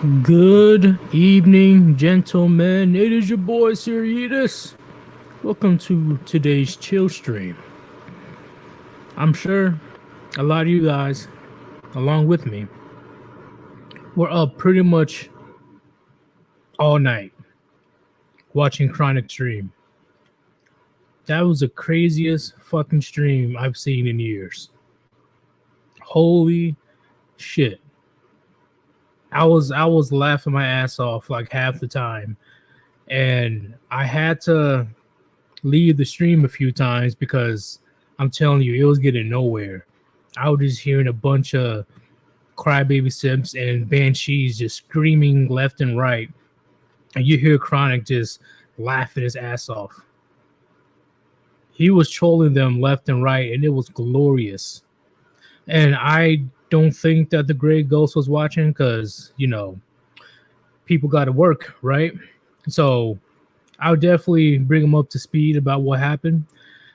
Good evening, gentlemen. It is your boy Sirius. Welcome to today's chill stream. I'm sure a lot of you guys, along with me, were up pretty much all night watching Chronic stream. That was the craziest fucking stream I've seen in years. Holy shit. I was laughing my ass off like half the time. And I had to leave the stream a few times because I'm telling you, it was getting nowhere. I was just hearing a bunch of crybaby simps and banshees just screaming left and right, and you hear Chronic just laughing his ass off. He was trolling them left and right, and it was glorious. And I don't think that the Gray Ghost was watching because people got to work, right? So I'll definitely bring him up to speed about what happened,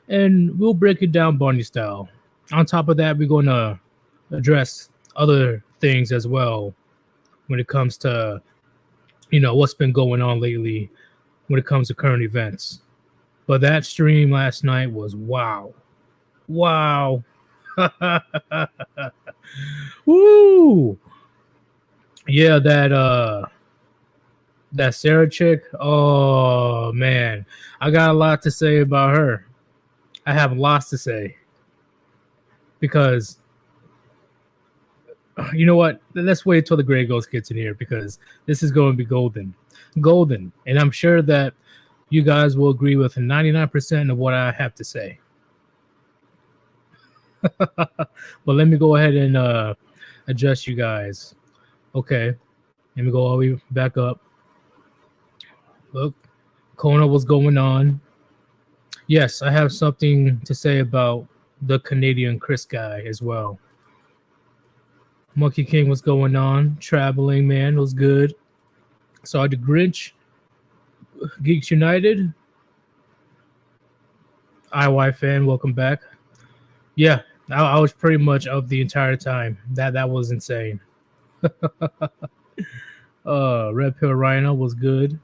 and we'll break it down Barney style. On top of that, we're going to address other things as well when it comes to, what's been going on lately when it comes to current events. But that stream last night was wow. Wow. Woo! Yeah, that Sarah chick, oh man, I got a lot to say about her. I have lots to say because you know what? Let's wait till the Gray Ghost gets in here because this is going to be golden, and I'm sure that you guys will agree with 99% of what I have to say. But let me go ahead and adjust you guys. Okay, let me go all the way back up. Look, Kona, what's going on? Yes, I have something to say about the Canadian Chris guy as well. Monkey King, what's going on? Traveling man was good. Saw the Grinch. Geeks United. IY fan, welcome back. Yeah, I was pretty much up the entire time. That was insane. Red Pill Rhino was good.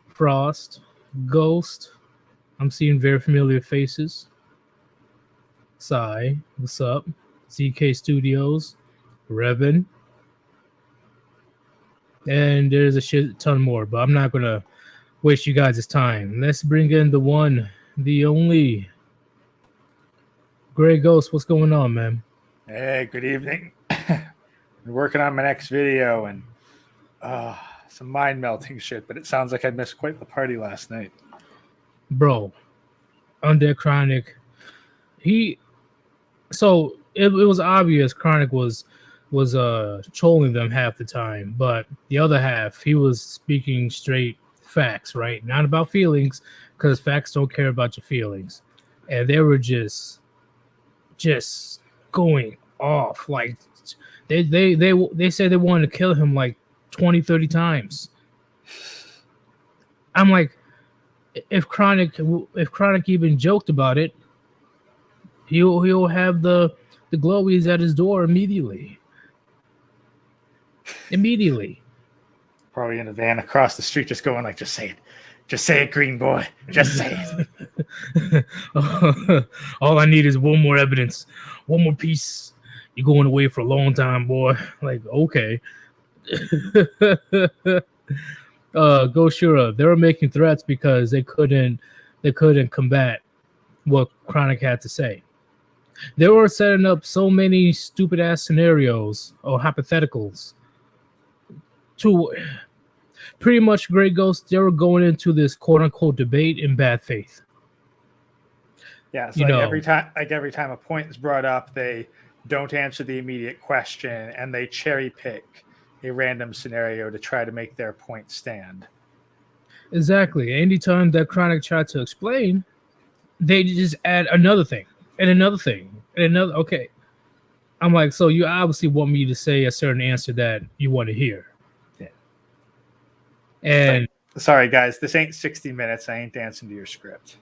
Frost, Ghost. I'm seeing very familiar faces. Sai, what's up? ZK Studios, Revan. And there's a shit ton more, but I'm not gonna waste you guys' time. Let's bring in the one, the only Gray Ghost. What's going on, man? Hey, good evening. Been working on my next video and some mind melting shit, but it sounds like I missed quite the party last night. Bro, Undead Chronic. It was obvious Chronic was trolling them half the time, but the other half he was speaking straight facts, right? Not about feelings, because facts don't care about your feelings. And they were just going off. Like they said they wanted to kill him like 20-30 times. I'm like, if Chronic even joked about it, he'll have the glowies at his door immediately. Probably in a van across the street, just going like, just say it, green boy, just say it. All I need is one more evidence, one more piece. You're going away for a long time, boy. Like, okay. Go Shura. They were making threats because they couldn't combat what Chronic had to say. They were setting up so many stupid ass scenarios or hypotheticals to pretty much Gray Ghost. They were going into this quote unquote debate in bad faith. Yeah, so every time a point is brought up, they don't answer the immediate question and they cherry pick a random scenario to try to make their point stand. Exactly. Anytime that Chronic tried to explain, they just add another thing and another thing and another. Okay. I'm like, so you obviously want me to say a certain answer that you want to hear. Yeah. And sorry guys, this ain't 60 minutes. I ain't dancing to your script.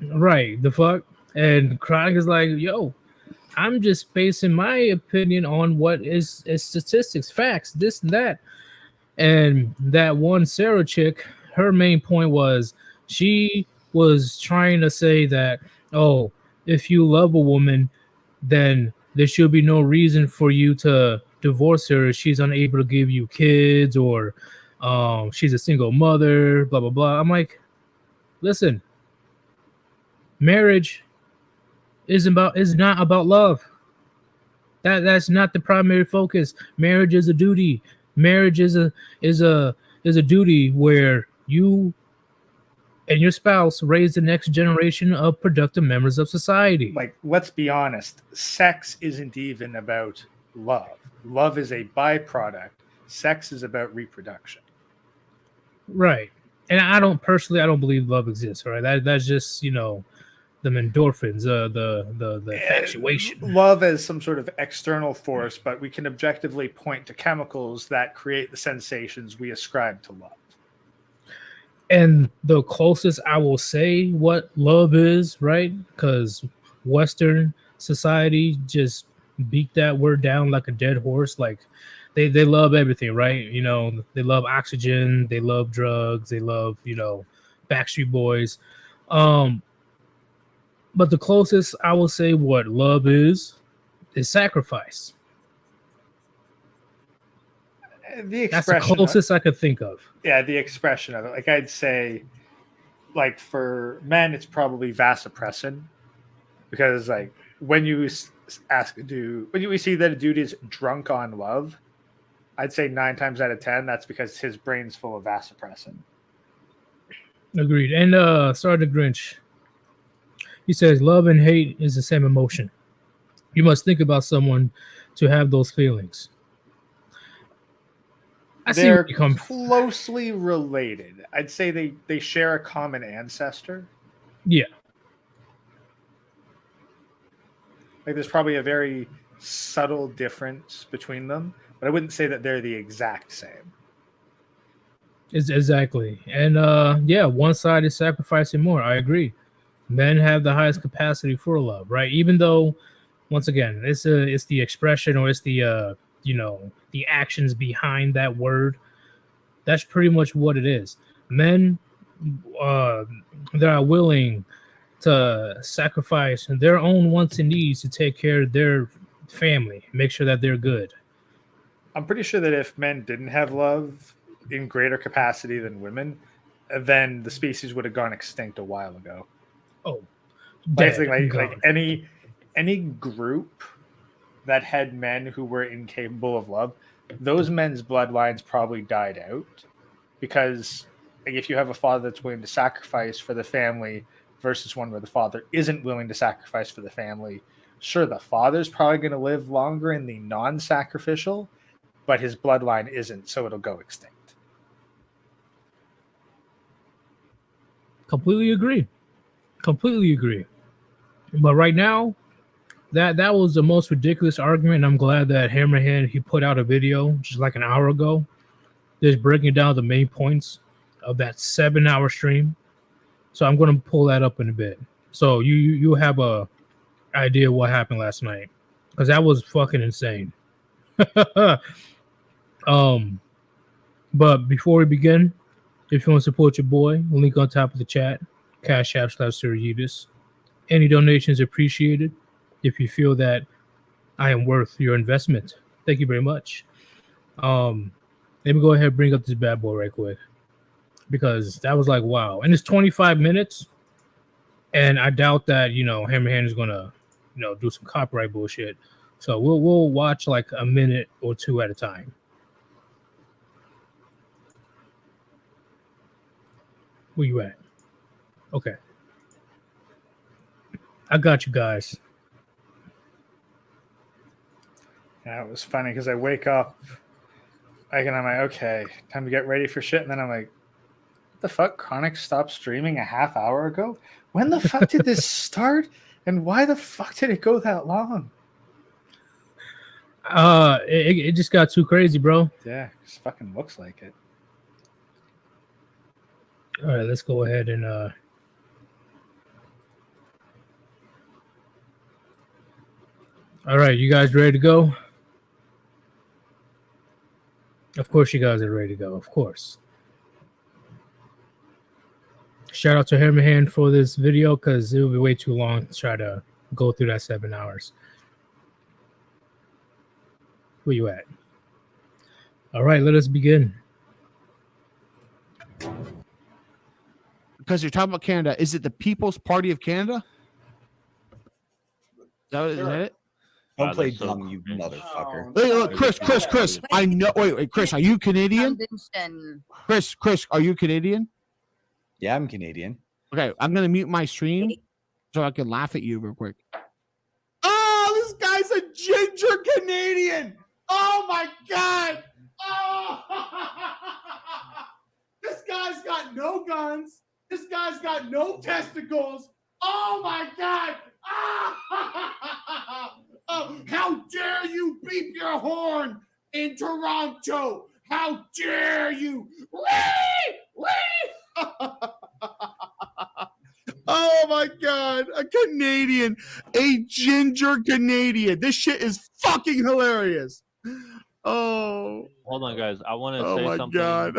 Right. The fuck? And Chronic is like, yo, I'm just basing my opinion on what is statistics, facts, this and that. And that one Sarah chick, her main point was she was trying to say that, oh, if you love a woman, then there should be no reason for you to divorce her if she's unable to give you kids, or she's a single mother, blah blah blah. I'm like, listen, marriage is not about love. That's not the primary focus. Marriage is a duty. Marriage is a is a duty where you and your spouse raise the next generation of productive members of society. Like, let's be honest, sex isn't even about love. Love is a byproduct. Sex is about reproduction. Right. And I don't believe love exists, right? That's just, the endorphins, the infatuation. Love as some sort of external force, but we can objectively point to chemicals that create the sensations we ascribe to love. And the closest I will say what love is, right? Because Western society just beat that word down like a dead horse. Like they love everything, right? They love oxygen, they love drugs, they love, Backstreet Boys. But the closest I will say what love is sacrifice. That's the closest I could think of. Yeah, the expression of it. Like, I'd say, like, for men, it's probably vasopressin, because, like, when you ask a dude, when you see that a dude is drunk on love, I'd say 9 times out of 10, that's because his brain's full of vasopressin. Agreed. And Sergeant Grinch, he says, love and hate is the same emotion. You must think about someone to have those feelings. They're closely related. I'd say they share a common ancestor. Yeah. Like, there's probably a very subtle difference between them, but I wouldn't say that they're the exact same. Exactly. And one side is sacrificing more. I agree. Men have the highest capacity for love, right? Even though, once again, it's the expression, or it's the the actions behind that word. That's pretty much what it is. Men that are willing to sacrifice their own wants and needs to take care of their family, make sure that they're good. I'm pretty sure that if men didn't have love in greater capacity than women, then the species would have gone extinct a while ago. Oh, like any group that had men who were incapable of love, those men's bloodlines probably died out, because, like, if you have a father that's willing to sacrifice for the family versus one where the father isn't willing to sacrifice for the family, sure, the father's probably going to live longer in the non-sacrificial, but his bloodline isn't, so it'll go extinct. Completely agree. But right now, that was the most ridiculous argument. I'm glad that Hammerhead, he put out a video just like an hour ago, just breaking down the main points of that 7-hour stream. So I'm going to pull that up in a bit, so you have a idea what happened last night, because that was fucking insane. But before we begin, if you want to support your boy, link on top of the chat, Cash App /Sirius. Any donations appreciated if you feel that I am worth your investment. Thank you very much. Let me go ahead and bring up this bad boy right quick, because that was like, wow. And it's 25 minutes, and I doubt that, Hammerhand is gonna, do some copyright bullshit. So we'll watch like a minute or two at a time. Where you at? Okay. I got you guys. Yeah, it was funny because I wake up, and I'm like, okay, time to get ready for shit. And then I'm like, what the fuck? Chronic stopped streaming a half hour ago? When the fuck did this start? And why the fuck did it go that long? It just got too crazy, bro. Yeah, it fucking looks like it. All right, let's go ahead and all right, you guys ready to go? Of course, you guys are ready to go. Of course. Shout out to Hammerhand for this video because it will be way too long to try to go through that 7 hours. Where you at? All right, let us begin. Because you're talking about Canada, is it the People's Party of Canada? Is that it? Don't play dumb, you motherfucker. Hey, look, Chris. I know. Wait, Chris, are you Canadian? Chris, are you Canadian? Yeah, I'm Canadian. Okay, I'm gonna mute my stream so I can laugh at you real quick. Oh, this guy's a ginger Canadian. Oh my god. Oh, this guy's got no guns. This guy's got no testicles. Oh my god. Oh, how dare you beep your horn in Toronto? How dare you? Oh my god, a Canadian, a ginger Canadian. This shit is fucking hilarious. Oh, hold on, guys. I want to say something. God.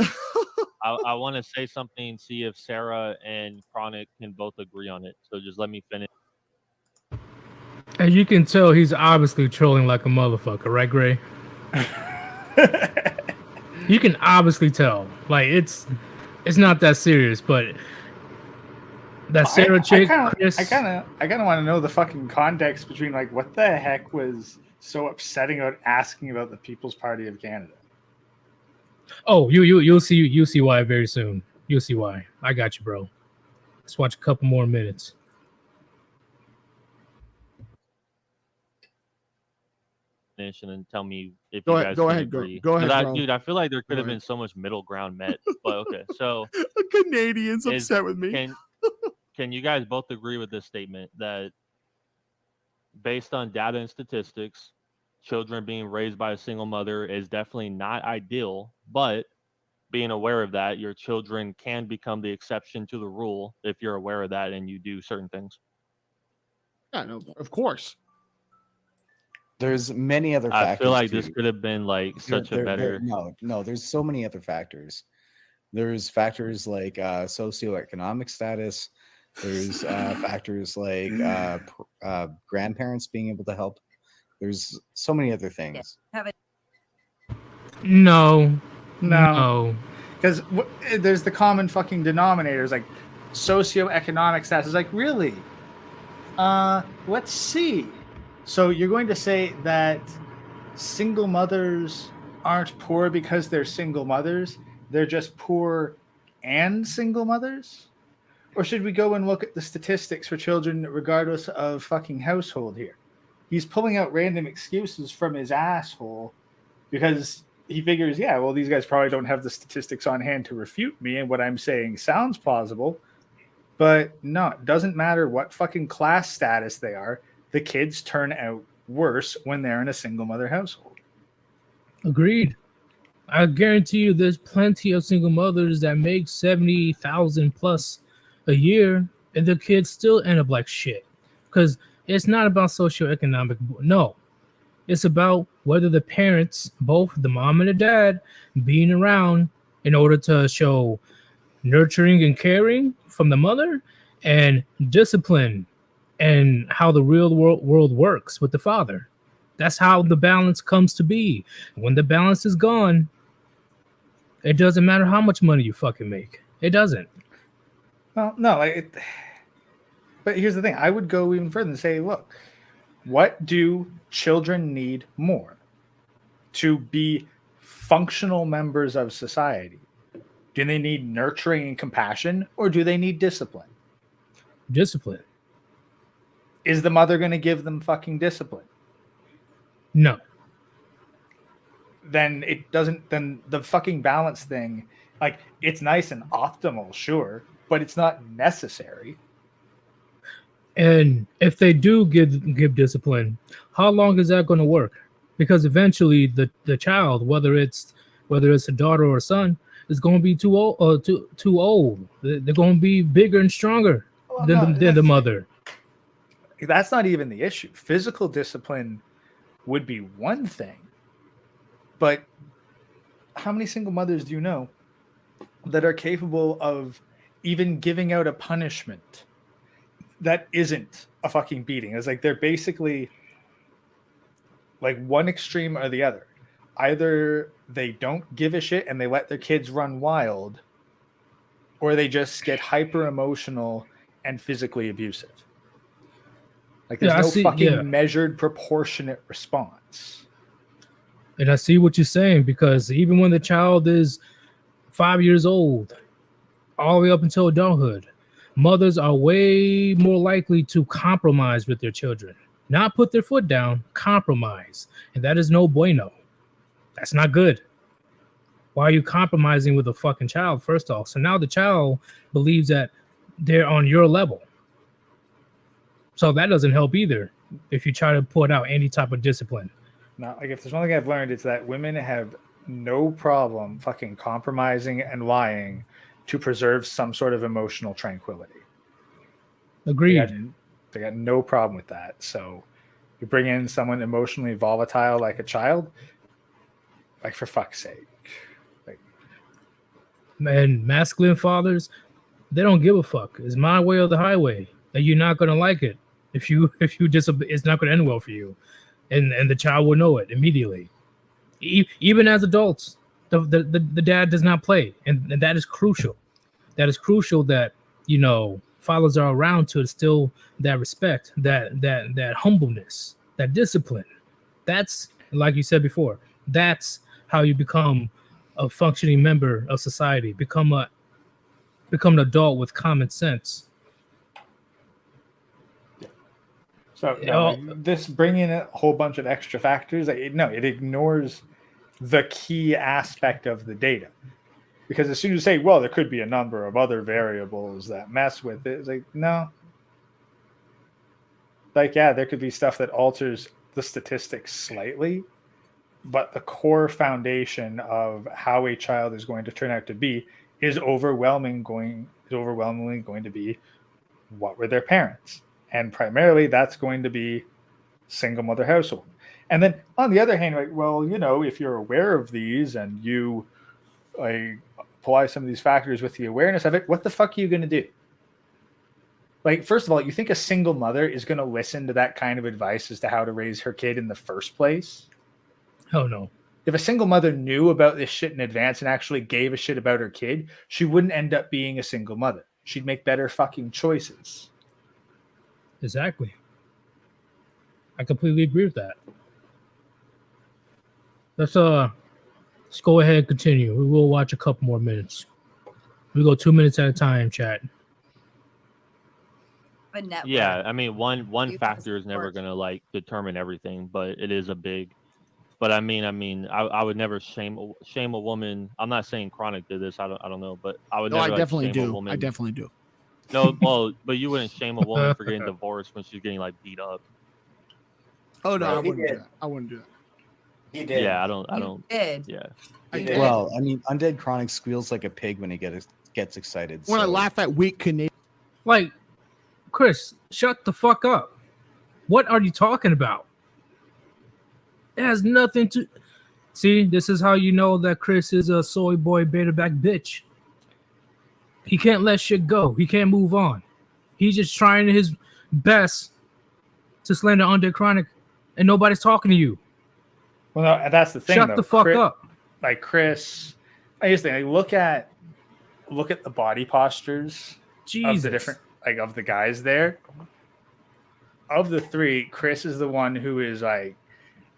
I want to say something. See if Sarah and Chronic can both agree on it. So just let me finish. And you can tell he's obviously trolling like a motherfucker, right, Gray? You can obviously tell. Like it's not that serious, but that Sarah chick, Chris. I kind of want to know the fucking context between like what the heck was so upsetting about asking about the People's Party of Canada. Oh, you'll see why very soon. You'll see why. I got you, bro. Let's watch a couple more minutes. And then tell me if Go you ahead, guys can ahead, agree. go ahead, bro. Dude, I feel like there could have been so much middle ground met. But okay, so a Canadian's upset with me. Can you guys both agree with this statement that based on data and statistics, children being raised by a single mother is definitely not ideal, but being aware of that, your children can become the exception to the rule if you're aware of that and you do certain things? Yeah, no, of course. There's many other factors. I feel like this could have been like such a better. No, there's so many other factors. There's factors like socioeconomic status. There's factors like grandparents being able to help. There's so many other things. No. Because there's the common fucking denominators like socioeconomic status. It's like, really? Let's see. So you're going to say that single mothers aren't poor because they're single mothers? They're just poor and single mothers? Or should we go and look at the statistics for children regardless of fucking household here? He's pulling out random excuses from his asshole because he figures, yeah, well, these guys probably don't have the statistics on hand to refute me, and what I'm saying sounds plausible. But no, it doesn't matter what fucking class status they are. The kids turn out worse when they're in a single mother household. Agreed. I guarantee you there's plenty of single mothers that make 70,000 plus a year and their kids still end up like shit. Because it's not about socioeconomic. No. It's about whether the parents, both the mom and the dad, being around in order to show nurturing and caring from the mother and discipline and how the real world works with the father. That's how the balance comes to be. When the balance is gone, it doesn't matter how much money you fucking make. It doesn't. Well, no. But here's the thing. I would go even further and say, look, what do children need more to be functional members of society? Do they need nurturing and compassion, or do they need discipline? Discipline. Is the mother going to give them fucking discipline? No. Then it doesn't. Then the fucking balance thing, like, it's nice and optimal, sure, but it's not necessary. And if they do give discipline, how long is that going to work? Because eventually the child, whether it's a daughter or a son, is going to be too old. They're going to be bigger and stronger than the mother. That's not even the issue. Physical discipline would be one thing, but how many single mothers do you know that are capable of even giving out a punishment that isn't a fucking beating? It's like they're basically like one extreme or the other. Either they don't give a shit and they let their kids run wild, or they just get hyper emotional and physically abusive. Like there's fucking measured, proportionate response. And I see what you're saying, because even when the child is 5 years old, all the way up until adulthood, mothers are way more likely to compromise with their children. Not put their foot down, compromise. And that is no bueno. That's not good. Why are you compromising with a fucking child, first off? So now the child believes that they're on your level. So that doesn't help either if you try to put out any type of discipline. Now, like if there's one thing I've learned, it's that women have no problem fucking compromising and lying to preserve some sort of emotional tranquility. Agreed. They got no problem with that. So you bring in someone emotionally volatile like a child, like for fuck's sake. Like, man, masculine fathers, they don't give a fuck. It's my way or the highway. And you're not gonna like it. If you just, it's not gonna end well for you. And the child will know it immediately. Even as adults, the dad does not play, and that is crucial. That is crucial that, you know, fathers are around to instill that respect, that humbleness, that discipline. That's, like you said before, that's how you become a functioning member of society. Become an adult with common sense. So this bringing a whole bunch of extra factors, it ignores the key aspect of the data. Because as soon as you say, well, there could be a number of other variables that mess with it, it's like, no. Like, yeah, there could be stuff that alters the statistics slightly, but the core foundation of how a child is going to turn out to be is overwhelmingly going to be, what were their parents? And primarily that's going to be single mother household. And then on the other hand, like, well, you know, if you're aware of these and you apply some of these factors with the awareness of it, what the fuck are you going to do? Like, first of all, you think a single mother is going to listen to that kind of advice as to how to raise her kid in the first place? Hell no. If a single mother knew about this shit in advance and actually gave a shit about her kid, she wouldn't end up being a single mother. She'd make better fucking choices. Exactly. I completely agree with that. Let's go ahead and continue. We will watch a couple more minutes. We go 2 minutes at a time, chat. Yeah, I mean, one factor is never gonna like determine everything, but it is a big. But I mean, I would never shame a woman. I'm not saying Chronic did this. I don't know, but I would never. I definitely shame do. A woman. I definitely do. No, well, but you wouldn't shame a woman for getting divorced when she's getting like beat up. Oh no, I wouldn't do that. I wouldn't do that. He did. Yeah, I don't. Did. Yeah. Well, I mean, Undead Chronic squeals like a pig when he gets excited. When I laugh at weak Canadian, like, Chris, shut the fuck up. What are you talking about? It has nothing to. See, this is how you know that Chris is a soy boy beta back bitch. He can't let shit go. He can't move on. He's just trying his best to slander Undead Chronic, and nobody's talking to you. Well, no, that's the thing. Shut the fuck up. Like Chris, I just think look at the body postures of the different of the guys there. Of the three, Chris is the one who is like,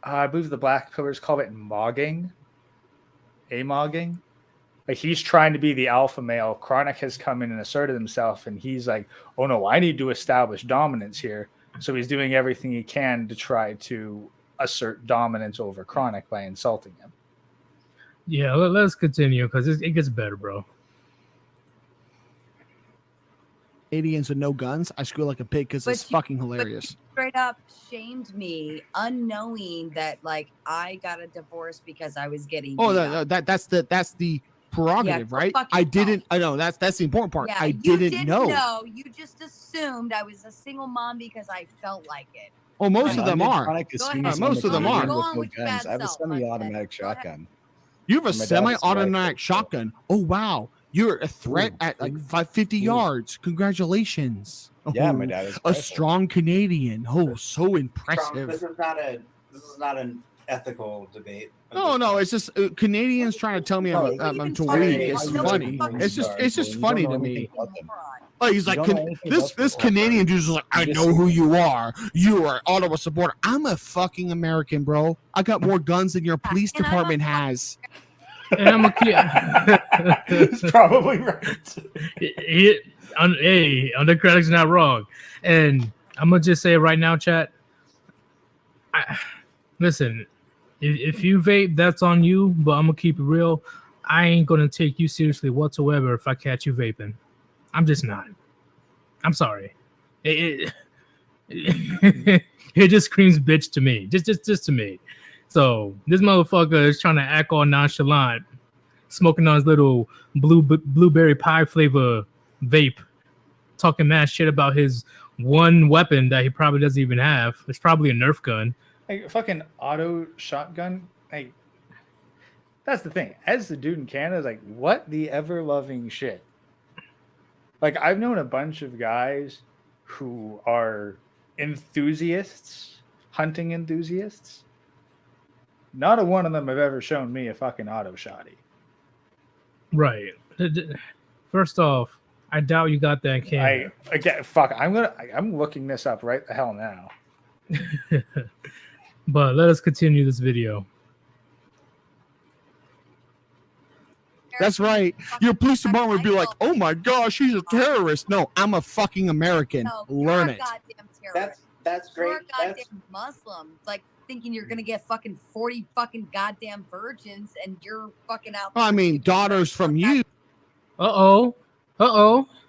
I believe the Black Pillars call it mogging. A-mogging. Like he's trying to be the alpha male. Chronic has come in and asserted himself, and he's like, oh no, I need to establish dominance here. So he's doing everything he can to try to assert dominance over Chronic by insulting him. Yeah, let's continue because it gets better, bro. Canadians with no guns, I squeal like a pig because it's fucking hilarious. Straight up shamed me, unknowing that like I got a divorce because I was getting. Oh, no, that's the prerogative, right? I didn't. I know that's the important part. Yeah, I didn't know. No, you just assumed I was a single mom because I felt like it. Well, most of them are. Most of them are. Go on with your bad I have a self, semi-automatic shotgun. You have a My dad is semi-automatic white, shotgun. Oh wow, you're a threat at like 550 yards. Congratulations. Yeah, my Oh, dad is a rifle. strong Canadian. Oh, so Trump, impressive. this is not an ethical debate. No, it's just Canadians trying to tell me I'm too weak. It's funny. It's just funny to me. Oh, he's like, this Canadian dude's like, I know who you are. You are Ottawa supporter. I'm a fucking American, bro. I got more guns than your police department has. And I'm a kid. He's probably right. Hey, Undercredit's not wrong. And I'm gonna just say right now, chat. Listen, if you vape, that's on you. But I'm gonna keep it real. I ain't gonna take you seriously whatsoever if I catch you vaping. I'm just not. I'm sorry. It just screams bitch to me. Just to me. So this motherfucker is trying to act all nonchalant, smoking on his little blueberry pie flavor vape, talking mad shit about his one weapon that he probably doesn't even have. It's probably a Nerf gun. Like a fucking auto shotgun. Like, that's the thing. As the dude in Canada, is like, what the ever loving shit. Like, I've known a bunch of guys who are enthusiasts, hunting enthusiasts. Not a one of them have ever shown me a fucking auto shotty. Right. First off, I doubt you got that in Canada. I'm looking this up right the hell now. But let us continue this video. That's right. Your police department would be like, oh my gosh, he's a terrorist. No, I'm a fucking American. No, Learn you're a it. goddamn terrorist. That's great. You're a goddamn Muslim. Like thinking you're gonna get fucking 40 fucking goddamn virgins and you're fucking out. I mean, daughters from you.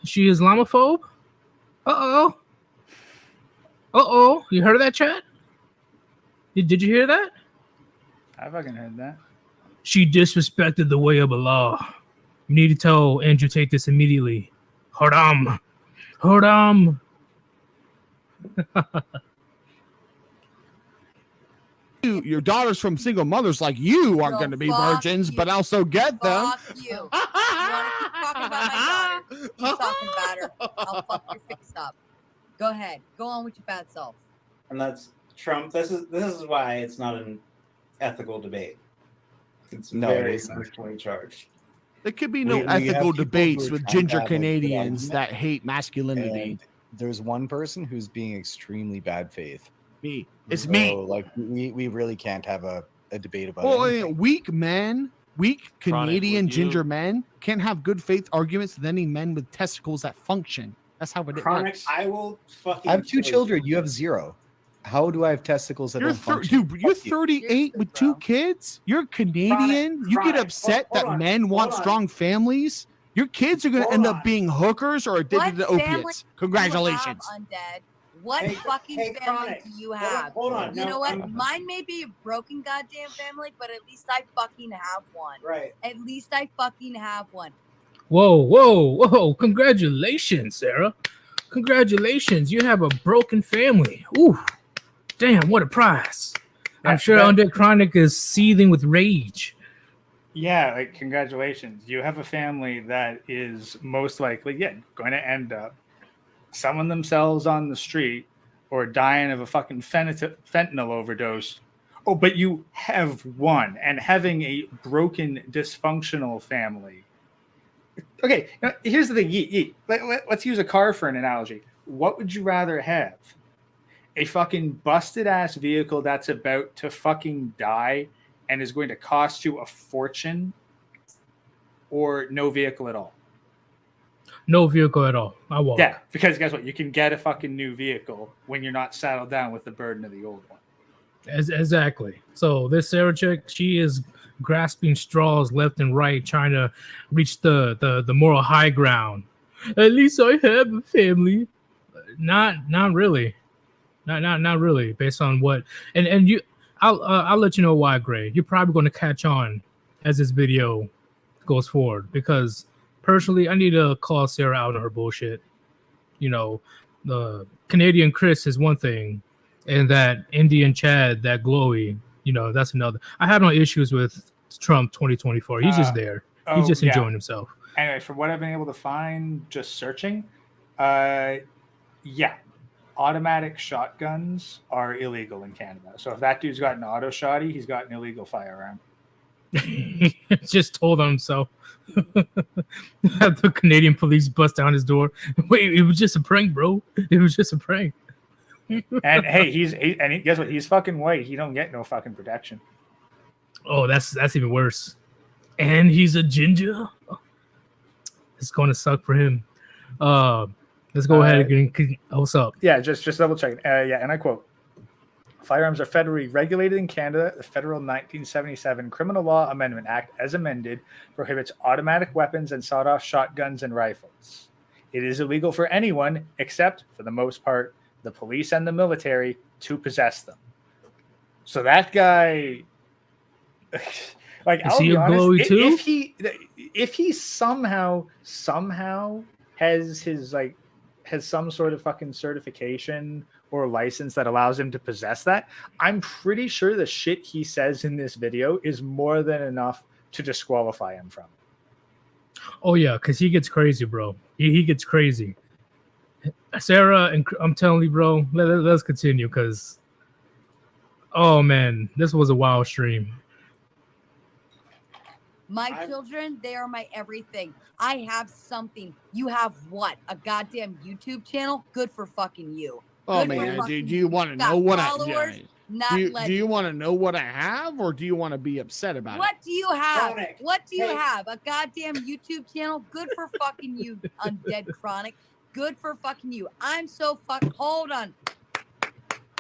She Islamophobe? You heard that, chat? Did you hear that? I fucking heard that. She disrespected the way of Allah. You need to tell Andrew Tate this immediately. Haram. Your daughters from single mothers like you are going to be virgins, but also get them. Fuck you. You want to keep talking about my daughter? Keep talking about her. I'll fuck your face up. Go ahead. Go on with your bad self. And that's Trump. This is why it's not an ethical debate. It's very sexually charged. There could be no ethical debates with ginger Canadians that hate masculinity. And there's one person who's being extremely bad faith. Me. It's me. Like we really can't have a debate about it. Well, weak men, weak Canadian ginger men can't have good faith arguments with any men with testicles that function. That's how it works. I will fucking. I have 2 children. You have 0. How do I have testicles that don't function? Dude, you're 38 with 2 kids. You're Canadian. You get upset that men want strong families. Your kids are going to end up being hookers or addicted to opiates. Congratulations. Undead. What fucking family do you have? Hold on. You know what? Mine may be a broken goddamn family, but at least I fucking have one. Right. At least I fucking have one. Whoa. Congratulations, Sarah. Congratulations. You have a broken family. Ooh. Damn, what a prize. I'm sure Undead Chronic is seething with rage. Yeah, like, congratulations. You have a family that is most likely, going to end up selling themselves on the street or dying of a fucking fentanyl overdose. Oh, but you have one, and having a broken, dysfunctional family. Okay, now, here's the thing. Let's use a car for an analogy. What would you rather have? A fucking busted ass vehicle that's about to fucking die and is going to cost you a fortune, or no vehicle at all? No vehicle at all. I won't. Yeah, because guess what? You can get a fucking new vehicle when you're not saddled down with the burden of the old one. Exactly. So this Sarah chick, she is grasping straws left and right, trying to reach the moral high ground. At least I have a family. Not really. Not really. Based on what and you, I'll let you know why, Gray. You're probably going to catch on as this video goes forward, because personally, I need to call Sarah out on her bullshit. You know, the Canadian Chris is one thing, and that Indian Chad, that glowy, you know, that's another. I have no issues with Trump 2024. He's just there. He's just enjoying himself. Anyway, from what I've been able to find, just searching, automatic shotguns are illegal in Canada. So if that dude's got an auto shotty, he's got an illegal firearm. Just told on himself. Have the Canadian police bust down his door. Wait, it was just a prank, bro. It was just a prank. And hey, guess what? He's fucking white. He don't get no fucking protection. Oh, that's even worse. And he's a ginger. It's going to suck for him. Let's go ahead and what's up? Yeah, just double checking. And I quote: "Firearms are federally regulated in Canada. The Federal 1977 Criminal Law Amendment Act, as amended, prohibits automatic weapons and sawed-off shotguns and rifles. It is illegal for anyone, except for the most part, the police and the military, to possess them." So that guy, like, is he a glowy too? If he somehow has some sort of fucking certification or license that allows him to possess that, I'm pretty sure the shit he says in this video is more than enough to disqualify him from it. Oh yeah, because he gets crazy, bro. He gets crazy. Sarah, and I'm telling you, bro, let's continue, because oh man, this was a wild stream. My children, they are my everything. I have something. You have what? A goddamn YouTube channel? Good for fucking you. Oh man, do you want to know what do you want to know what I have, or do you want to be upset about what it? Do you have? What do you have? A goddamn YouTube channel? Good for fucking you, Undead Chronic. Good for fucking you. I'm so hold on.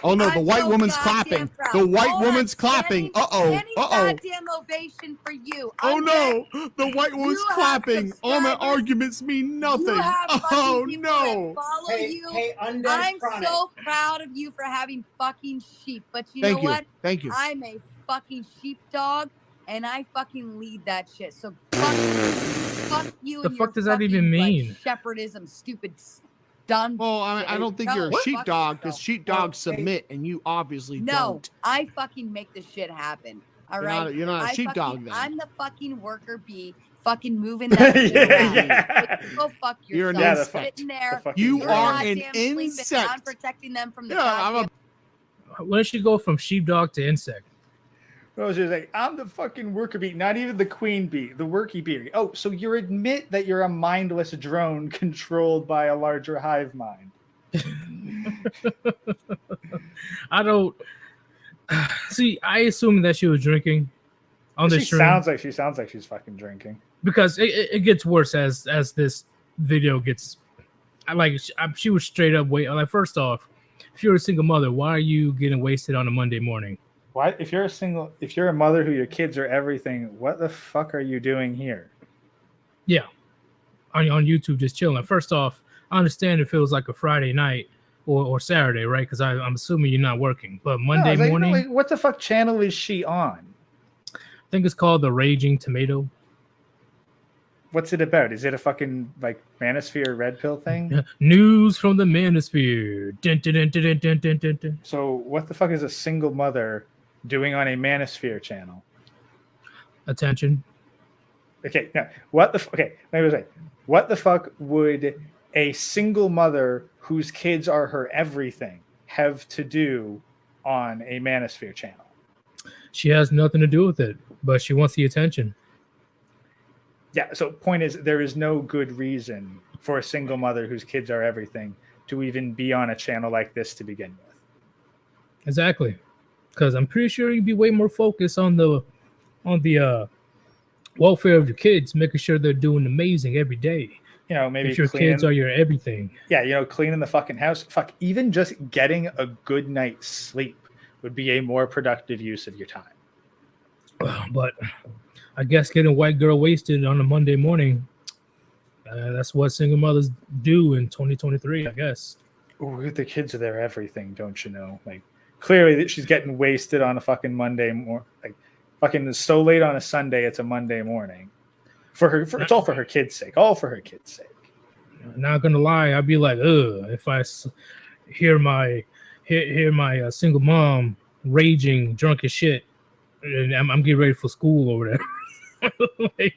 Oh no, the white woman's clapping. Proud. The white woman's clapping. Uh-oh. Goddamn ovation for you. Oh no, the white woman's clapping. All my arguments mean nothing. Oh no. I'm so proud of you for having fucking sheep. But you know what? Thank you. I'm a fucking sheepdog, and I fucking lead that shit. So fuck you. The fuck does that even mean? Shepherdism, stupid. Done. Well, I don't think you're a sheepdog, because sheepdogs submit, and you obviously don't. I fucking make the shit happen. All right, you're not a sheepdog. Then I'm the fucking worker bee, fucking moving that shit around. Go fuck yourself. You're an sitting there. You are an insect. I'm protecting them from the. Why don't you go from sheepdog to insect? Well, she's like, I'm the fucking worker bee, not even the queen bee, the worky bee. Oh, so you admit that you're a mindless drone controlled by a larger hive mind. I don't see. I assume that she was drinking on the stream. She sounds like she's fucking drinking, because it gets worse as this video gets. She was straight up wait. Like, first off, if you're a single mother, why are you getting wasted on a Monday morning? Why, if you're a mother who your kids are everything, what the fuck are you doing here? Yeah, on YouTube, just chilling. First off, I understand if it was like a Friday night or Saturday, right? Because I'm assuming you're not working. But Monday morning, what the fuck channel is she on? I think it's called The Raging Tomato. What's it about? Is it a fucking like Manosphere red pill thing? News from the Manosphere. Dun, dun, dun, dun, dun, dun, dun, dun. So what the fuck is a single mother doing on a Manosphere channel? Attention. Okay, now what the fuck would a single mother whose kids are her everything have to do on a Manosphere channel? She has nothing to do with it, but she wants the attention. Yeah, so point is, there is no good reason for a single mother whose kids are everything to even be on a channel like this to begin with. Exactly. Because I'm pretty sure you'd be way more focused on the welfare of your kids, making sure they're doing amazing every day. You know, maybe if your kids are your everything. Yeah, you know, cleaning the fucking house. Fuck, even just getting a good night's sleep would be a more productive use of your time. But I guess getting a white girl wasted on a Monday morning, that's what single mothers do in 2023, I guess. Ooh, the kids are their everything, don't you know? Like, clearly that she's getting wasted on a fucking Monday morning. Like, fucking so late on a Sunday, it's a Monday morning. It's all for her kids' sake. All for her kids' sake. Not gonna lie, I'd be like, if I hear my single mom raging drunk as shit And I'm getting ready for school over there. Like,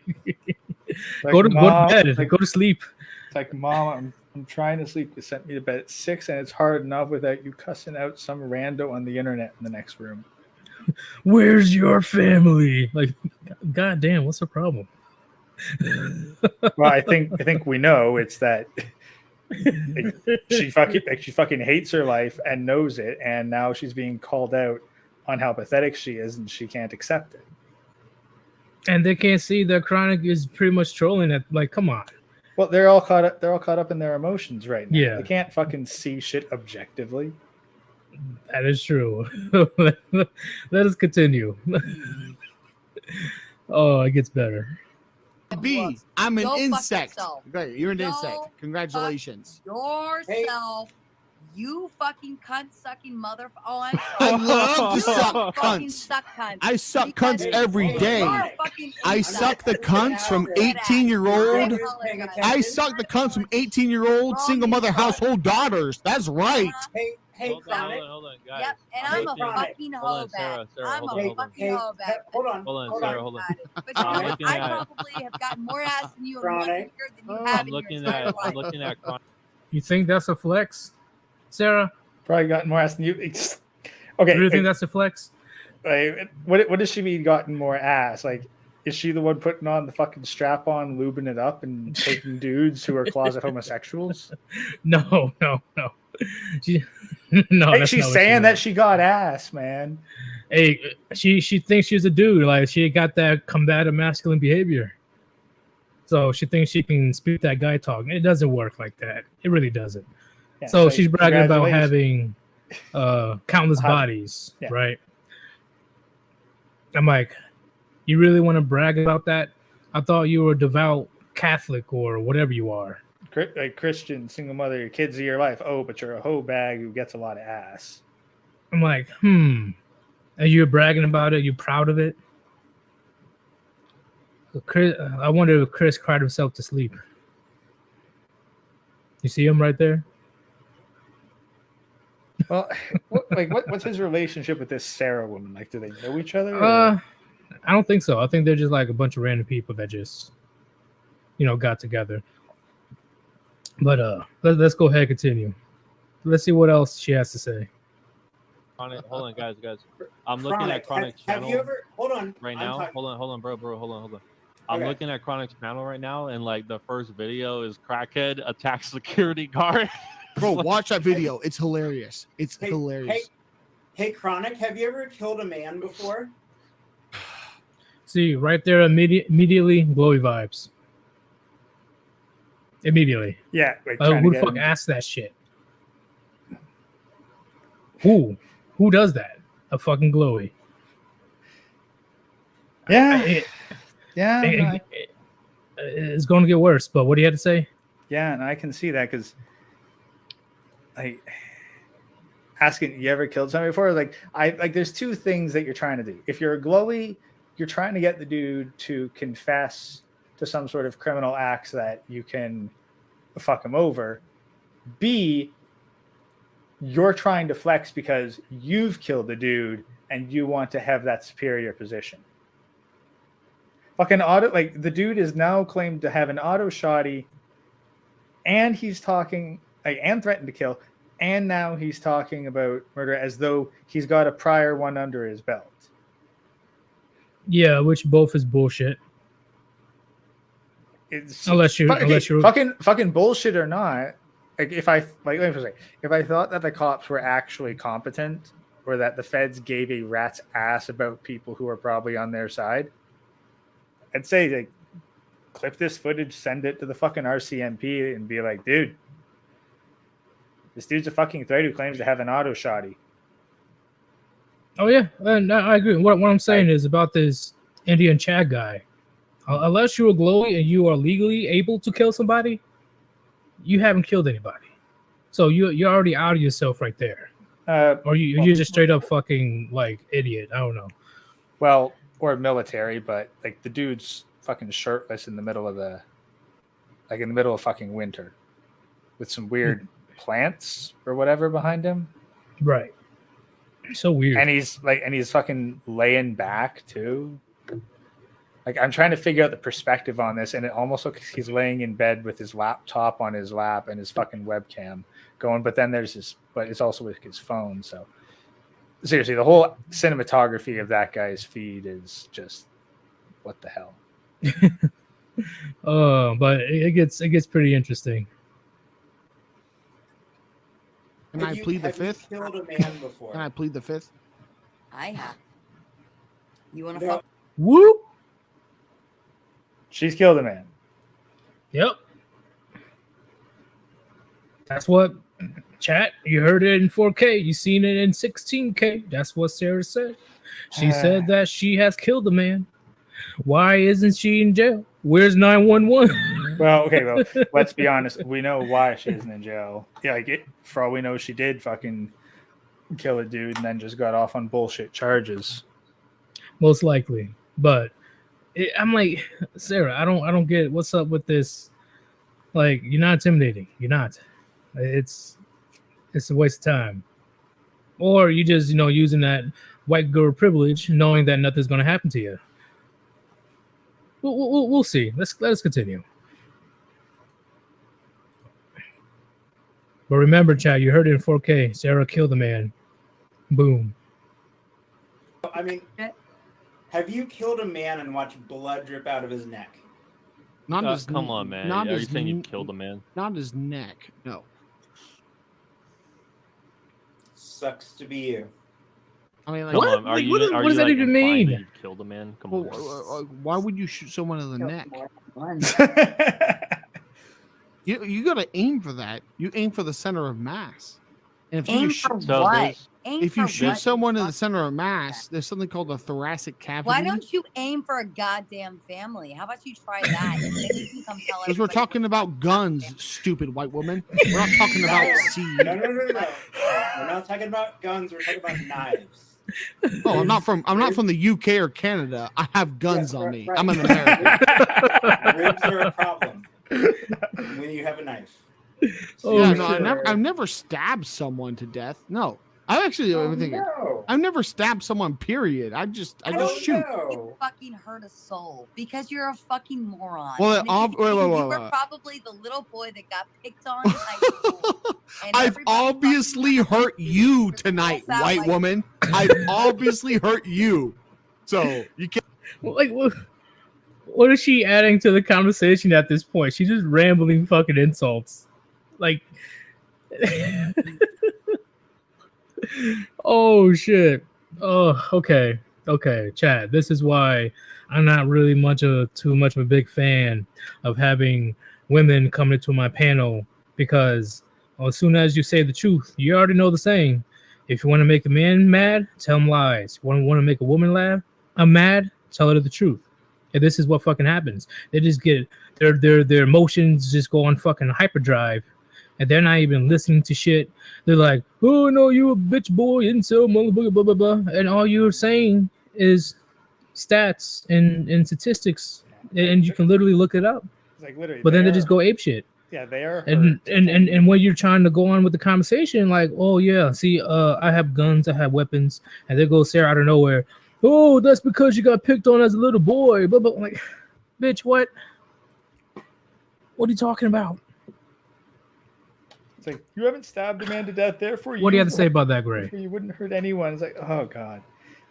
Like, go to Mom, bed. like- Go to sleep. It's like, Mom, I'm trying to sleep. You sent me to bed at 6, and it's hard enough without you cussing out some rando on the internet in the next room. Where's your family? Like, goddamn, what's the problem? Well, I think we know it's that she fucking hates her life and knows it, and now she's being called out on how pathetic she is, and she can't accept it. And they can't see that Chronic is pretty much trolling it. Like, come on. Well, they're all caught up. They're all caught up in their emotions right now. Yeah. They can't fucking see shit objectively. That is true. Let us continue. Oh, it gets better. B, I'm an Go fuck insect. yourself. Great, you're an Go insect. Congratulations. Yourself, you fucking cunt sucking mother. Oh, I'm I sorry. love to You suck fucking cunts. suck cunts. I suck Because cunts every you're day. a fucking I insect. suck the cunts from 18-year-old. I suck the cunts from 18-year-old single mother household daughters. That's right. Hey, Hold Chronic. on, guys. Yep, and Hey, I'm a Chronic. fucking Hold on, hoe Sarah, back. Sarah, I'm hold a on, hold on. fucking hoe back. Hold on. Hold on, hold Sarah, on. hold on. But you know Chronic. what? looking I at- probably have gotten more ass than you in one Chronic. year than you have I'm in your looking entire at life. Chronic. You think that's a flex, Sarah? Probably gotten more ass than you. Okay. You really think that's a flex? Like, what does she mean gotten more ass? Like, is she the one putting on the fucking strap on, lubing it up, and taking dudes who are closet homosexuals? No. She, no, Hey, that's she's not what saying she that meant. she got ass, man. Hey, she thinks she's a dude. Like, she got that combative masculine behavior. So she thinks she can speak that guy talk. It doesn't work like that. It really doesn't. Yeah, So like, she's bragging about congratulations. having countless Wow. bodies, Yeah. right? I'm like, you really want to brag about that? I thought you were a devout Catholic or whatever you are. Like Christian single mother, your kids are your life. Oh, but you're a hoe bag who gets a lot of ass. I'm like, Are you bragging about it? You proud of it? Chris, I wonder if Chris cried himself to sleep. You see him right there? Well, what's his relationship with this Sarah woman? Like, do they know each other? or- I don't think so. I think they're just like a bunch of random people that just, got together. But let's go ahead and continue. Let's see what else she has to say. Chronic, hold on, guys. I'm looking at Chronic's Have channel you ever? Hold on. right I'm now. talking- Hold on, bro. Hold on. I'm Okay. looking at Chronic's channel right now, and like the first video is crackhead attacks security guard. Bro, watch that video. It's hilarious. It's hilarious. Hey, Chronic, have you ever killed a man before? See, right there, immediately glowy vibes. Immediately. Yeah. Like, trying to Who the get fuck him- asked that shit? Who does that? A fucking glowy. Yeah. Yeah. no, It's going to get worse. But what do you have to say? yeah, and I can see that because, like, asking you ever killed somebody before? Like, there's two things that you're trying to do. If you're a glowy, you're trying to get the dude to confess to some sort of criminal acts that you can fuck him over. B, you're trying to flex because you've killed the dude and you want to have that superior position. Fucking like the dude is now claimed to have an auto shoddy, and he's talking and threatened to kill, and now he's talking about murder as though he's got a prior one under his belt. Yeah, which both is bullshit. It's Unless you're fucking bullshit or not. Like, if I thought that the cops were actually competent, or that the feds gave a rat's ass about people who are probably on their side, I'd say, like, clip this footage, send it to the fucking RCMP, and be like, dude, this dude's a fucking threat who claims to have an auto shoddy. Oh yeah, and I agree. What I'm saying is about this Indian Chad guy. Unless you're a glowy and you are legally able to kill somebody, you haven't killed anybody. So you're already out of yourself right there. Or you're just straight up fucking like idiot. I don't know. Well, or military, but like the dude's fucking shirtless in the middle of fucking winter, with some weird plants or whatever behind him. Right. So weird. And he's fucking laying back too. Like, I'm trying to figure out the perspective on this, and it almost looks like he's laying in bed with his laptop on his lap and his fucking webcam going. But then but it's also with his phone. So seriously, the whole cinematography of that guy's feed is just what the hell. But it gets pretty interesting. Can I plead the fifth? Killed a man before? Can I plead the fifth? I have. You want to fuck? Whoop. She's killed a man. Yep. That's what chat. You heard it in 4K. You seen it in 16K. That's what Sarah said. She said that she has killed a man. Why isn't she in jail? Where's 911? Well, let's be honest. We know why she isn't in jail. Yeah, for all we know, she did fucking kill a dude and then just got off on bullshit charges. Most likely, but I'm like, Sarah, I don't get what's up with this. Like, you're not intimidating. You're not. It's a waste of time. Or you just using that white girl privilege, knowing that nothing's gonna happen to you. We'll see. Let's continue. But remember, chat, you heard it in 4K. Sarah killed the man. Boom. I mean, have you killed a man and watched blood drip out of his neck? Come on, man. Are you saying you killed a man? Not his neck. No. Sucks to be you. I mean, like, what? What does that even mean? You killed a man? Come on. Why would you shoot someone in the neck? You got to aim for that. You aim for the center of mass. And if Aim you for shoot, what? if you shoot someone in the center of mass, there's something called the thoracic cavity. Why don't you aim for a goddamn family? How about you try that? Because we're talking about guns, stupid white woman. We're not talking about seed. No. We're not talking about guns. We're talking about knives. Oh, I'm not from the UK or Canada. I have guns on me. Right. I'm an American. Ribs are a problem when you have a knife. I've never stabbed someone to death. No. I've never stabbed someone, period. I just shoot. You fucking hurt a soul because you're a fucking moron. Well, you were probably the little boy that got picked on in high school. I've obviously hurt you tonight, white woman. I've obviously hurt you. So you can't. What is she adding to the conversation at this point? She's just rambling fucking insults. Like, oh shit. Oh, okay. Chad, this is why I'm not really too much of a big fan of having women come into my panel, because as soon as you say the truth, you already know the saying. If you want to make a man mad, tell him lies. You want to make a woman laugh? I'm mad. Tell her the truth. And this is what fucking happens. They just get their emotions just go on fucking hyperdrive. And they're not even listening to shit. They're like, oh, no, you a bitch boy, incel, blah, blah, blah, blah. And all you're saying is stats and statistics. And you can literally look it up. Like, literally, but then they just go ape shit. Yeah, they are. And when you're trying to go on with the conversation, like, oh, yeah, see, I have guns, I have weapons. And there goes Sarah out of nowhere. Oh, that's because you got picked on as a little boy. Blah, blah. I'm like, bitch, what? What are you talking about? It's like, you haven't stabbed a man to death, therefore what do you have to say about that, Gray? You wouldn't hurt anyone. It's like, oh god,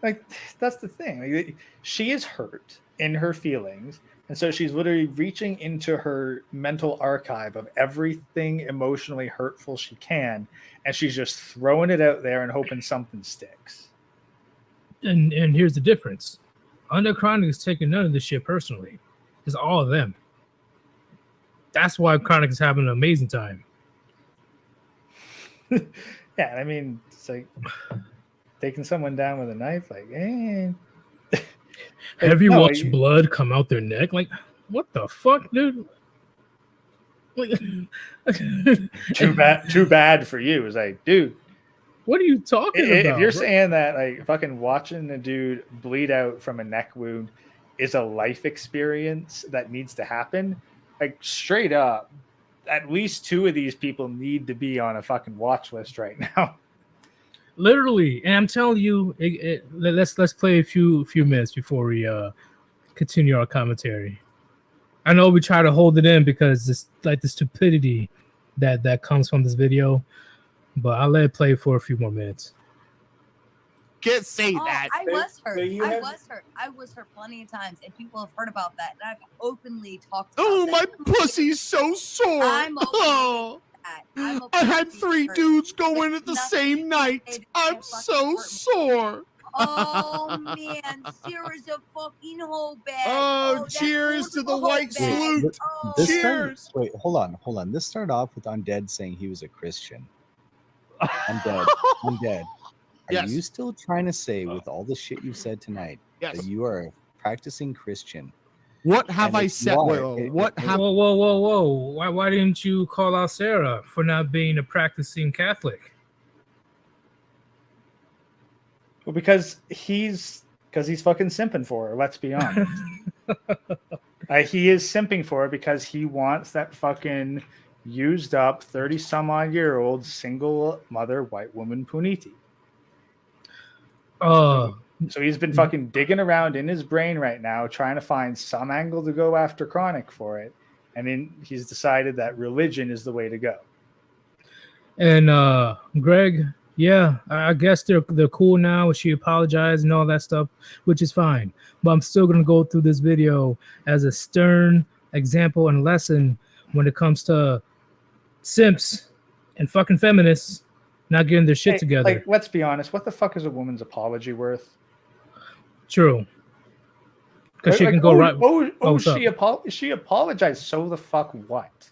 like that's the thing. Like, she is hurt in her feelings, and so she's literally reaching into her mental archive of everything emotionally hurtful she can, and she's just throwing it out there and hoping something sticks. And here's the difference: Under Chronic is taking none of this shit personally. It's all of them. That's why Chronic is having an amazing time. Yeah, I mean, it's like taking someone down with a knife, like, have you watched blood come out their neck? Like, what the fuck, dude? Too bad for you. It's like, dude, what are you talking about? If you're saying that, like, fucking watching a dude bleed out from a neck wound is a life experience that needs to happen, like, straight up, at least two of these people need to be on a fucking watch list right now. Literally, and I'm telling you, let's play a few minutes before we continue our commentary. I know we try to hold it in because it's like the stupidity that comes from this video, but I'll let it play for a few more minutes. Can't say that. I was hurt. I was hurt plenty of times, and people have heard about that, and I've openly talked about Oh, that. my pussy's so sore. I had 3 dudes go in at the same night. I'm so sore. Oh man, Sarah's a fucking hoe bag. Oh, cheers to the white salute. Cheers. Wait, hold on. This started off with Undead saying he was a Christian. Undead. Are you still trying to say, with all the shit you've said tonight, that you are a practicing Christian? What have I said? Whoa! Why didn't you call out Sarah for not being a practicing Catholic? Well, because he's fucking simping for her. Let's be honest. He is simping for her because he wants that fucking used up 30-some-odd-year-old single mother white woman puniti. So he's been fucking digging around in his brain right now, trying to find some angle to go after Chronic for it, and then he's decided that religion is the way to go. And Greg, yeah, I guess they're cool now. She apologized and all that stuff, which is fine. But I'm still gonna go through this video as a stern example and lesson when it comes to simps and fucking feminists not getting their shit together. Like, let's be honest. What the fuck is a woman's apology worth? True. Because she can go right. She apologized. So the fuck what?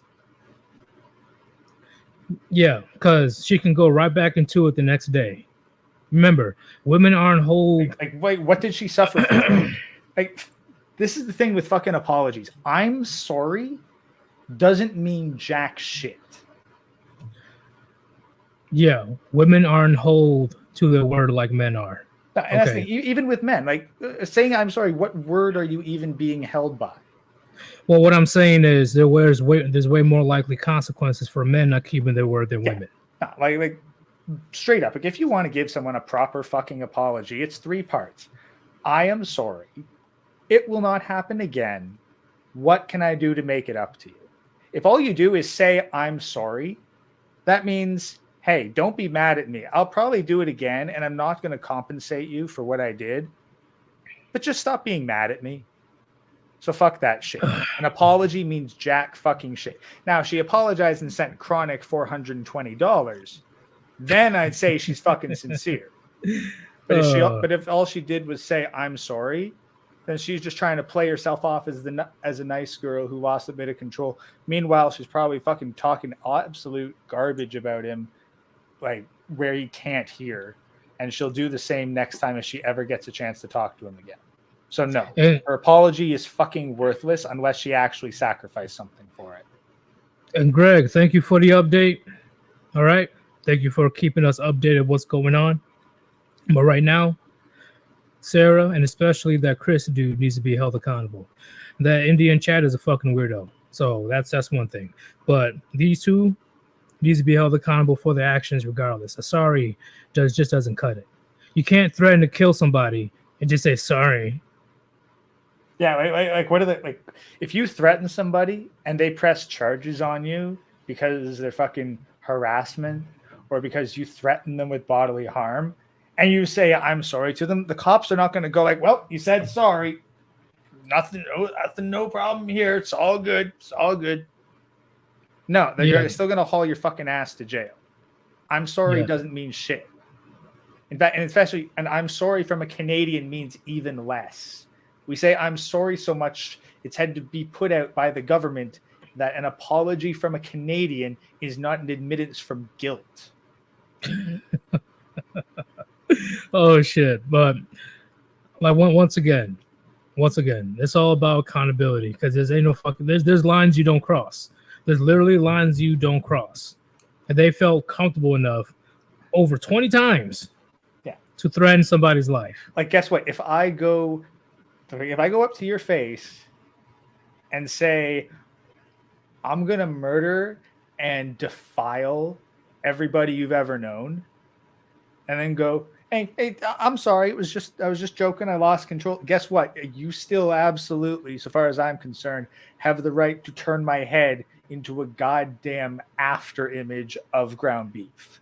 Yeah, because she can go right back into it the next day. Remember, women aren't whole. Wait, what did she suffer from? This is the thing with fucking apologies. I'm sorry doesn't mean jack shit. Yeah, women aren't hold to their word like men are. And that's the thing, even with men, saying I'm sorry, what word are you even being held by? Well, what I'm saying is there's way more likely consequences for men not keeping their word than women. No, like straight up, if you want to give someone a proper fucking apology, it's 3 parts. I am sorry. It will not happen again. What can I do to make it up to you? If all you do is say I'm sorry, that means, hey, don't be mad at me. I'll probably do it again, and I'm not going to compensate you for what I did. But just stop being mad at me. So fuck that shit. An apology means jack fucking shit. Now, she apologized and sent Chronic $420. Then I'd say she's fucking sincere. But if all she did was say I'm sorry, then she's just trying to play herself off as a nice girl who lost a bit of control. Meanwhile, she's probably fucking talking absolute garbage about him, like where he can't hear, and she'll do the same next time if she ever gets a chance to talk to him again. So no, her apology is fucking worthless unless she actually sacrificed something for it. And Greg, thank you for the update. All right, thank you for keeping us updated what's going on. But right now, Sarah and especially that Chris dude needs to be held accountable. That Indian Chad is a fucking weirdo. So that's one thing. But these two needs to be held accountable for their actions regardless. A sorry just doesn't cut it. You can't threaten to kill somebody and just say sorry. Yeah, like what are they like? If you threaten somebody and they press charges on you because they're fucking harassment or because you threaten them with bodily harm, and you say I'm sorry to them, the cops are not going to go like, well, you said sorry, nothing, no problem here. It's all good. It's all good. No, they're still going to haul your fucking ass to jail. I'm sorry doesn't mean shit. In fact, and especially, and I'm sorry from a Canadian means even less. We say I'm sorry so much, it's had to be put out by the government that an apology from a Canadian is not an admittance from guilt. Oh shit! But like once again, it's all about accountability because there's lines you don't cross. There's literally lines you don't cross, and they felt comfortable enough over 20 times, to threaten somebody's life. Like, guess what? If I go up to your face and say, I'm gonna murder and defile everybody you've ever known, and then go, hey, I'm sorry. I was just joking. I lost control. Guess what? You still absolutely, so far as I'm concerned, have the right to turn my head into a goddamn after image of ground beef.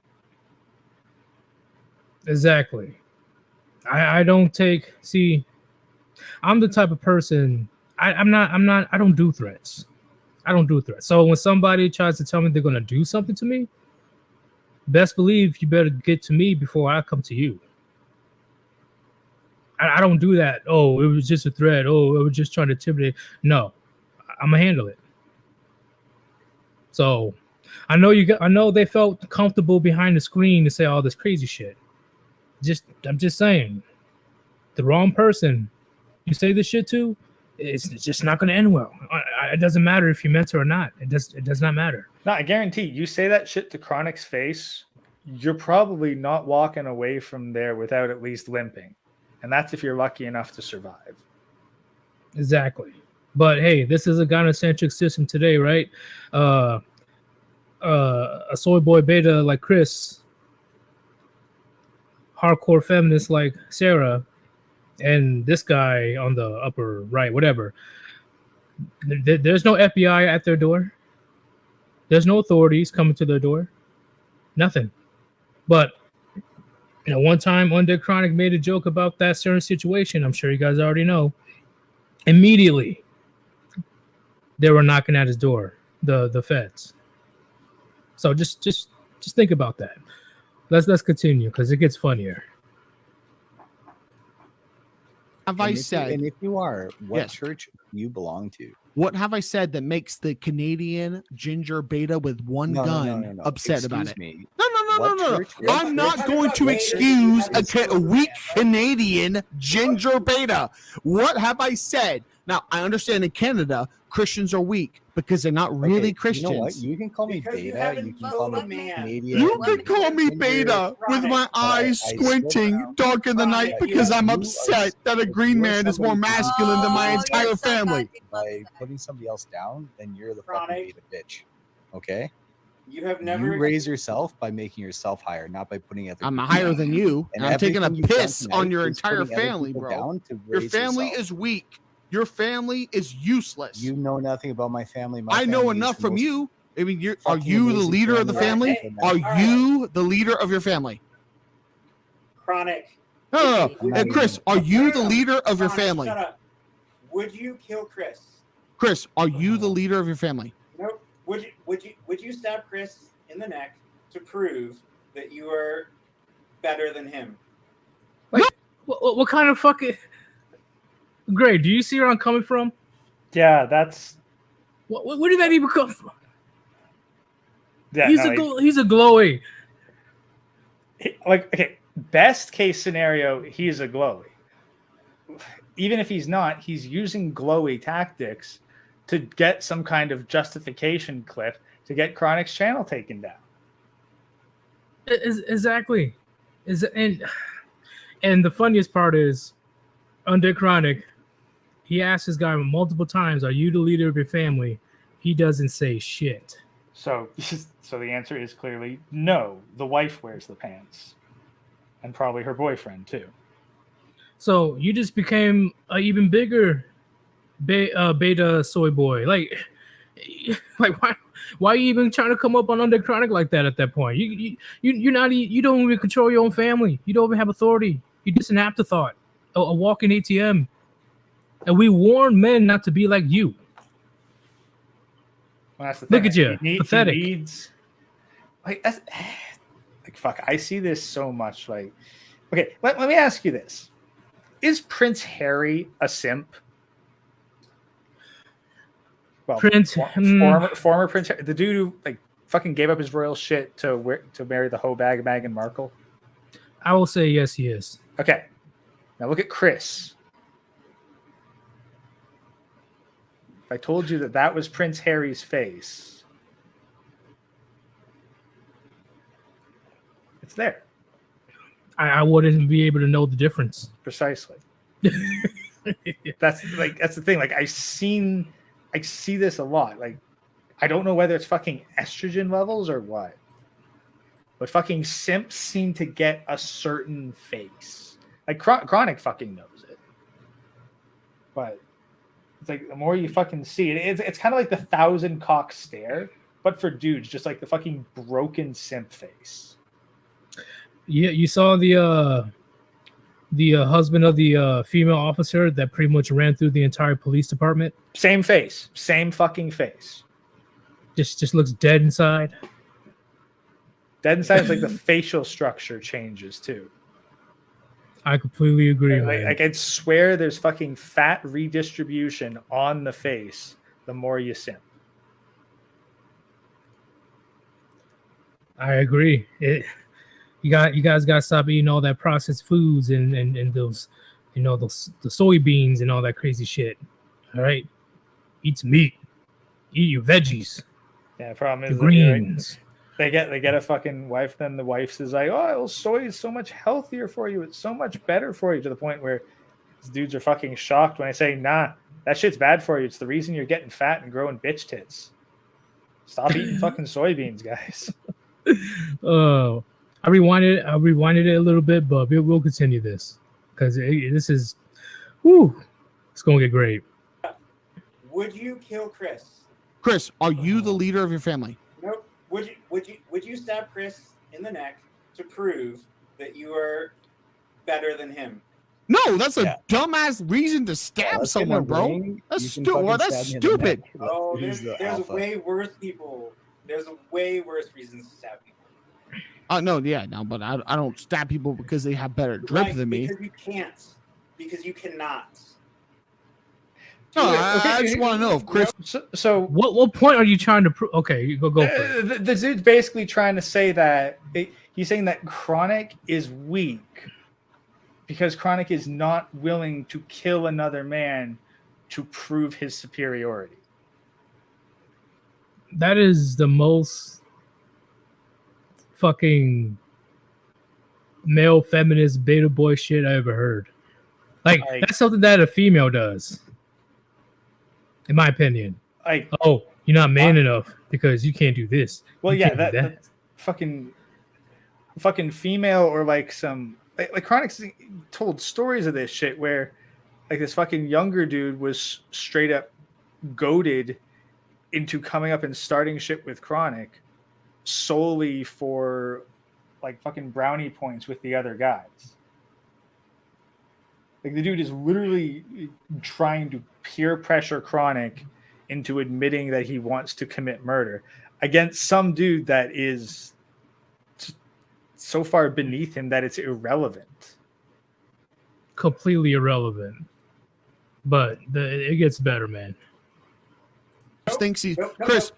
Exactly. I don't see, I'm the type of person, I don't do threats. I don't do threats. So when somebody tries to tell me they're gonna do something to me, best believe you better get to me before I come to you. I don't do that. Oh, it was just a threat. Oh, I was just trying to intimidate. No, I'm gonna handle it. So I know they felt comfortable behind the screen to say all this crazy shit. I'm just saying, the wrong person you say this shit to, it's just not going to end well. It doesn't matter if you meant to or not. It does not matter. No, I guarantee you say that shit to Chronic's face, you're probably not walking away from there without at least limping. And that's if you're lucky enough to survive. Exactly. But hey, this is a gynocentric system today, right? A soy boy beta like Chris, hardcore feminist like Sarah, and this guy on the upper right, whatever. There's no FBI at their door. There's no authorities coming to their door. Nothing. But one time Undead Chronic made a joke about that certain situation. I'm sure you guys already know. Immediately, they were knocking at his door, the feds. So just think about that. Let's continue because it gets funnier. Have I said? And if you are, what church do you belong to? What have I said that makes the Canadian ginger beta with one gun upset about it? Me. No. I'm not going to excuse a weak Canadian ginger beta. What have I said? Now, I understand in Canada, Christians are weak because they're not really Christians. You know what? You can call me beta. You can call me Canadian. You can call me beta with my eyes squinting dark in the night because I'm upset that a green man is more masculine than my entire family. By putting somebody else down, then you're the fucking beta bitch. Okay? You have never. You raise yourself by making yourself higher, not by putting other. I'm higher than you, and I'm taking a piss on your entire family, bro. Your family is weak. Your family is useless. You know nothing about my family. I know enough from you. I mean, are you the leader of the family? Are you the leader of your family? Chronic. No. And Chris, are you the leader of your family? Shut up. Would you kill Chris? Chris, are you the leader of your family? Nope. Would you stab Chris in the neck to prove that you are better than him? Like, what kind of fucking... Gray, do you see where I'm coming from? Yeah, that's... Where did that even come from? Yeah, he's a glowy. Okay, best case scenario, he's a glowy. Even if he's not, he's using glowy tactics to get some kind of justification clip to get Chronic's channel taken down. Exactly. And the funniest part is, under Chronic, he asked this guy multiple times, "Are you the leader of your family?" He doesn't say shit. So the answer is clearly no. The wife wears the pants, and probably her boyfriend too. So you just became an even bigger beta soy boy. Like why are you even trying to come up on Under Chronic like that at that point? You don't even control your own family. You don't even have authority. You're just an afterthought, a walking ATM. And we warn men not to be like you. Well, that's the thing. Look at you, pathetic. He needs, fuck. I see this so much. Like, okay, let me ask you this: is Prince Harry a simp? Well, former Prince Harry, the dude who fucking gave up his royal shit to marry the hoe bag Meghan Markle. I will say yes, he is. Okay, now look at Chris. If I told you that was Prince Harry's face, it's there. I wouldn't be able to know the difference. Precisely. That's the thing. Like I see this a lot. Like I don't know whether it's fucking estrogen levels or what. but fucking simps seem to get a certain face. Like Chronic fucking knows it, but it's like the more you fucking see it, it's kind of like the 1,000 cock stare, but for dudes, just like the fucking broken simp face. Yeah, you saw the husband of the female officer that pretty much ran through the entire police department. Same face, same fucking face. Just looks dead inside. Dead inside is like the facial structure changes too. I completely agree, man. Like I'd swear there's fucking fat redistribution on the face the more you simp. I agree. You guys got to stop eating all that processed foods and those, the soybeans and all that crazy shit. All right, eat some meat, eat your veggies. Yeah, the problem is the greens. They get a fucking wife. Then the wife is like, "Oh, well, soy is so much healthier for you. It's so much better for you." To the point where these dudes are fucking shocked when I say, "Nah, that shit's bad for you. It's the reason you're getting fat and growing bitch tits. Stop eating fucking soybeans, guys." I rewinded it a little bit, but we'll continue this because this is, it's gonna get great. Would you kill Chris? Chris, are you the leader of your family? Nope. Would you stab Chris in the neck to prove that you are better than him? No, that's a dumbass reason to stab someone, bro. That's stupid. Well, that's stupid. Oh, there's way worse people. There's way worse reasons to stab people. But I don't stab people because they have better drip than me. Because you can't. Because you cannot. No, I just want to know if Chris. So what point are you trying to prove? Okay, you go for it. The dude's basically trying to say that he's saying that Chronic is weak because Chronic is not willing to kill another man to prove his superiority. That is the most fucking male feminist beta boy shit I ever heard. Like that's something that a female does, in my opinion. You're not man enough because you can't do this. Well, yeah, that fucking female or like some like Chronic's told stories of this shit where like this fucking younger dude was straight up goaded into coming up and starting shit with Chronic solely for like fucking brownie points with the other guys. Like the dude is literally trying to peer pressure Chronic into admitting that he wants to commit murder against some dude that is so far beneath him that it's irrelevant. Completely irrelevant. But it gets better, man. Thinks he Chris,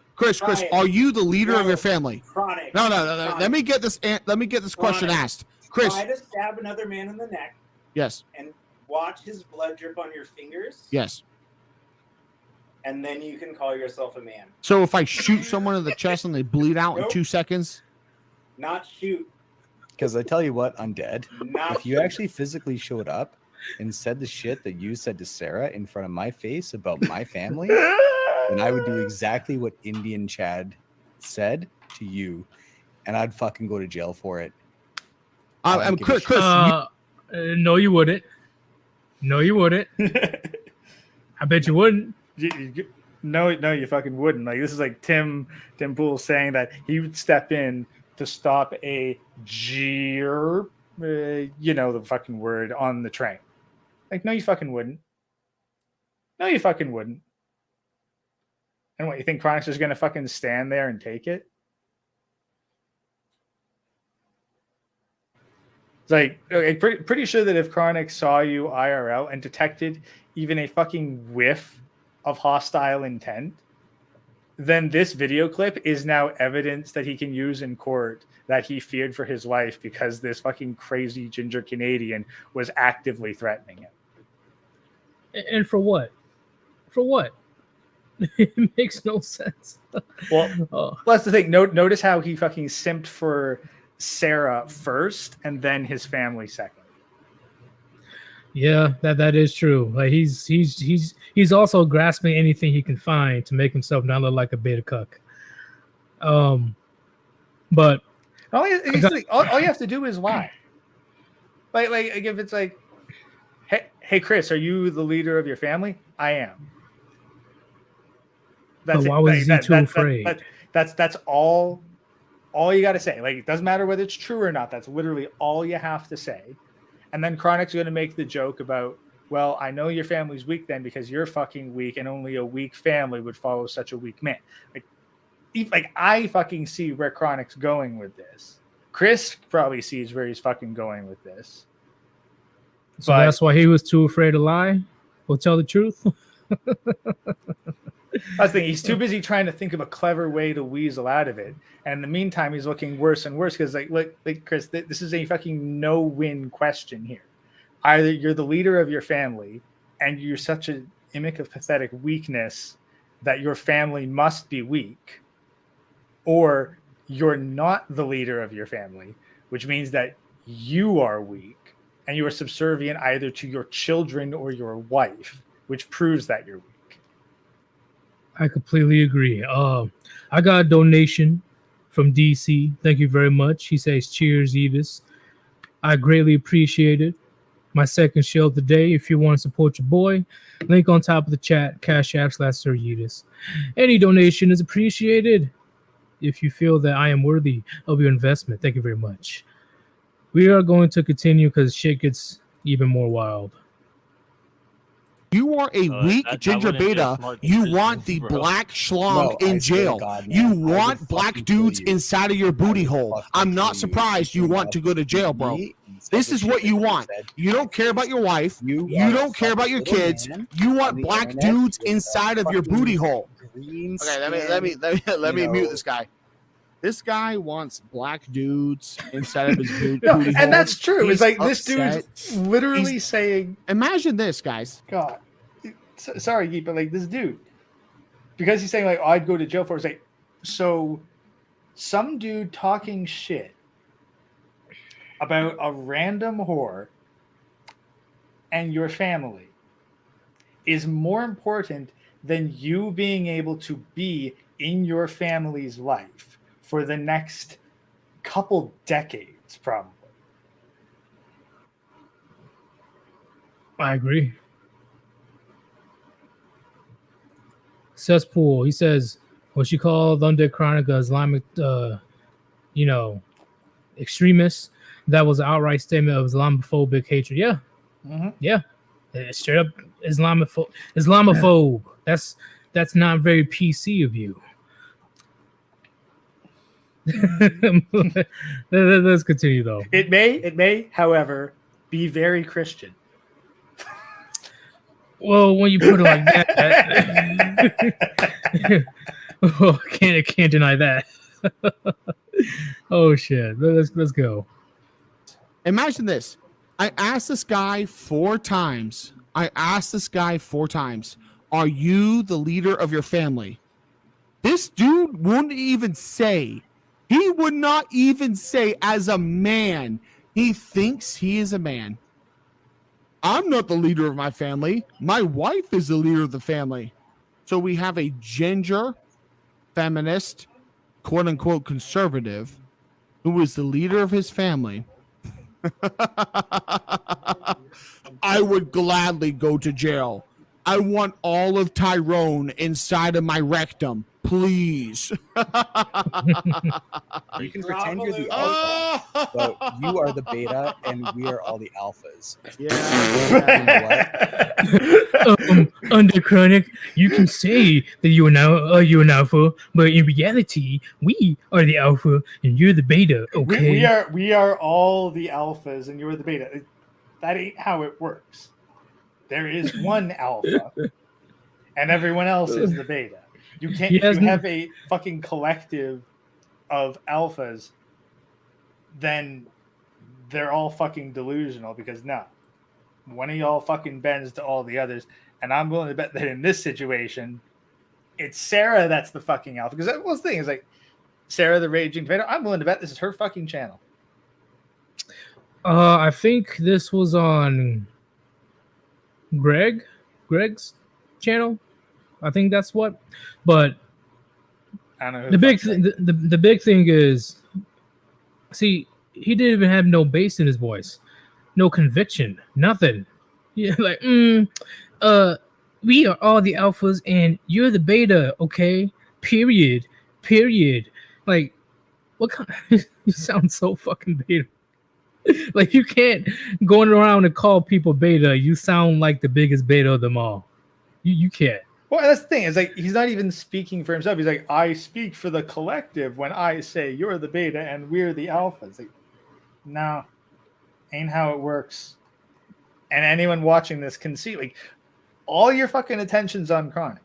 are you the leader of your family? Chronic. No. Let me get this question asked. Chris. Try to stab another man in the neck. Yes. And watch his blood drip on your fingers. Yes. And then you can call yourself a man. So if I shoot someone in the chest and they bleed out in 2 seconds? Not shoot. Because I tell you what, Undead, if you shoot. actually physically showed up and said the shit that you said to Sarah in front of my face about my family, then I would do exactly what Indian Chad said to you, and I'd fucking go to jail for it. Chris, no, you wouldn't. No, you wouldn't. I bet you wouldn't. No, you fucking wouldn't. Like this is like Tim Pool saying that he would step in to stop a jeer, the fucking word on the train. Like, no, you fucking wouldn't. No, you fucking wouldn't. And what, you think Chronic's just gonna fucking stand there and take it? It's like, okay, pretty sure that if Chronic saw you IRL and detected even a fucking whiff of hostile intent, then this video clip is now evidence that he can use in court that he feared for his life because this fucking crazy ginger Canadian was actively threatening him. And for what? For what? It makes no sense. Well, that's the thing. Notice how he fucking simped for Sarah first and then his family second. Yeah, that is true. Like he's also grasping anything he can find to make himself not look like a beta cuck. But All you have to do is lie. Like if it's like, hey Chris, are you the leader of your family? I am. That's why was he too afraid? That's all you got to say. Like, it doesn't matter whether it's true or not. That's literally all you have to say. And then Chronic's going to make the joke about, well, I know your family's weak then because you're fucking weak, and only a weak family would follow such a weak man. Like I fucking see where Chronic's going with this. Chris probably sees where he's fucking going with this. So that's why he was too afraid to lie or tell the truth. I was thinking he's too busy trying to think of a clever way to weasel out of it, and in the meantime, he's looking worse and worse because, like Chris, this is a fucking no-win question here. Either you're the leader of your family, and you're such a mimic of pathetic weakness that your family must be weak, or you're not the leader of your family, which means that you are weak, and you are subservient either to your children or your wife, which proves that you're weak. I completely agree. I got a donation from DC. Thank you very much. He says, cheers, Evis. I greatly appreciate it. My second show of the day. If you want to support your boy, link on top of the chat, Cash App /Sir Evis. Any donation is appreciated if you feel that I am worthy of your investment. Thank you very much. We are going to continue because shit gets even more wild. You are a weak ginger beta. You want the black schlong in jail. You want black dudes inside of your booty hole. I'm not surprised you want to go to jail, bro. This is what you want. You don't care about your wife. You don't care about your kids. You want black dudes inside of your booty hole. Okay, let me mute this guy. This guy wants black dudes inside of his booty hole. And that's true. It's like this dude's literally saying, imagine this, guys. God, sorry, but like this dude, because he's saying like, oh, I'd go to jail for it. It's like, so some dude talking shit about a random whore and your family is more important than you being able to be in your family's life for the next couple decades, probably. I agree. Cesspool, he says, what she called Undead Chronica Islamic, extremists. That was an outright statement of Islamophobic hatred. Yeah. Mm-hmm. Yeah. It's straight up Islamophobe. That's not very PC of you. Let's continue though. It may, however, be very Christian. Well, when you put it like that, well, can't deny that. Oh shit! Let's go. Imagine this. I asked this guy 4 times. Are you the leader of your family? This dude wouldn't even say. He would not even say as a man. He thinks he is a man. I'm not the leader of my family. My wife is the leader of the family. So we have a ginger, feminist, quote unquote conservative, who is the leader of his family. I would gladly go to jail. I want all of Tyrone inside of my rectum. Please. You can pretend you're the alpha, but you are the beta, and we are all the alphas. Yeah. Under Chronic, you can say that you're an alpha, but in reality, we are the alpha and you're the beta. Okay, we are all the alphas and you're the beta. That ain't how it works. There is one alpha, and everyone else is the beta. You can't. If you have a fucking collective of alphas, then they're all fucking delusional because one of y'all fucking bends to all the others, and I'm willing to bet that in this situation, it's Sarah that's the fucking alpha. Because that was the thing is like Sarah the Raging Tomato. I'm willing to bet this is her fucking channel. I think this was on Greg's channel. I think that's what. But I don't know the big thing is See, he didn't even have no bass in his voice, no conviction, nothing. Yeah, like, we are all the alphas and you're the beta, okay? Period. Like, what kind? You sound so fucking beta. Like, you can't going around and call people beta. You sound like the biggest beta of them all. You can't. Well, that's the thing. It's like he's not even speaking for himself. He's like, I speak for the collective when I say you're the beta and we're the alpha. It's like, no, ain't how it works. And anyone watching this can see, like, all your fucking attention's on Chronic.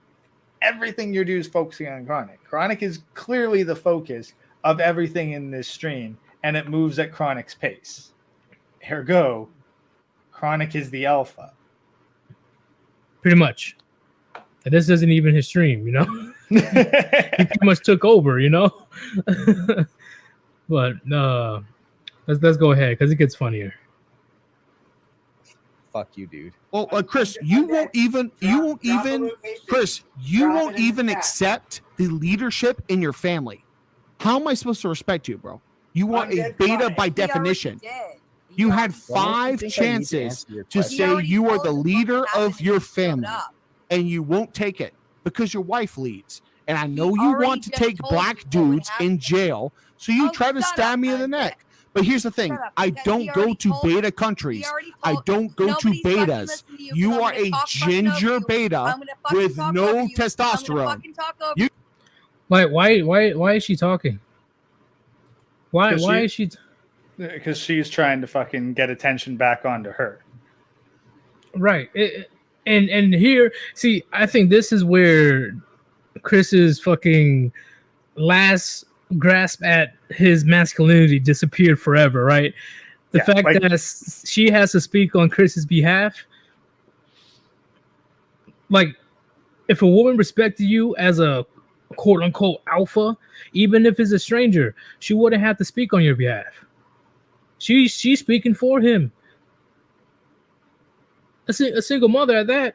Everything you do is focusing on Chronic. Chronic is clearly the focus of everything in this stream, and it moves at Chronic's pace. Ergo, Chronic is the alpha. Pretty much. And this isn't even his stream, you know? He pretty much took over, you know? But let's go ahead because it gets funnier. Fuck you, dude. Well, Chris, you won't even accept the leadership in your family. How am I supposed to respect you, bro? You are a beta by definition. You had 5 chances to say you are the leader of your family, and you won't take it because your wife leads. And I know you want to take black dudes in jail, so you try to stab me in the neck. But here's the thing. I don't go to beta countries. I don't go to betas. You are a ginger beta with no testosterone. Why is she talking? Why is she? Because she's trying to fucking get attention back onto her. Right. And here, see, I think this is where Chris's fucking last grasp at his masculinity disappeared forever, right? The fact that she has to speak on Chris's behalf. Like, if a woman respected you as a quote unquote alpha, even if it's a stranger, she wouldn't have to speak on your behalf. She's speaking for him. A single mother at that.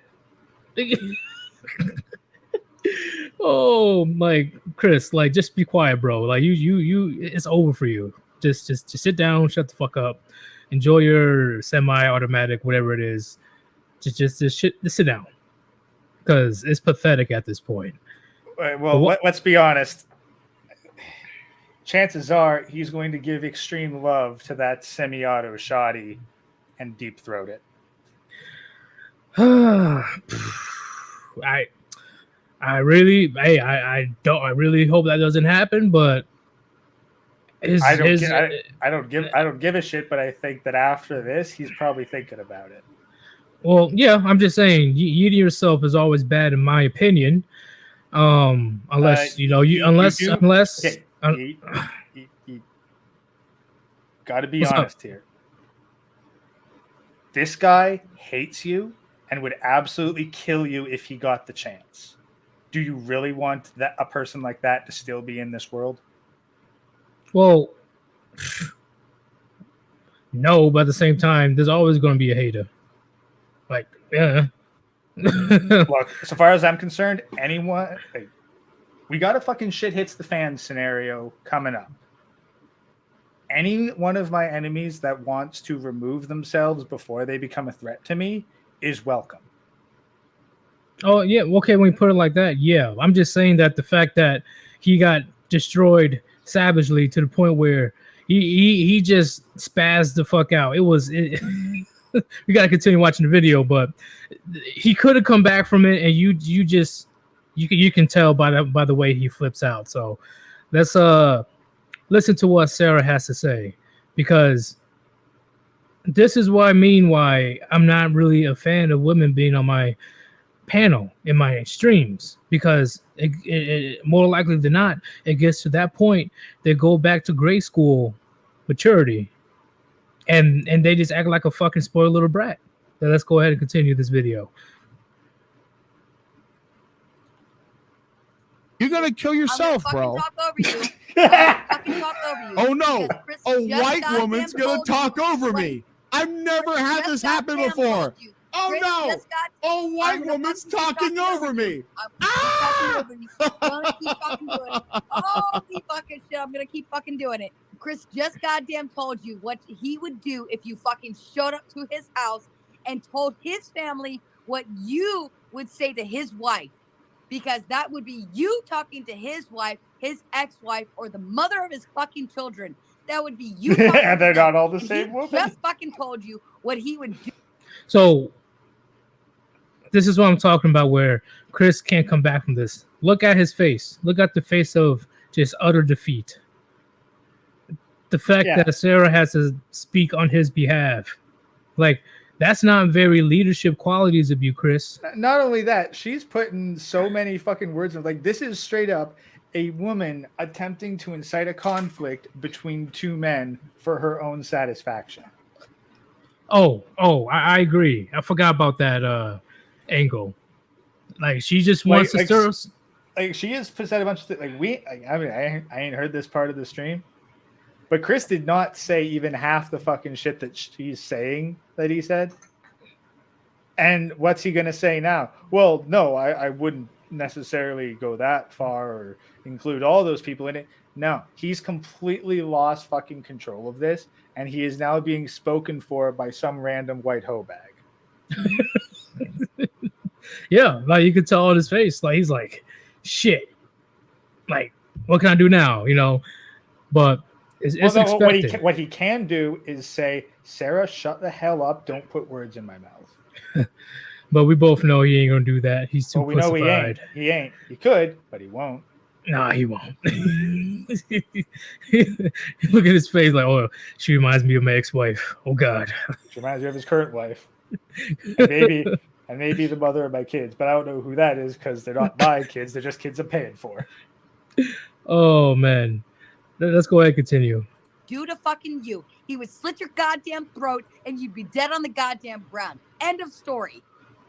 Oh, like, Chris, like, just be quiet, bro. Like, you it's over for you. Just sit down, shut the fuck up, enjoy your semi-automatic, whatever it is. Just sit down, because it's pathetic at this point. Well, let's be honest. Chances are he's going to give extreme love to that semi-auto shoddy and deep throat it. I really hope that doesn't happen, but I don't give a shit, but I think that after this he's probably thinking about it. Well, yeah, I'm just saying, eating yourself is always bad in my opinion. Unless you got to be honest here. This guy hates you and would absolutely kill you if he got the chance. Do you really want a person like that to still be in this world? Well, no, but at the same time, there's always going to be a hater. Like, yeah. Look, so far as I'm concerned, anyone, we got a fucking shit hits the fan scenario coming up. Any one of my enemies that wants to remove themselves before they become a threat to me is welcome. Oh, yeah. Okay, when you put it like that, yeah. I'm just saying that the fact that he got destroyed savagely to the point where he just spazzed the fuck out. We got to continue watching the video, but he could have come back from it, and you can tell by the way he flips out. So let's listen to what Sarah has to say, because this is what I mean why I'm not really a fan of women being on my panel in my streams, because it more likely than not, it gets to that point, they go back to grade school maturity, and they just act like a fucking spoiled little brat. So let's go ahead and continue this video. You're gonna kill yourself, bro. Talk over you. Fucking talk over you. Oh no, a white woman's gonna talk over me. I've never had this happen before. Oh no, a white woman's talking over me. I'm gonna keep fucking doing it. Holy fucking shit, I'm gonna keep fucking doing it. Chris just goddamn told you what he would do if you fucking showed up to his house and told his family what you would say to his wife. Because that would be you talking to his wife, his ex-wife, or the mother of his fucking children. That would be you. And they're not all the same woman. Just fucking told you what he would do. So this is what I'm talking about, where Chris can't come back from this. Look at his face. Look at the face of just utter defeat. The fact that Sarah has to speak on his behalf, like, that's not very leadership qualities of you, Chris. Not only that, she's putting so many fucking words in. Like, this is straight up a woman attempting to incite a conflict between two men for her own satisfaction. I agree. I forgot about that angle. Like, she just wants to stir us. Like, she has said a bunch of things. Like, I ain't heard this part of the stream, but Chris did not say even half the fucking shit that she's saying that he said. And what's he gonna say now? Well, no, I wouldn't necessarily go that far or include all those people in it. No, he's completely lost fucking control of this, and he is now being spoken for by some random white hoe bag. Yeah, like, you could tell on his face, like, he's like, shit, like, what can I do now? You know, but it's expected. What he can do is say, Sarah, shut the hell up. Don't put words in my mouth. But we both know he ain't gonna do that. He's too we know he ain't. He could, but he won't. Nah, he won't. Look at his face, like, oh, she reminds me of my ex-wife. Oh God. She reminds me of his current wife. And maybe the mother of my kids, but I don't know who that is because they're not my kids. They're just kids I'm paying for. Oh man. Let's go ahead and continue. Do to fucking you. He would slit your goddamn throat and you'd be dead on the goddamn ground. End of story.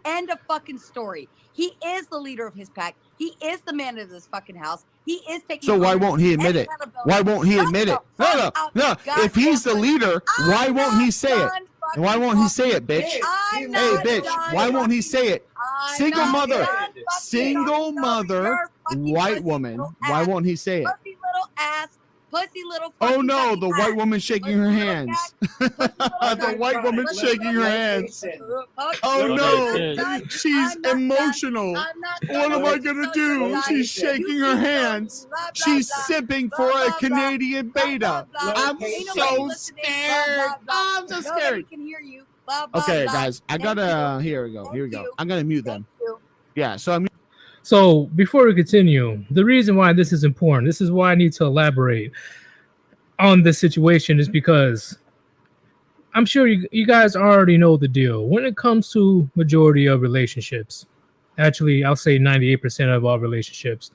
End of fucking story. He is the leader of his pack. He is the man of this fucking house. He is taking. So why won't he admit it? Why won't he admit it? No. If he's the leader, why won't he say it? And why won't he say it, bitch? Hey, bitch, why won't he say it? Single mother, white woman. Why won't he say it? Pussy little ass. Pussy little. Oh no, the white woman shaking her hands. The white woman shaking her hands. Oh no, she's emotional. What am I gonna do? She's shaking her hands. She's sipping for a Canadian beta. I'm so scared. I'm so scared. Okay, guys, I gotta. Here we go. I'm gonna mute them. Yeah, So before we continue, the reason why this is important, this is why I need to elaborate on this situation, is because I'm sure you guys already know the deal. When it comes to majority of relationships, actually, I'll say 98% of all relationships,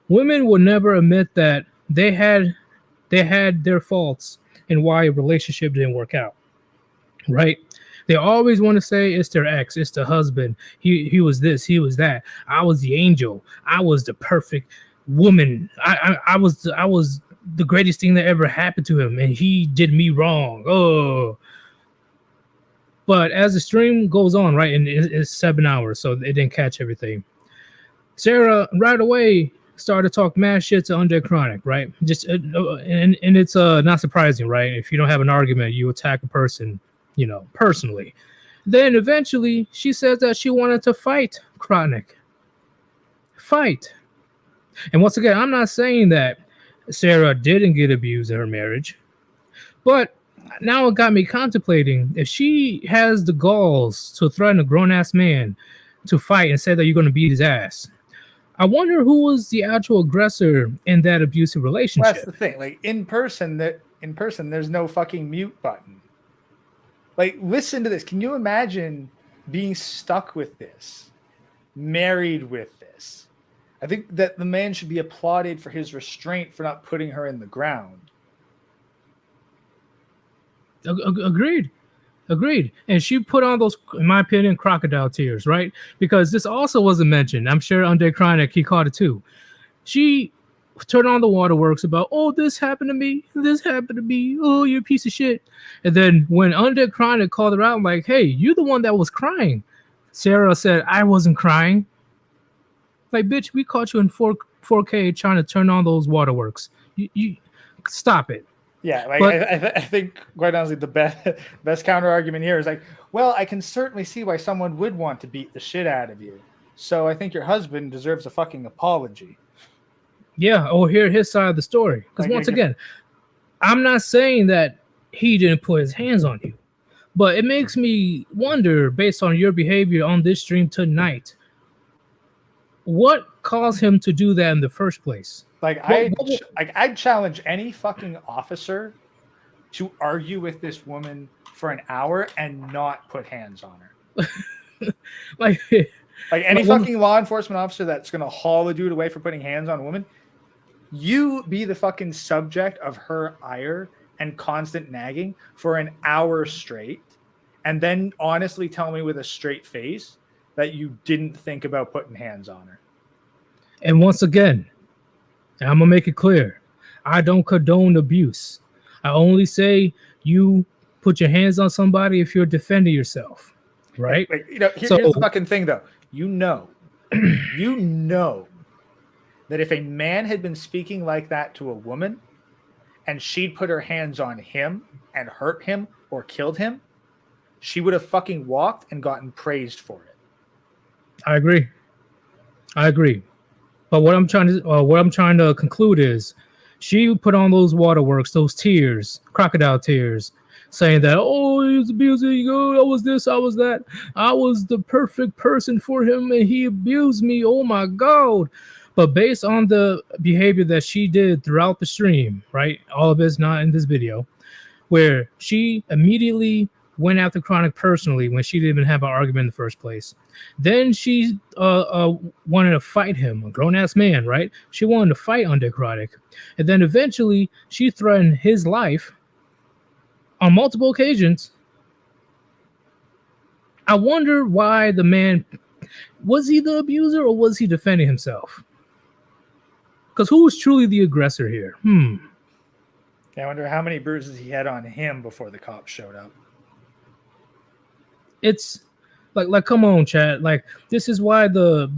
women will never admit that they had their faults and why a relationship didn't work out, right? They always want to say it's their ex, it's the husband. He was this, he was that. I was the angel. I was the perfect woman. I was the greatest thing that ever happened to him, and he did me wrong. Oh. But as the stream goes on, right, and it's 7 hours, so it didn't catch everything. Sarah right away started to talk mad shit to Undead Chronic, right? Just and it's not surprising, right? If you don't have an argument, you attack a person, you know, personally. Then eventually she says that she wanted to fight Chronic. Fight. And once again, I'm not saying that Sarah didn't get abused in her marriage, but now it got me contemplating, if she has the galls to threaten a grown-ass man to fight and say that you're going to beat his ass, I wonder who was the actual aggressor in that abusive relationship. Well, that's the thing. Like, in person, there's no fucking mute button. Like, listen to this. Can you imagine being stuck with this, married with this? I think that the man should be applauded for his restraint for not putting her in the ground. Agreed. And she put on those, in my opinion, crocodile tears, right? Because this also wasn't mentioned. I'm sure Undead Chronic, he caught it too. She turned on the waterworks about, oh, this happened to me. Oh, you're a piece of shit. And then when Undead Chronic called her out, I'm like, hey, you're the one that was crying. Sarah said, I wasn't crying. Like, bitch, we caught you in 4K trying to turn on those waterworks. You stop it. Yeah, like But- I think quite honestly, the best counter argument here is like, well, I can certainly see why someone would want to beat the shit out of you. So I think your husband deserves a fucking apology. Yeah, or hear his side of the story. Because Like, once again, I'm not saying that he didn't put his hands on you, but it makes me wonder, based on your behavior on this stream tonight, what caused him to do that in the first place? I'd challenge any fucking officer to argue with this woman for an hour and not put hands on her. like any fucking law enforcement officer that's gonna haul a dude away for putting hands on a woman, you be the fucking subject of her ire and constant nagging for an hour straight, and then honestly tell me with a straight face that you didn't think about putting hands on her. And once again, I'm gonna make it clear, I don't condone abuse. I only say you put your hands on somebody if you're defending yourself, right? Like, here's the fucking thing, though. You know that if a man had been speaking like that to a woman, and she'd put her hands on him and hurt him or killed him, she would have fucking walked and gotten praised for it. I agree. But what I'm trying to conclude is, she put on those waterworks, those tears, crocodile tears, saying that, oh, he was abusing, oh, I was this, I was that, I was the perfect person for him, and he abused me. Oh my God. But based on the behavior that she did throughout the stream, right? All of it's not in this video, where she immediately went after Chronic personally when she didn't even have an argument in the first place. Then she wanted to fight him, a grown-ass man, right? She wanted to fight Undead Chronic. And then eventually she threatened his life on multiple occasions. I wonder why the man, was he the abuser or was he defending himself? Because who was truly the aggressor here? I wonder how many bruises he had on him before the cops showed up. It's like come on, Chad. Like, this is why the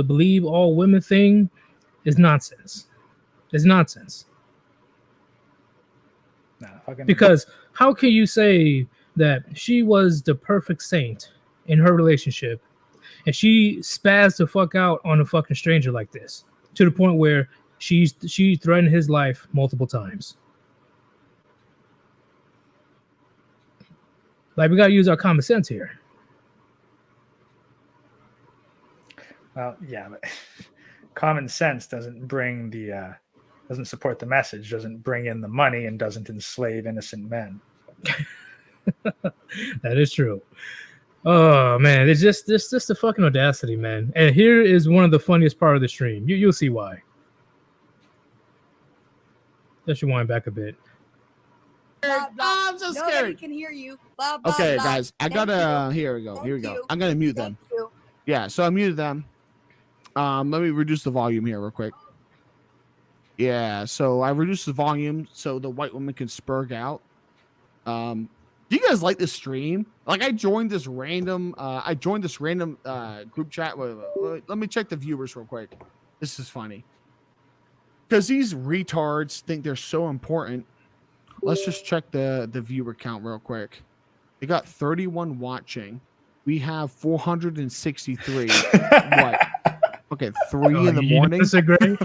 believe all women thing is nonsense. It's nonsense. Because how can you say that she was the perfect saint in her relationship and she spazzed the fuck out on a fucking stranger like this, to the point where she threatened his life multiple times? Like, we gotta use our common sense here. Well, yeah, but common sense doesn't bring doesn't support the message, doesn't bring in the money, and doesn't enslave innocent men. That is true. Oh man, it's just the fucking audacity, man. And here is one of the funniest part of the stream. You'll see why. Let's rewind back a bit. I'm so scared. Nobody can hear you. Blah, blah, Okay, blah. guys, I gotta. Here we go. Here we go. I'm gonna mute them. Yeah, so I muted them. Let me reduce the volume here real quick. Yeah, so I reduced the volume so the white woman can spurg out. Do you guys like this stream? Like, I joined this random group chat. Wait, let me check the viewers real quick. This is funny. Because these retards think they're so important. Let's just check the viewer count real quick. They got 31 watching. We have 463. What? Okay, 3 in the morning. Disagree?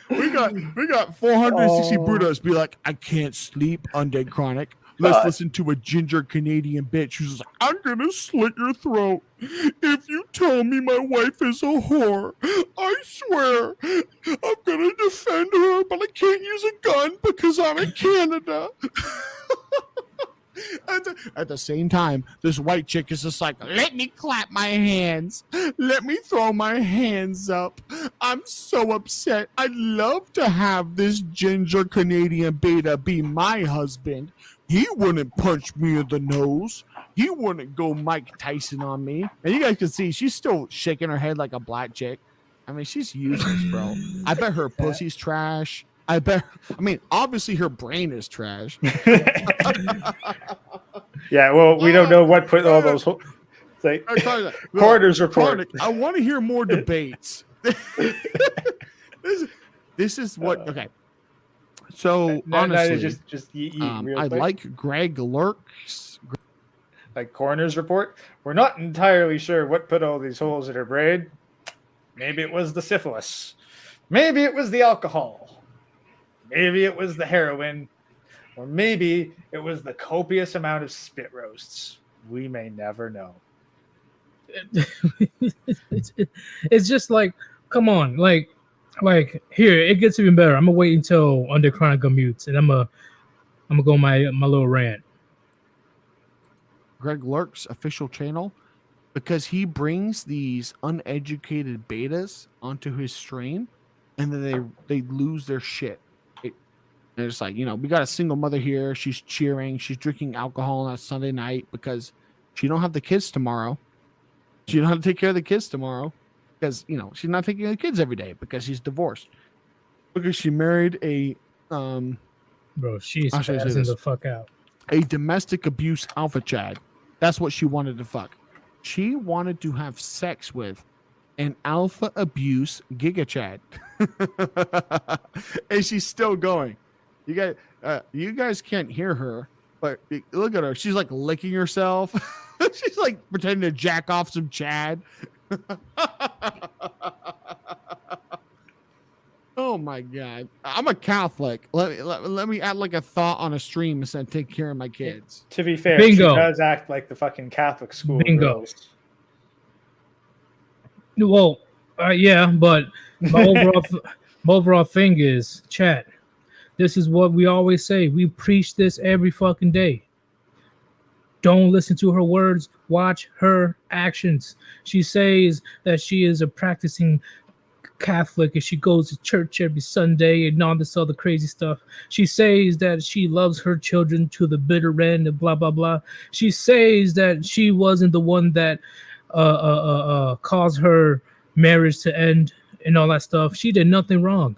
we got 460 Brutos be like, I can't sleep, Undead Chronic. Let's listen to a ginger Canadian bitch who's like, I'm gonna slit your throat if you tell me my wife is a whore. I swear I'm gonna defend her, but I can't use a gun because I'm in Canada. At the same time, this white chick is just like, let me clap my hands. Let me throw my hands up. I'm so upset. I'd love to have this ginger Canadian beta be my husband. He wouldn't punch me in the nose. He wouldn't go Mike Tyson on me. And you guys can see she's still shaking her head like a black chick. I mean, she's useless, bro. I bet her pussy's trash. Obviously her brain is trash. Yeah, well, we don't know what put all those like coroner's report. I want to hear more debates. This is what. Okay, So honestly, real I quick. like Greg Lurk's. Like coroner's report. We're not entirely sure what put all these holes in her brain. Maybe it was the syphilis. Maybe it was the alcohol. Maybe it was the heroin. Or maybe it was the copious amount of spit roasts. We may never know. It's just like, come on, like here, it gets even better. I'm gonna wait until Under Chronicle mutes, and I'm gonna go my little rant. Greg Lurk's official channel, because he brings these uneducated betas onto his stream, and then they lose their shit. They're just like, we got a single mother here. She's cheering. She's drinking alcohol on a Sunday night because she don't have the kids tomorrow. She don't have to take care of the kids tomorrow because, she's not taking care of the kids every day because she's divorced. Because she married a bro, she's spazzing the fuck out. A domestic abuse alpha chad. That's what she wanted to fuck. She wanted to have sex with an alpha abuse giga chad. And she's still going. You guys can't hear her, but look at her. She's like licking herself. She's like pretending to jack off some Chad. Oh my God. I'm a Catholic. Let me add like a thought on a stream instead of take care of my kids. To be fair, Bingo. She does act like the fucking Catholic school. Bingo. Girls. Well, yeah, but my overall thing is, chat. This is what we always say. We preach this every fucking day. Don't listen to her words. Watch her actions. She says that she is a practicing Catholic and she goes to church every Sunday and all this other crazy stuff. She says that she loves her children to the bitter end and blah, blah, blah. She says that she wasn't the one that caused her marriage to end and all that stuff. She did nothing wrong.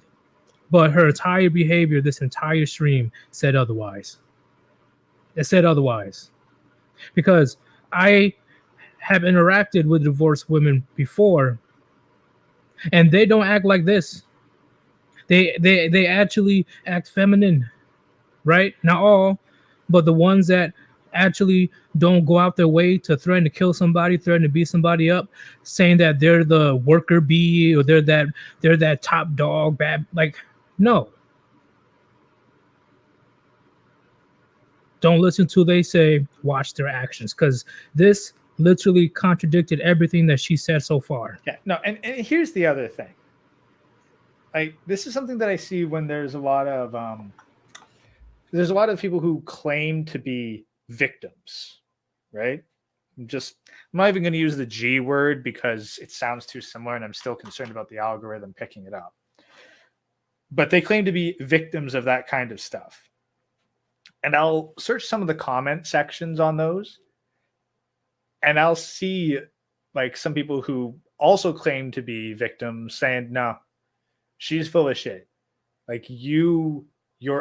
But her entire behavior, this entire stream, said otherwise. It said otherwise. Because I have interacted with divorced women before, and they don't act like this. They actually act feminine, right? Not all, but the ones that actually don't go out their way to threaten to kill somebody, threaten to beat somebody up, saying that they're the worker bee or they're that top dog, bad, like. No. Don't listen to they say, watch their actions, because this literally contradicted everything that she said so far. Yeah, no, and here's the other thing. Like, this is something that I see when there's a lot of people who claim to be victims, right? I'm not even going to use the G word because it sounds too similar, and I'm still concerned about the algorithm picking it up. But they claim to be victims of that kind of stuff. And I'll search some of the comment sections on those. And I'll see like some people who also claim to be victims saying, no, she's full of shit. Like you're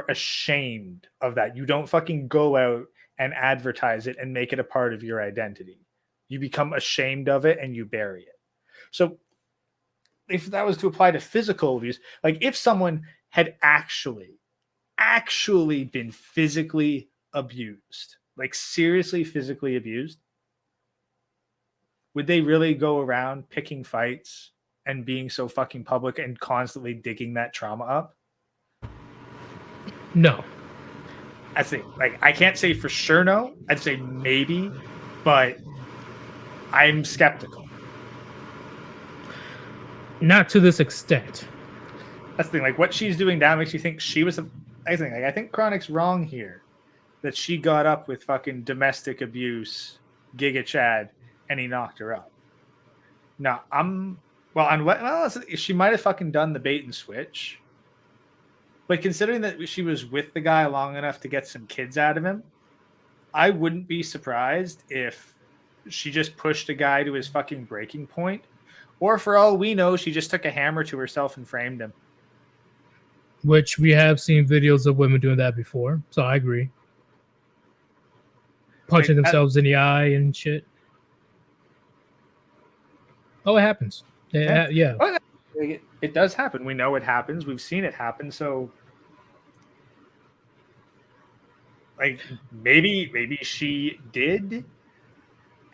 ashamed of that. You don't fucking go out and advertise it and make it a part of your identity. You become ashamed of it and you bury it. So if that was to apply to physical abuse, like if someone had actually been physically abused, like seriously physically abused, would they really go around picking fights and being so fucking public and constantly digging that trauma up? No. I think, like, I can't say for sure no. I'd say maybe, but I'm skeptical. Not to this extent. That's the thing. Like, what she's doing now makes you think she was I think Chronic's wrong here. That she got up with fucking domestic abuse, Giga Chad, and he knocked her up. No, she might have fucking done the bait and switch. But considering that she was with the guy long enough to get some kids out of him, I wouldn't be surprised if she just pushed a guy to his fucking breaking point. Or for all we know, she just took a hammer to herself and framed him. Which we have seen videos of women doing that before. So I agree. Punching themselves in the eye and shit. Oh, it happens. Yeah. It does happen. We know it happens. We've seen it happen. So like maybe she did,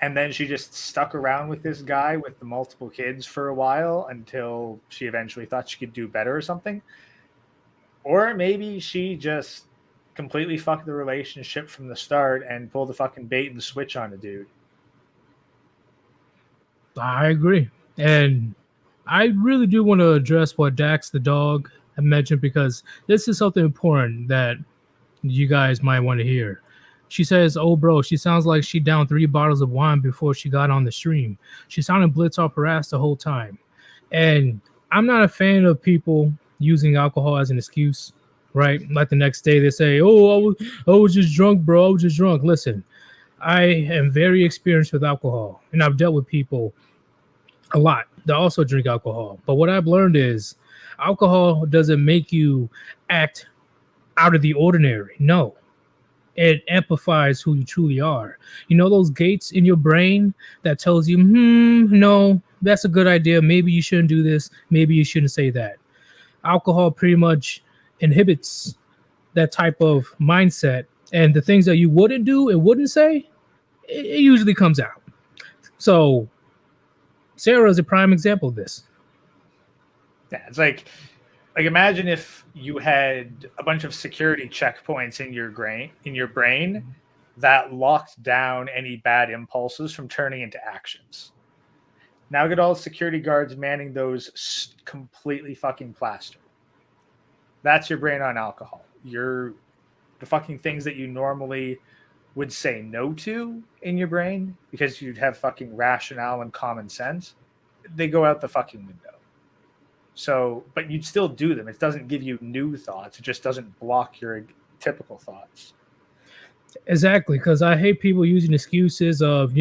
and then she just stuck around with this guy with the multiple kids for a while until she eventually thought she could do better or something. Or maybe she just completely fucked the relationship from the start and pulled the fucking bait and switch on a dude. I agree. And I really do want to address what Dax the dog had mentioned, because this is something important that you guys might want to hear. She says, "Oh, bro, she sounds like she downed 3 bottles of wine before she got on the stream. She sounded blitz off her ass the whole time." And I'm not a fan of people using alcohol as an excuse, right? Like the next day they say, "Oh, I was just drunk, bro. I was just drunk." Listen, I am very experienced with alcohol, and I've dealt with people a lot that also drink alcohol. But what I've learned is alcohol doesn't make you act out of the ordinary. No, it amplifies who you truly are. You know those gates in your brain that tells you, no, that's a good idea. Maybe you shouldn't do this. Maybe you shouldn't say that. Alcohol pretty much inhibits that type of mindset. And the things that you wouldn't do and wouldn't say, it usually comes out. So Sarah is a prime example of this. Yeah, it's like imagine if you had a bunch of security checkpoints in your brain that locked down any bad impulses from turning into actions. Now get all the security guards manning those completely fucking plastered. That's your brain on alcohol. The fucking things that you normally would say no to in your brain because you'd have fucking rationale and common sense, they go out the fucking window. So, but you'd still do them. It doesn't give you new thoughts. It just doesn't block your typical thoughts. Exactly, because I hate people using excuses of,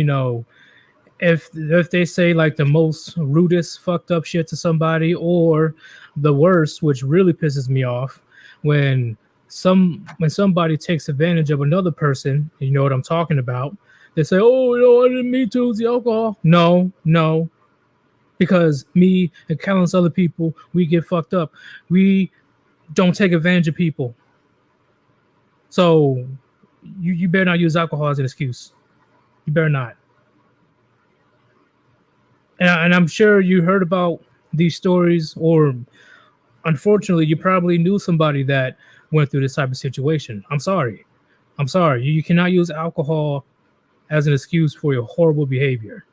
if they say like the most rudest fucked up shit to somebody, or the worst, which really pisses me off, when somebody takes advantage of another person, you know what I'm talking about. They say, "Oh, I didn't mean to. It's the alcohol." No. Because me and countless other people, we get fucked up. We don't take advantage of people. So you better not use alcohol as an excuse. You better not. And I'm sure you heard about these stories, or unfortunately, you probably knew somebody that went through this type of situation. I'm sorry. You cannot use alcohol as an excuse for your horrible behavior,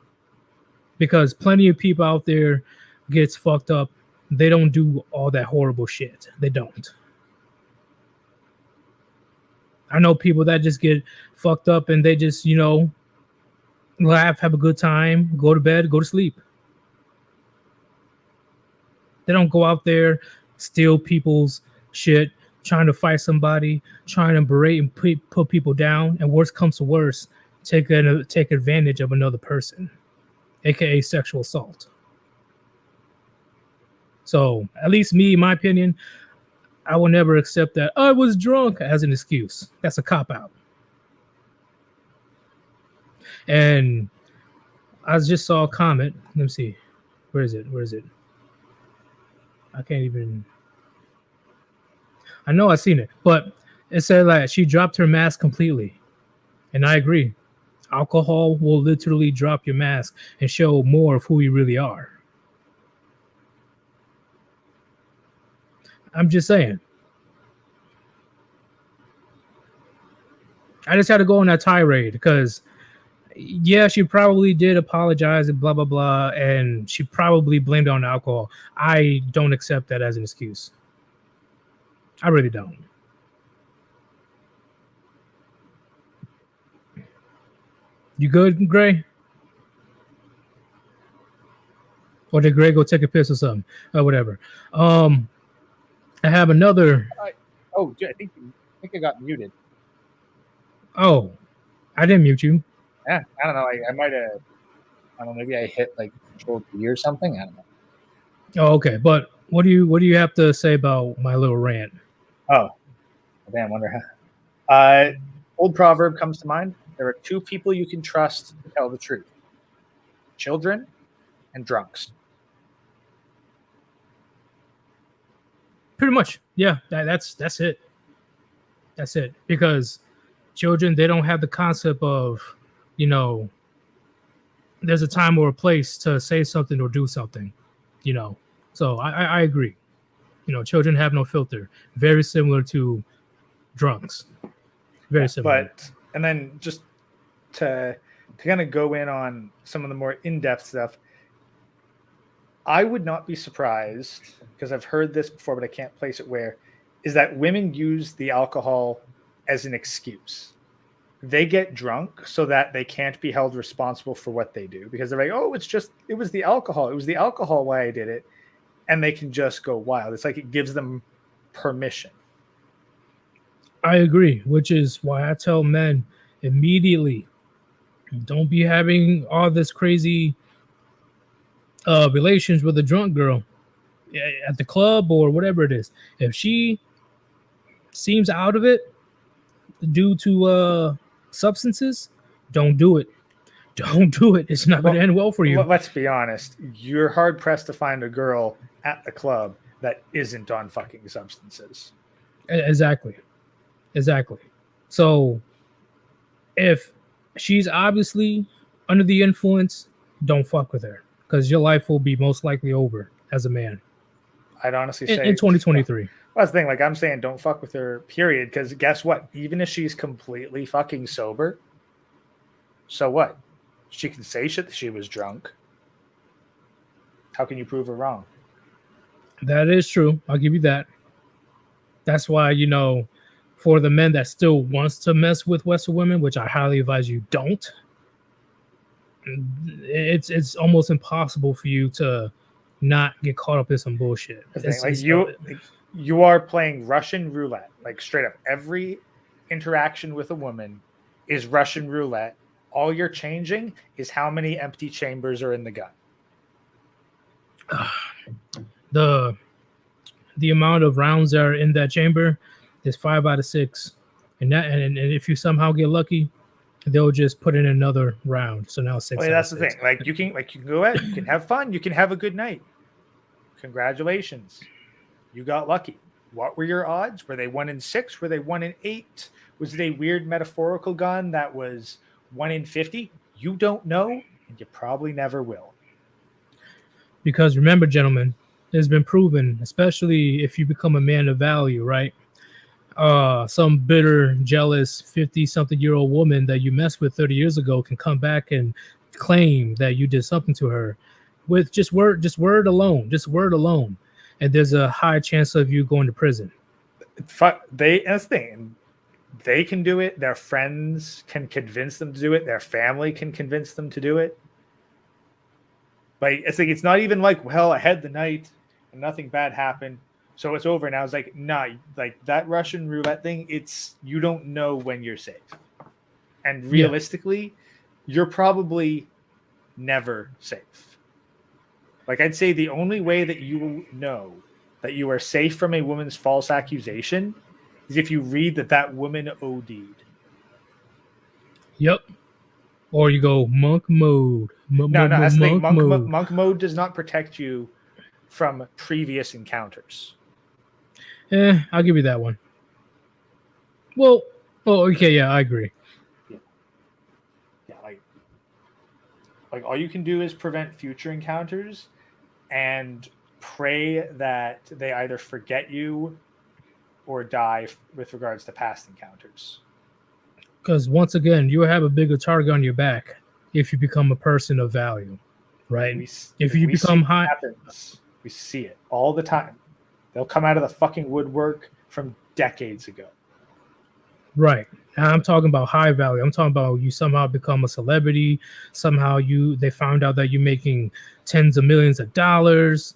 because plenty of people out there gets fucked up. They don't do all that horrible shit. They don't. I know people that just get fucked up and they just, laugh, have a good time, go to bed, go to sleep. They don't go out there, steal people's shit, trying to fight somebody, trying to berate and put people down, and worst comes to worst, take advantage of another person, aka sexual assault. So, at least me, in my opinion, I will never accept that I was drunk as an excuse. That's a cop-out. And I just saw a comment. Let me see. Where is it? I can't even. I know I've seen it, but it said like she dropped her mask completely. And I agree. Alcohol will literally drop your mask and show more of who you really are. I'm just saying. I just had to go on that tirade because, yeah, she probably did apologize and blah, blah, blah, and she probably blamed it on alcohol. I don't accept that as an excuse. I really don't. You good, Gray? Or did Gray go take a piss or something? Or whatever. I have another. I think I got muted. Oh, I didn't mute you. Yeah, I don't know. I might have. I don't know. Maybe I hit like Control D or something. I don't know. Oh, okay. But what do you have to say about my little rant? Oh, damn. Wonder how. Old proverb comes to mind. There are 2 people you can trust to tell the truth: children and drunks. Pretty much, yeah. That's it. That's it. Because children, they don't have the concept of, there's a time or a place to say something or do something, So I agree. Children have no filter. Very similar to drunks. Very similar. And then just to kind of go in on some of the more in-depth stuff, I would not be surprised, because I've heard this before, but I can't place it where, is that women use the alcohol as an excuse. They get drunk so that they can't be held responsible for what they do, because they're like, oh, it was the alcohol. It was the alcohol why I did it. And they can just go wild. It's like it gives them permission. I agree, which is why I tell men immediately, don't be having all this crazy relations with a drunk girl at the club or whatever it is. If she seems out of it due to substances, don't do it. Don't do it. It's not going to end well for you. Let's be honest. You're hard pressed to find a girl at the club that isn't on fucking substances. Exactly. So if she's obviously under the influence, don't fuck with her, because your life will be most likely over as a man. I'd honestly say in 2023. Well, that's the thing. Like, I'm saying, don't fuck with her, period. Because guess what? Even if she's completely fucking sober, so what? She can say shit that she was drunk. How can you prove her wrong? That is true. I'll give you that. That's why, for the men that still wants to mess with Western women, which I highly advise you don't, it's almost impossible for you to not get caught up in some bullshit. You are playing Russian roulette, like straight up. Every interaction with a woman is Russian roulette. All you're changing is how many empty chambers are in the gun. The amount of rounds that are in that chamber is 5 out of 6, and if you somehow get lucky, they'll just put in another round. So now 6. Well, that's the thing. Like you can go ahead, you can have fun, you can have a good night. Congratulations, you got lucky. What were your odds? Were they 1 in 6? Were they 1 in 8? Was it a weird metaphorical gun that was 1 in 50? You don't know, and you probably never will. Because remember, gentlemen, it's been proven, especially if you become a man of value, right? Some bitter, jealous 50-something-year-old woman that you messed with 30 years ago can come back and claim that you did something to her with just word alone, and there's a high chance of you going to prison. That's the thing. They can do it. Their friends can convince them to do it. Their family can convince them to do it. Like, it's like, it's not even like, well, I had the night and nothing bad happened, so it's over now. It's like, nah, like that Russian roulette thing, you don't know when you're safe. And realistically, you're probably never safe. Like, I'd say the only way that you will know that you are safe from a woman's false accusation is if you read that woman OD'd. Yep. Or you go monk mode. No, that's the thing. Monk mode does not protect you from previous encounters. I'll give you that one. Well, okay, yeah, I agree. Yeah, like all you can do is prevent future encounters and pray that they either forget you or die with regards to past encounters. Because once again, you have a bigger target on your back if you become a person of value, right? If you become high, we see it all the time. They'll come out of the fucking woodwork from decades ago. Right. And I'm talking about high value. I'm talking about you somehow become a celebrity. Somehow they found out that you're making tens of millions of dollars.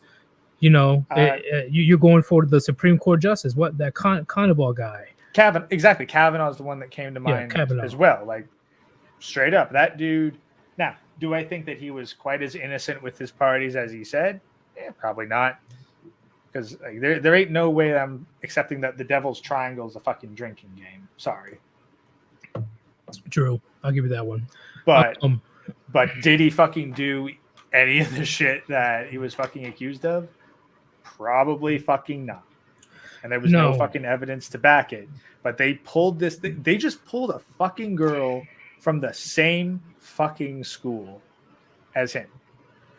You're going for the Supreme Court justice. What, that Kavanaugh guy? Kavanaugh is the one that came to mind as well. Like, straight up, that dude. Now, do I think that he was quite as innocent with his parties as he said? Probably not. Because there ain't no way I'm accepting that the Devil's Triangle is a fucking drinking game. Sorry. True. I'll give you that one. But did he fucking do any of the shit that he was fucking accused of? Probably fucking not. and there was no fucking evidence to back it. But they pulled this. They just pulled a fucking girl from the same fucking school as him.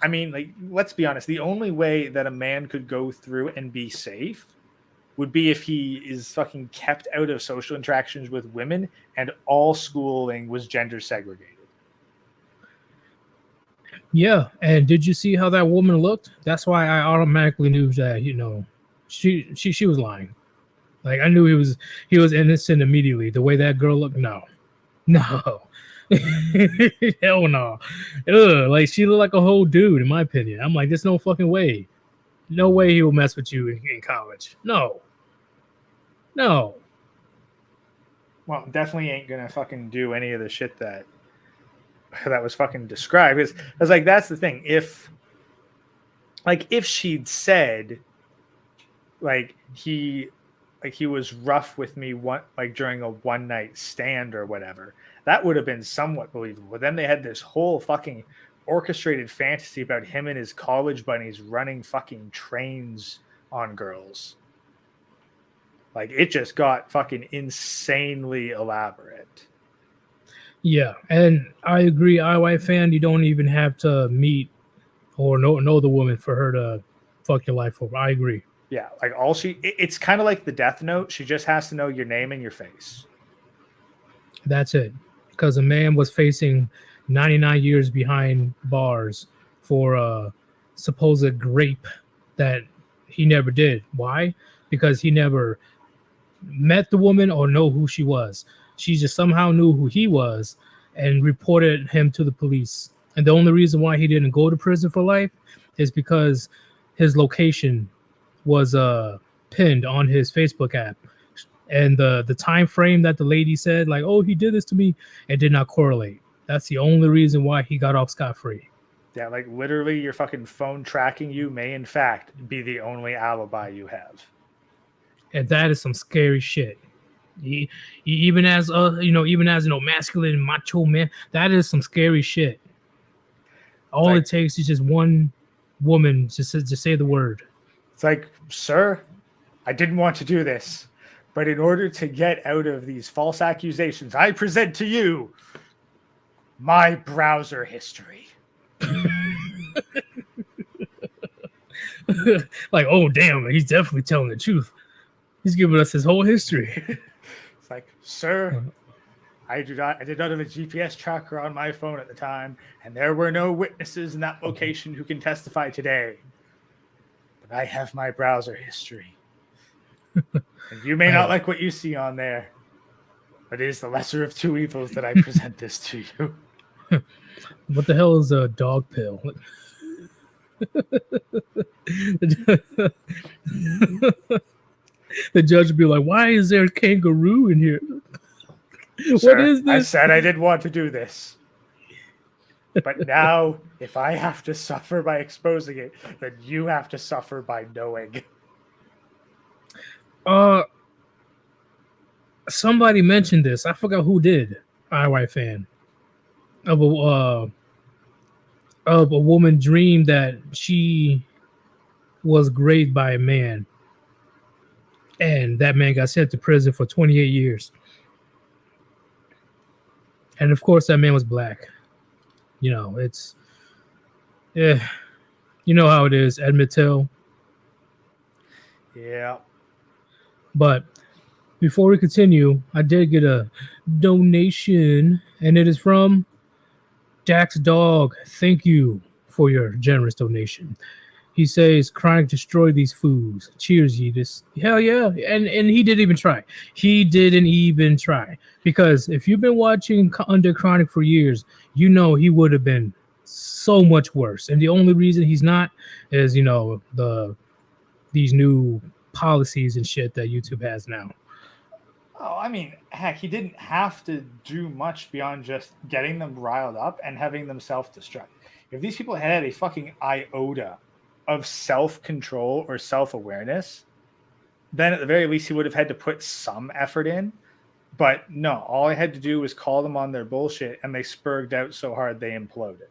I mean, like, let's be honest. The only way that a man could go through and be safe would be if he is fucking kept out of social interactions with women and all schooling was gender segregated. Yeah, and did you see how that woman looked? That's why I automatically knew that, you know, she was lying. Like, I knew he was innocent immediately. The way that girl looked, no. Hell no. Ugh, like, she looked like a whole dude, in my opinion. I'm like, there's no fucking way. No way he will mess with you in college. No. Well, definitely ain't gonna fucking do any of the shit that was fucking described. Because I was like, that's the thing. If she'd said, like, he was rough with me during a one night stand or whatever, that would have been somewhat believable. But then they had this whole fucking orchestrated fantasy about him and his college buddies running fucking trains on girls. Like, it just got fucking insanely elaborate. Yeah, and I agree, IY fan, you don't even have to meet or know the woman for her to fuck your life over. I agree. Yeah, like it's kind of like the Death Note. She just has to know your name and your face. That's it. Because a man was facing 99 years behind bars for a supposed rape that he never did. Why? Because he never met the woman or know who she was. She just somehow knew who he was and reported him to the police. And the only reason why he didn't go to prison for life is because his location was pinned on his Facebook app. And the time frame that the lady said, like, oh, he did this to me, it did not correlate. That's the only reason why he got off scot-free. Yeah, like, literally your fucking phone tracking you may in fact be the only alibi you have. And that is some scary shit. Even as masculine macho man, that is some scary shit. All it takes is just one woman to say the word. It's like, sir, I didn't want to do this, but in order to get out of these false accusations, I present to you my browser history. Like, oh damn, he's definitely telling the truth. He's giving us his whole history. It's like, sir, I did not have a GPS tracker on my phone at the time, and there were no witnesses in that location who can testify today. But I have my browser history. And you may not like what you see on there, but it is the lesser of two evils that I present this to you. What the hell is a dog pill? The judge would be like, why is there a kangaroo in here? Sir, what is this? I said I didn't want to do this. But now, if I have to suffer by exposing it, then you have to suffer by knowing. Somebody mentioned this. I forgot who did. IY fan. Of a woman dreamed that she was raped by a man. And that man got sent to prison for 28 years. And of course, that man was black. You know, it's, you know how it is, Admit Till. Yeah. But before we continue, I did get a donation, and it is from Dax Dog. Thank you for your generous donation. He says, Chronic destroy these foods. Cheers, Yeetus. Hell yeah. And he didn't even try. He didn't even try. Because if you've been watching Under Chronic for years, you know he would have been so much worse. And the only reason he's not is, you know, these new policies and shit that YouTube has now. Oh, I mean, heck, he didn't have to do much beyond just getting them riled up and having them self-destruct. If these people had a fucking iota of self-control or self-awareness, then at the very least he would have had to put some effort in. But no, all I had to do was call them on their bullshit, and they spurged out so hard they imploded.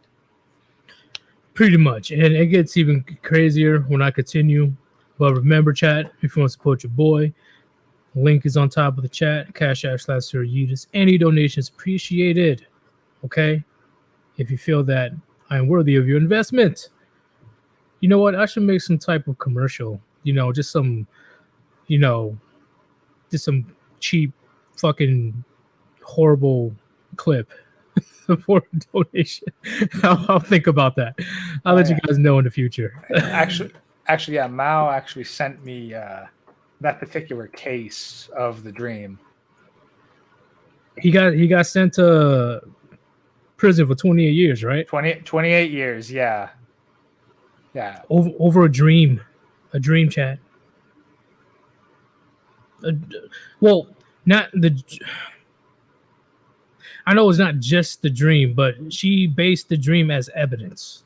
Pretty much. And it gets even crazier when I continue. But remember, chat, if you want to support your boy, link is on top of the chat. Cash App /SirYeetus. Any donations appreciated. Okay? If you feel that I am worthy of your investment. You know what? I should make some type of commercial. Just some, just some cheap fucking horrible clip for a donation. I'll think about that. I'll let you guys know in the future. Actually, yeah, Mao actually sent me that particular case of the dream. He got sent to prison for 28 years, right? 28 years, yeah. Yeah. Over a dream chat. Well, not the. I know it's not just the dream, but she based the dream as evidence.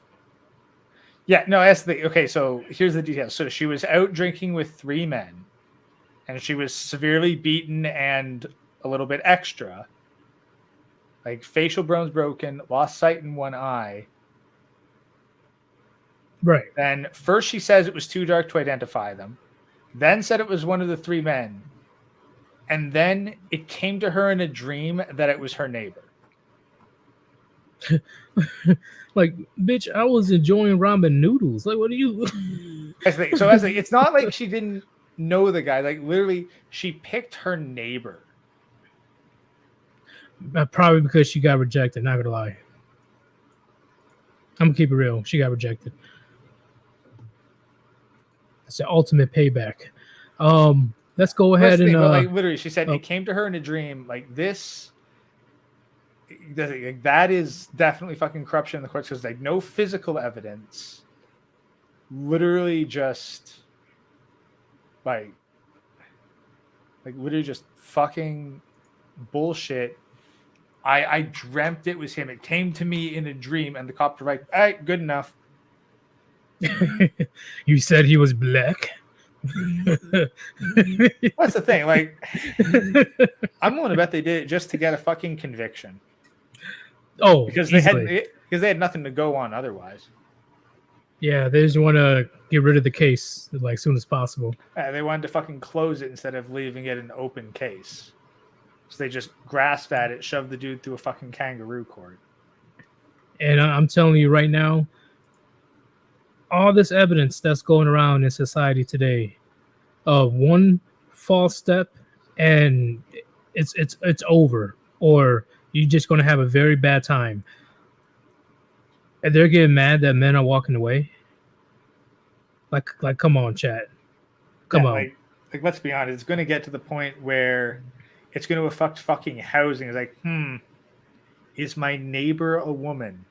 Yeah, no, that's okay. So here's the details. So she was out drinking with 3 men, and she was severely beaten and a little bit extra. Like facial bones broken, lost sight in one eye. Right. Then first she says it was too dark to identify them. Then said it was one of the 3 men. And then it came to her in a dream that it was her neighbor. Like, bitch, I was enjoying ramen noodles. Like, what are you? So it's not like she didn't know the guy. Like, literally, she picked her neighbor. Probably because she got rejected. Not gonna lie. I'm gonna keep it real. She got rejected. It's the ultimate payback. Let's go ahead and like literally, she said it came to her in a dream. Like this, that is definitely fucking corruption in the courts because like no physical evidence. Literally, just like literally just fucking bullshit. I dreamt it was him. It came to me in a dream, and the cops were like, "All right, good enough." You said he was black. That's the thing. Like, I'm willing to bet they did it just to get a fucking conviction. Oh, because they had nothing to go on otherwise. Yeah, they just want to get rid of the case like as soon as possible. They wanted to fucking close it instead of leaving it an open case. So they just grasped at it, shoved the dude through a fucking kangaroo court. And I'm telling you right now, all this evidence that's going around in society today, one false step and it's over, or you're just going to have a very bad time. And they're getting mad that men are walking away. Like, come on, chat. Come on. Like, let's be honest. It's going to get to the point where it's going to affect fucking housing. It's like, is my neighbor a woman?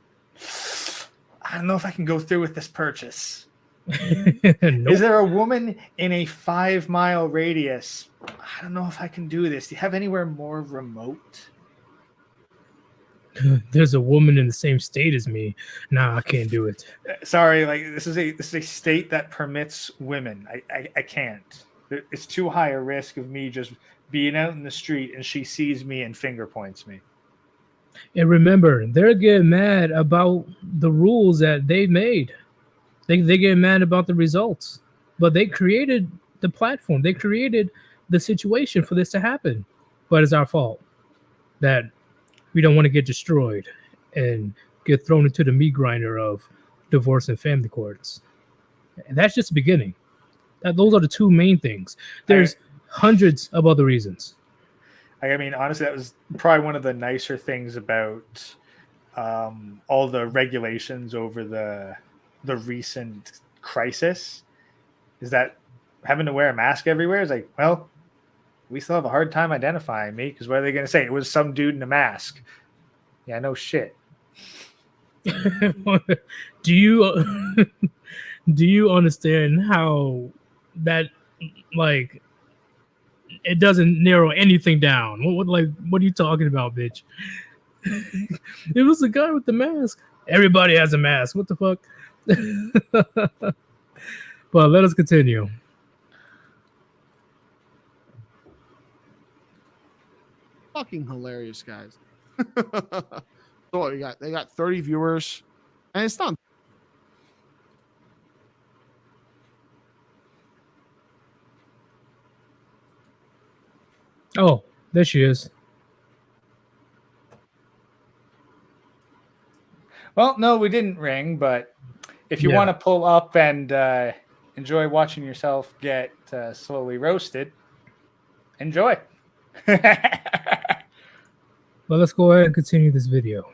I don't know if I can go through with this purchase. Nope. Is there a woman in a 5-mile radius? I don't know if I can do this. Do you have anywhere more remote? There's a woman in the same state as me. Nah, I can't do it. Sorry, like this is a state that permits women. I can't. It's too high a risk of me just being out in the street and she sees me and finger points me. And remember, they're getting mad about the rules that they made. They get mad about the results, but they created the platform. They created the situation for this to happen. But it's our fault that we don't want to get destroyed and get thrown into the meat grinder of divorce and family courts. And that's just the beginning. Those are the 2 main things. There's hundreds of other reasons. I mean, honestly, that was probably one of the nicer things about all the regulations over the recent crisis is that having to wear a mask everywhere is like, well, we still have a hard time identifying me because what are they going to say? It was some dude in a mask. Yeah, no shit. Do you understand how that, like, it doesn't narrow anything down? What are you talking about, bitch? It was the guy with the mask. Everybody has a mask. What the fuck? But let us continue. Fucking hilarious, guys. So what, they got 30 viewers, and it's not. Oh, there she is. Well, no, we didn't ring, but if you want to pull up and enjoy watching yourself get slowly roasted, enjoy. Well, let's go ahead and continue this video.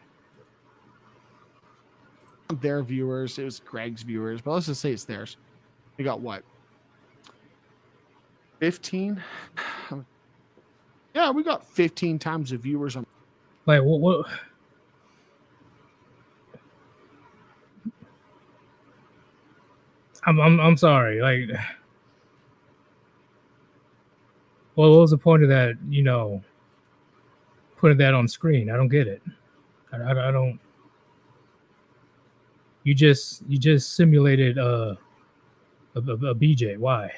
Their viewers, it was Greg's viewers, but let's just say it's theirs. We got what? 15? Yeah, we got 15 times the viewers on. Like what? I'm sorry. Like, well, what was the point of that? You know, putting that on screen. I don't get it. I don't. You just simulated a BJ. Why?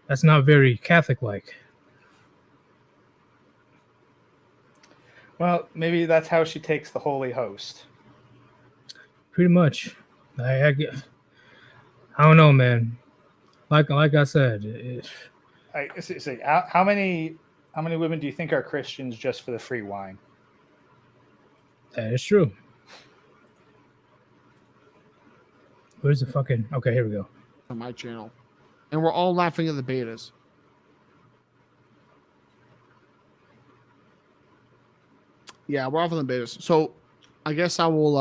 That's not very Catholic-like. Well, maybe that's how she takes the Holy Host. Pretty much. I don't know, man. Like I said, how many women do you think are Christians just for the free wine? That is true. Where's the fucking... Okay, here we go. On my channel. And we're all laughing at the betas. Yeah, we're off on the betas. So I guess I will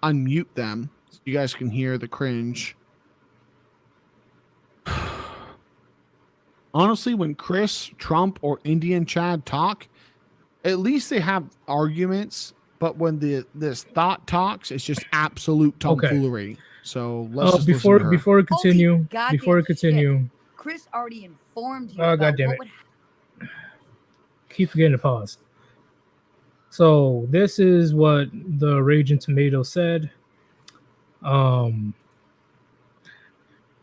unmute them so you guys can hear the cringe. Honestly, when Chris, Trump, or Indian Chad talk, at least they have arguments. But when this thought talks, it's just absolute tomfoolery. Okay. So let's just before we continue, Chris already informed you. Oh, God damn it! Keep forgetting to pause. So this is what the Raging Tomato said. I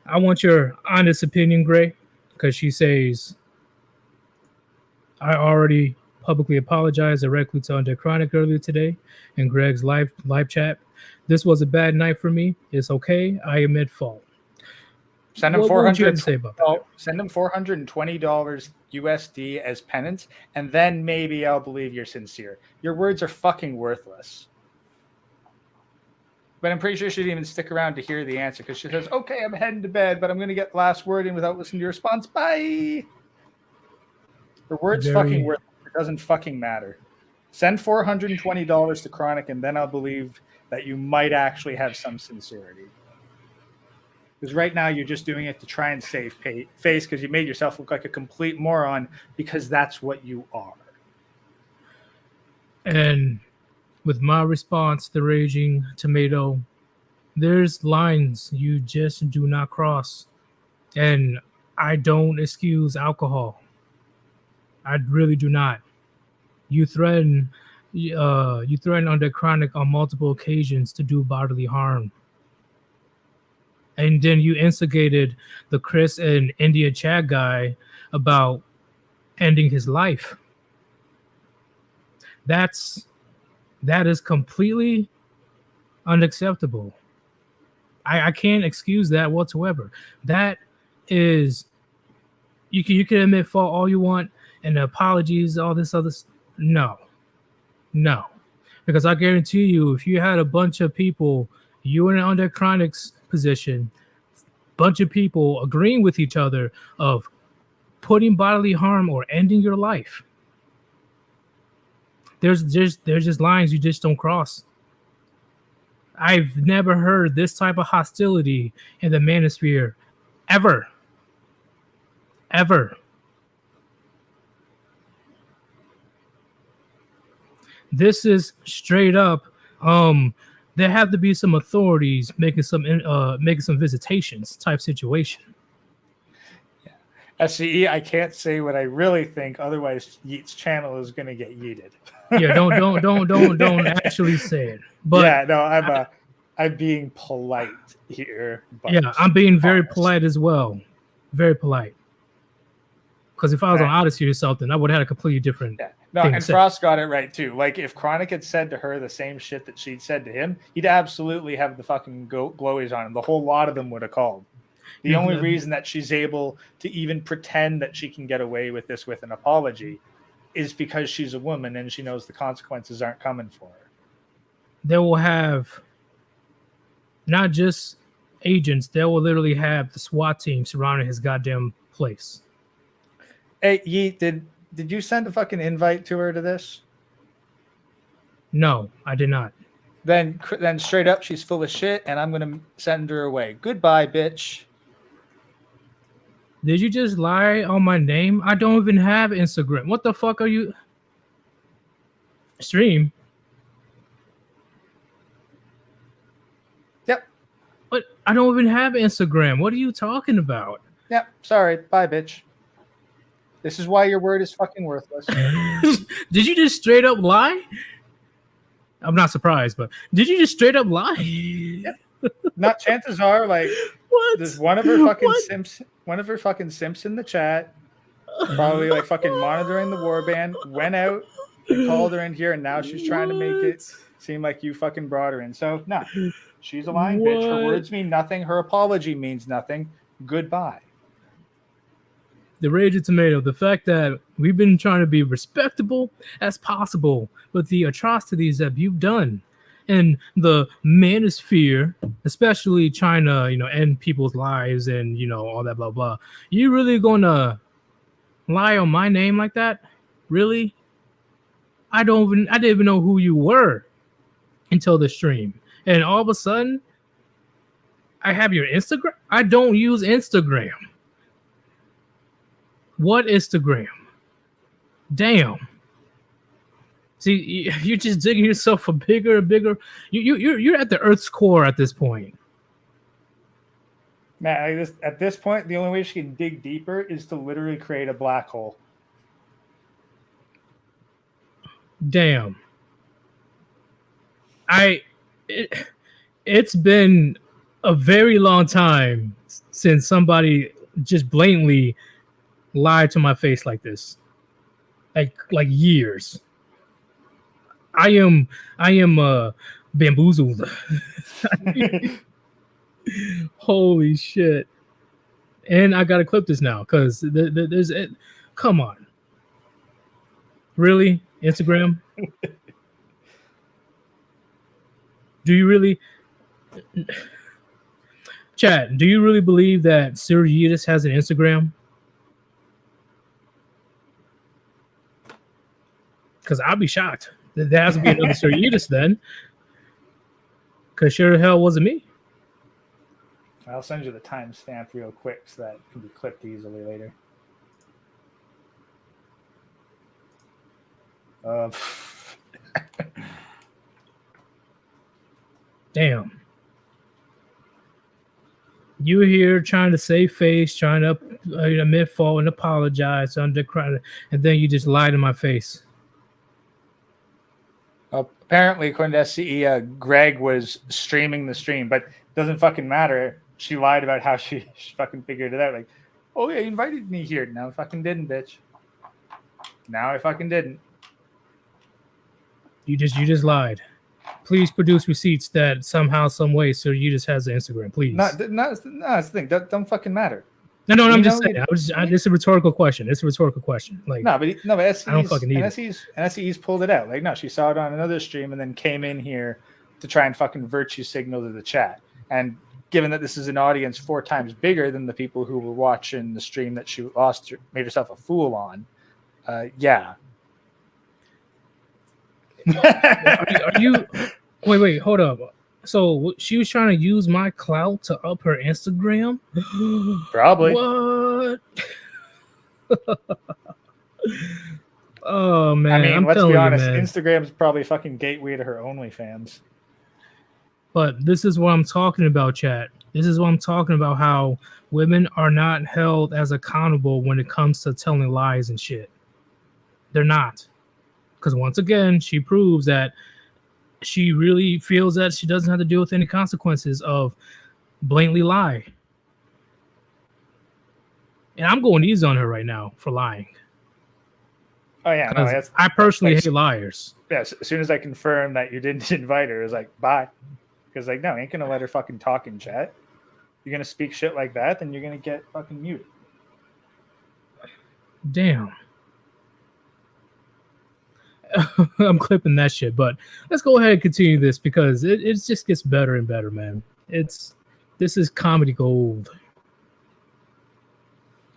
want your honest opinion, Gray, because she says, I already publicly apologized directly to Under Chronic earlier today in Greg's live chat. This was a bad night for me. It's okay. I admit fault. Send him $420. Send him $420 USD as penance, and then maybe I'll believe you're sincere. Your words are fucking worthless. But I'm pretty sure she didn't even stick around to hear the answer because she says, "Okay, I'm heading to bed, but I'm going to get the last word in without listening to your response. Bye." Your words fucking worthless. It doesn't fucking matter. Send $420 to Chronic, and then I'll believe that you might actually have some sincerity. Because right now you're just doing it to try and save face because you made yourself look like a complete moron because that's what you are. And with my response, the Raging Tomato, there's lines you just do not cross. And I don't excuse alcohol. I really do not. You threaten Under Chronic on multiple occasions to do bodily harm. And then you instigated the Chris and India Chad guy about ending his life. That is completely unacceptable. I can't excuse that whatsoever. That is, you can admit fault all you want and apologies, all this other. No, because I guarantee you, if you had a bunch of people, you were in Under Chronic's position, bunch of people agreeing with each other of putting bodily harm or ending your life. There's just lines you just don't cross. I've never heard this type of hostility in the manosphere ever. This is straight up. There have to be some authorities making some visitations type situation. Yeah. SCE, I can't say what I really think, otherwise Yeet's channel is going to get yeeted. Yeah, don't actually say it. But yeah, no, I'm being polite here. But yeah, I'm being very polite as well, very polite. Because if I was on Odyssey or something, I would have had a completely different. Yeah. No, and Frost got it right too. Like if Chronic had said to her the same shit that she'd said to him, he'd absolutely have the fucking glowies on him. The whole lot of them would have called. The only reason that she's able to even pretend that she can get away with this with an apology is because she's a woman and she knows the consequences aren't coming for her. They will have not just agents, they will literally have the SWAT team surrounding his goddamn place. Hey, Yeet, did you send a fucking invite to her to this? No, I did not. Then straight up, she's full of shit, and I'm gonna send her away. Goodbye, bitch. Did you just lie on my name? I don't even have Instagram. What the fuck are you? Stream? Yep. But I don't even have Instagram. What are you talking about? Yep. Sorry. Bye, bitch. This is why your word is fucking worthless. Did you just straight up lie? I'm not surprised, but did you just straight up lie? Yep. Not chances are, like, what? There's one of her fucking simps in the chat, probably like fucking monitoring the warband, went out, called her in here, and now she's trying to make it seem like you fucking brought her in. So no, she's a lying bitch. Her words mean nothing. Her apology means nothing. Goodbye. The Rage of Tomato, the fact that we've been trying to be respectable as possible with the atrocities that you've done in the manosphere, especially trying to, end people's lives and, all that blah, blah. You really gonna lie on my name like that? Really? I didn't even know who you were until the stream. And all of a sudden, I have your Instagram? I don't use Instagram. What Instagram? Damn. See, you're just digging yourself a bigger and bigger. You're at the Earth's core at this point. Man, at this point, the only way she can dig deeper is to literally create a black hole. Damn. It's been a very long time since somebody just blatantly lied to my face like this. Like years. I am bamboozled. Holy shit. And I gotta clip this now because there's it. Come on. Really? Instagram? Do you really Chat, do you really believe that Sirius has an Instagram? Because I'll be shocked. There has to be another Sirius then. Because sure the hell wasn't me. I'll send you the timestamp real quick so that it can be clipped easily later. Damn. You here trying to save face, trying to admit fault and apologize, and then you just lied in my face. Apparently, according to SCE, Greg was streaming the stream, but it doesn't fucking matter. She lied about how she fucking figured it out. Like, oh yeah, you invited me here. No, I fucking didn't, bitch. Now I fucking didn't. You just lied. Please produce receipts that somehow, some way, so you just has the Instagram, please. No, that's the thing. That don't fucking matter. No, I'm just saying. It's a rhetorical question. It's a rhetorical question. Like, but SCE's, I don't fucking need it. SCE's pulled it out. Like, no, she saw it on another stream and then came in here to try and fucking virtue signal to the chat. And given that this is an audience 4 times bigger than the people who were watching the stream that she made herself a fool on, yeah. Are you? Wait, hold up. So she was trying to use my clout to up her Instagram? Probably. What? Oh man! I mean, let's be honest. Instagram's probably fucking gateway to her OnlyFans. But this is what I'm talking about, chat. This is what I'm talking about. How women are not held as accountable when it comes to telling lies and shit. They're not. Because once again, she proves that she really feels that she doesn't have to deal with any consequences of blatantly lie. And I'm going easy on her right now for lying. Oh yeah, no, I personally hate liars. Yeah, as soon as I confirm that you didn't invite her, it's like bye, because like no, I ain't gonna let her fucking talk in chat. you're gonna speak shit like that, then you're gonna get fucking muted. Damn. I'm clipping that shit, but let's go ahead and continue this because it just gets better and better, man. This is comedy gold.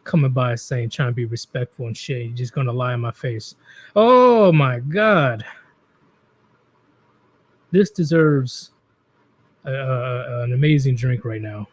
Coming by saying trying to be respectful and shit. You're just gonna lie in my face. Oh my god. This deserves an amazing drink right now.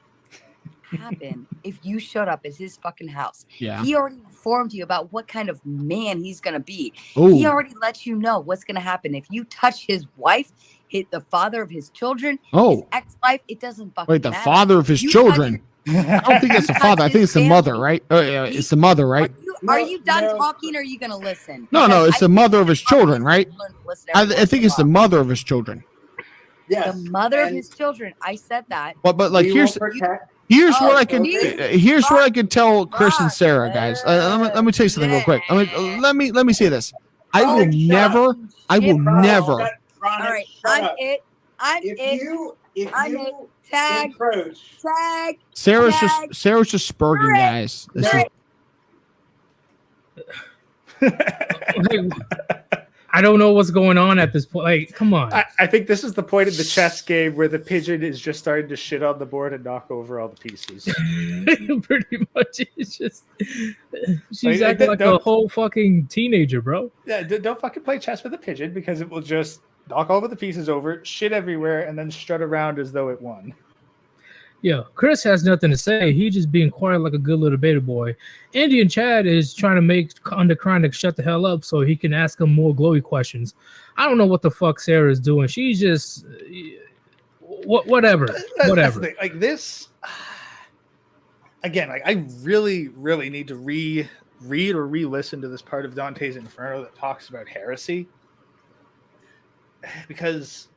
Happen if you showed up at his fucking house. Yeah. He already informed you about what kind of man he's gonna be. Ooh. He already let you know what's gonna happen if you touch his wife, hit the father of his children, his ex-wife. It doesn't fucking wait. The matter. father of his children. I don't think it's the father. I think it's the mother, right? It's the mother, right? Are you done talking, or are you gonna listen? No. It's the mother of his children, right? I think it's the mother of his children. Yes. The mother of his children. I said that. But like here's what I can tell Chris and Sarah, guys. Let me tell you something real quick. Let me say this. I will never. All right, I'm it. Tag. Sarah's just spurging, guys. I don't know what's going on at this point. Like, come on. I think this is the point of the chess game where the pigeon is just starting to shit on the board and knock over all the pieces. Pretty much, it's just she's acting like a whole fucking teenager, bro. Yeah, don't fucking play chess with a pigeon because it will just knock all of the pieces over, shit everywhere, and then strut around as though it won. Yeah, Chris has nothing to say. He just being quiet like a good little beta boy. Indian Chad is trying to make Chronic shut the hell up so he can ask him more glowy questions. I don't know what the fuck Sarah is doing. She's just whatever. Like this again. Like I really need to read or re-listen to this part of Dante's Inferno that talks about heresy, because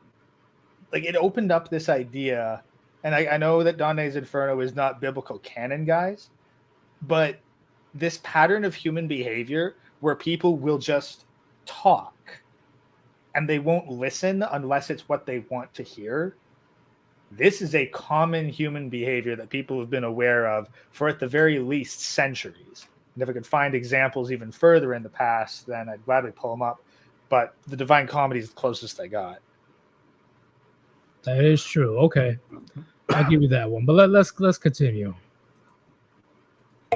like it opened up this idea. And I know that Dante's Inferno is not biblical canon, guys, but this pattern of human behavior where people will just talk and they won't listen unless it's what they want to hear. This is a common human behavior that people have been aware of for at the very least centuries. And if I could find examples even further in the past, then I'd gladly pull them up. But the Divine Comedy is the closest I got. That is true. Okay. I'll give you that one, but let's continue.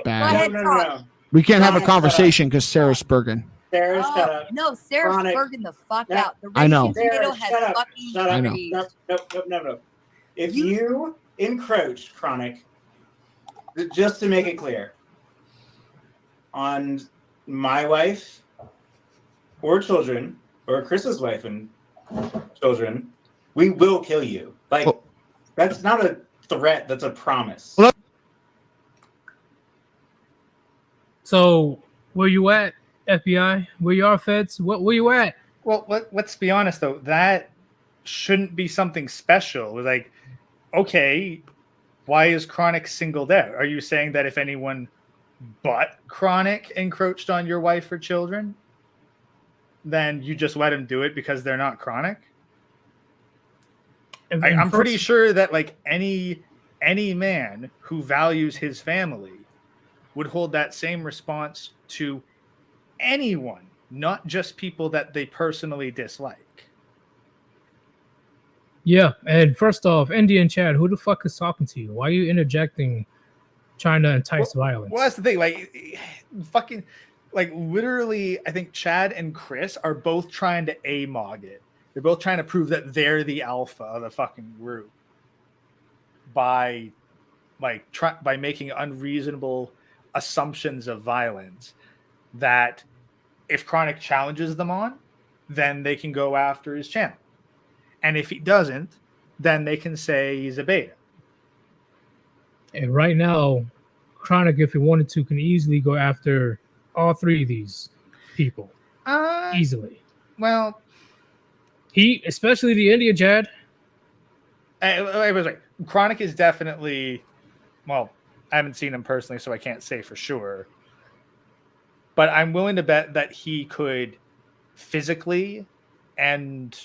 Bad. No. We can't have a conversation because Sarah's spurging. Sarah's shut up. No, Sarah's spurging the fuck out. The I know. Sarah, has fucking I know. No. If you encroach, Chronic, just to make it clear, on my wife or children, or Chris's wife and children, we will kill you. Like. Oh. That's not a threat. That's a promise. So, where you at, FBI? Where you are, feds? Where you at? Well, let's be honest, though. That shouldn't be something special. Like, okay, why is Chronic singled out? Are you saying that if anyone but Chronic encroached on your wife or children, then you just let him do it because they're not Chronic? I'm pretty sure that like any man who values his family would hold that same response to anyone, not just people that they personally dislike. Yeah, and first off, Indian Chad, who the fuck is talking to you? Why are you interjecting, trying to entice violence? Well, that's the thing. Like, fucking, like literally, I think Chad and Chris are both trying to AMOG it. They're both trying to prove that they're the alpha of the fucking group by making unreasonable assumptions of violence that if Chronic challenges them on, then they can go after his channel. And if he doesn't, then they can say he's a beta. And right now, Chronic, if he wanted to, can easily go after all three of these people. Easily. Well... especially the Indian Chad. I was like, Chronic is definitely, well, I haven't seen him personally, so I can't say for sure. But I'm willing to bet that he could physically, and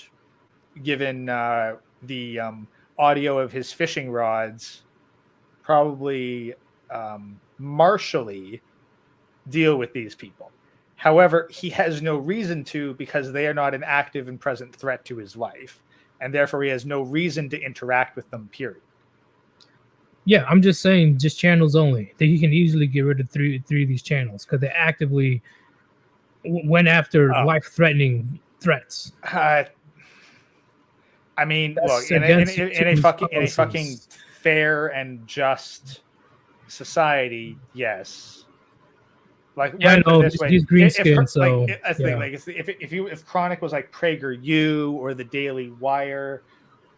given the audio of his fishing rods, probably martially deal with these people. However, he has no reason to, because they are not an active and present threat to his life, and therefore he has no reason to interact with them, period. Yeah, I'm just saying, just channels only. That he can easily get rid of three of these channels because they actively went after life-threatening threats. I mean, That's look, in a fucking policies. fair and just society, yes. Like, yeah, I put it know this way, he's green skinned, so that's the thing. Like, if Chronic was like PragerU or the Daily Wire,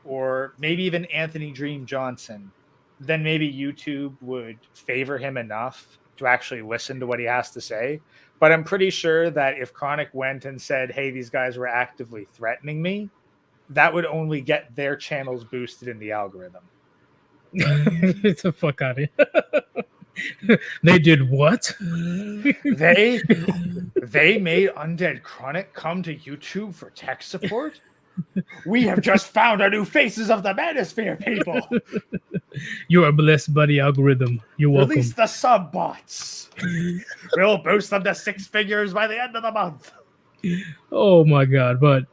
or maybe even Anthony Dream Johnson, then maybe YouTube would favor him enough to actually listen to what he has to say. But I'm pretty sure that if Chronic went and said, "Hey, these guys were actively threatening me," that would only get their channels boosted in the algorithm. Get the fuck out of here. They did what? They made Undead Chronic come to YouTube for tech support? We have just found our new faces of the Manosphere, people. You are blessed by the algorithm. You're welcome. Release the sub bots. We'll boost them to 6 figures by the end of the month. Oh my god! But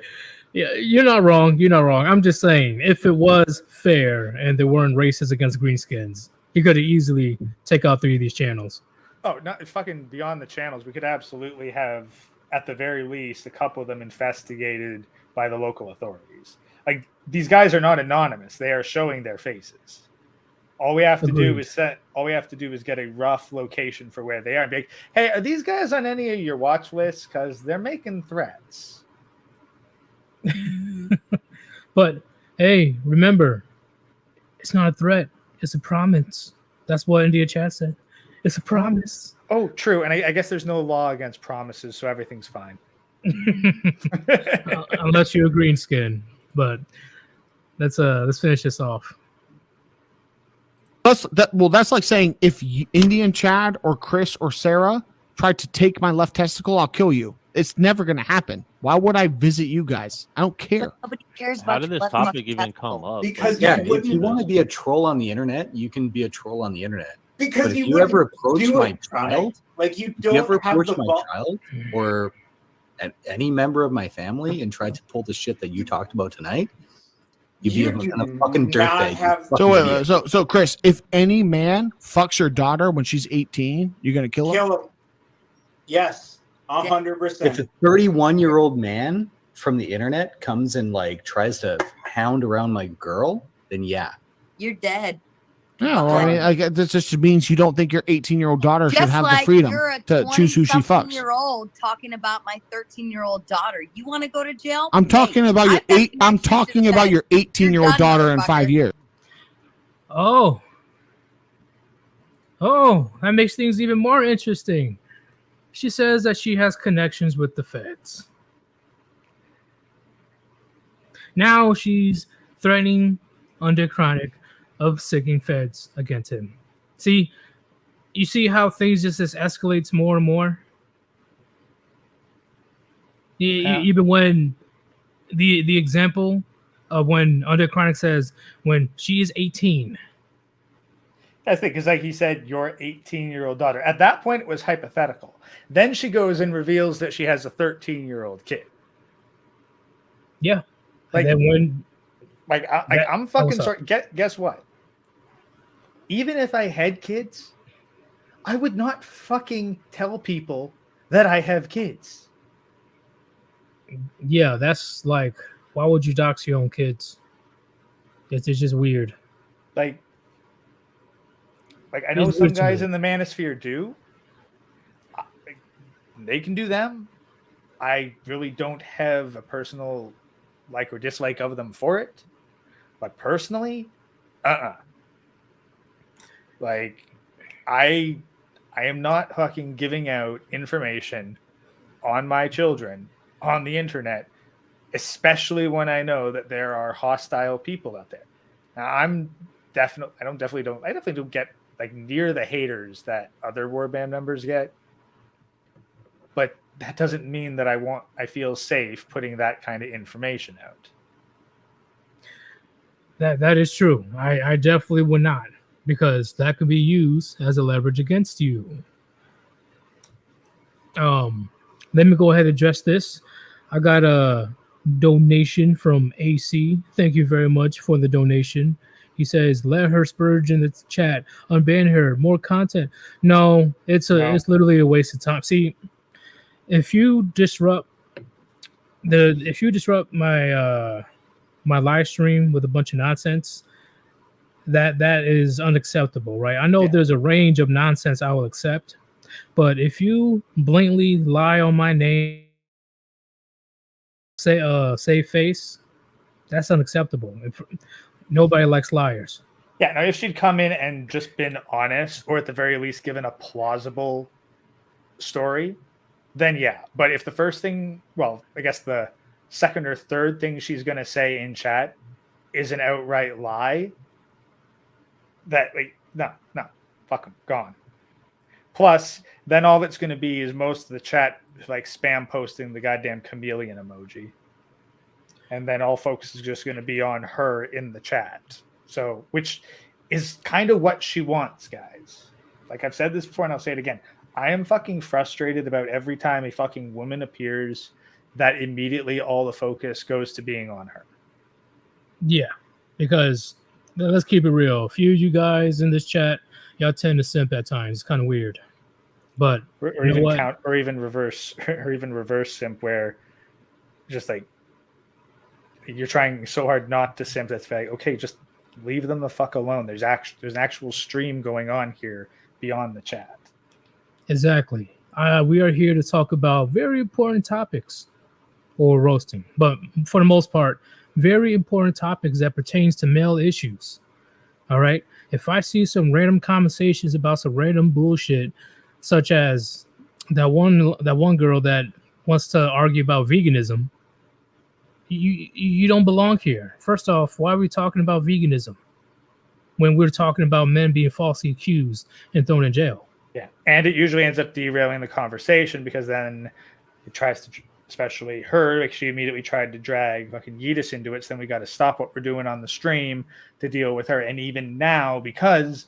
yeah, you're not wrong. You're not wrong. I'm just saying, if it was fair and there weren't races against greenskins, he could have easily take out 3 of these channels. Oh, not fucking beyond the channels. We could absolutely have, at the very least, a couple of them investigated by the local authorities. Like, these guys are not anonymous; they are showing their faces. All we have to do is get a rough location for where they are. And be like, hey, are these guys on any of your watch lists? Because they're making threats. But hey, remember, it's not a threat; it's a promise. That's what India Chat said. It's a promise. Oh, true. And I guess there's no law against promises, so everything's fine. Unless you're a green skin. But let's finish this off. That's like saying if Indian Chad or Chris or Sarah tried to take my left testicle, I'll kill you. It's never going to happen. Why would I visit you guys? I don't care. Nobody cares about How did this topic even come up? Because if you want to be a troll on the internet, you can be a troll on the internet. Because but if you ever approach my child, like you don't have approach the my child or any member of my family and tried to pull the shit that you talked about tonight, you'd be a fucking dirtbag. So Chris, if any man fucks your daughter when she's 18, you're gonna kill him? Yes, 100%. If a 31-year-old man from the internet comes and like tries to hound around my girl, then yeah, you're dead. No, I mean, that just means you don't think your 18-year-old daughter should have the freedom to choose who she fucks. Year-old talking about my 13-year-old daughter. You want to go to jail? I'm talking about your 18-year-old daughter in 5 years. Oh, that makes things even more interesting. She says that she has connections with the feds. Now she's threatening Undead Chronic of sigging feds against him. You see how things just escalates more and more? Even when the example of when Undead Chronic says when she is 18. That's the thing, because like he said, your 18-year-old daughter. At that point, it was hypothetical. Then she goes and reveals that she has a 13-year-old kid. Yeah. Like, when, I'm fucking sorry. Guess what? Even if I had kids, I would not fucking tell people that I have kids. Yeah, that's like, why would you dox your own kids? It's just weird. Like I know some guys in the Manosphere do. They can do them. I really don't have a personal like or dislike of them for it. But personally, Like, I am not fucking giving out information on my children on the internet, especially when I know that there are hostile people out there. Now, I definitely don't get like near the haters that other warband members get. But that doesn't mean that I feel safe putting that kind of information out. That is true. I definitely would not. because that could be used as a leverage against you. Let me go ahead and address this. I got a donation from AC. Thank you very much for the donation. He says, "Let her spurge in the chat. Unban her. More content." No, it's literally a waste of time. See, if you disrupt my my live stream with a bunch of nonsense, that is unacceptable, right? I know there's a range of nonsense I will accept, but if you blatantly lie on my name, say face, that's unacceptable. Nobody likes liars. Yeah, now if she'd come in and just been honest, or at the very least given a plausible story, then yeah. But if the first thing, well, I guess the second or third thing she's going to say in chat is an outright lie, that, like, no, fuck them, gone. Plus, then all that's going to be is most of the chat like spam posting the goddamn chameleon emoji. And then all focus is just going to be on her in the chat. So, which is kind of what she wants, guys. Like I've said this before and I'll say it again. I am fucking frustrated about every time a fucking woman appears that immediately all the focus goes to being on her. Yeah, because let's keep it real. A few of you guys in this chat, y'all tend to simp at times. It's kind of weird. But or even reverse simp, where just like you're trying so hard not to simp. That's like, okay, just leave them the fuck alone. There's an actual stream going on here beyond the chat. Exactly. We are here to talk about very important topics, or roasting, but for the most part, very important topics that pertains to male issues. All right. If I see some random conversations about some random bullshit, such as that one girl that wants to argue about veganism, you don't belong here. First off, why are we talking about veganism when we're talking about men being falsely accused and thrown in jail? Yeah, and it usually ends up derailing the conversation, because then it tries to, especially her, like she immediately tried to drag fucking Yeetus into it. So then we got to stop what we're doing on the stream to deal with her. And even now, because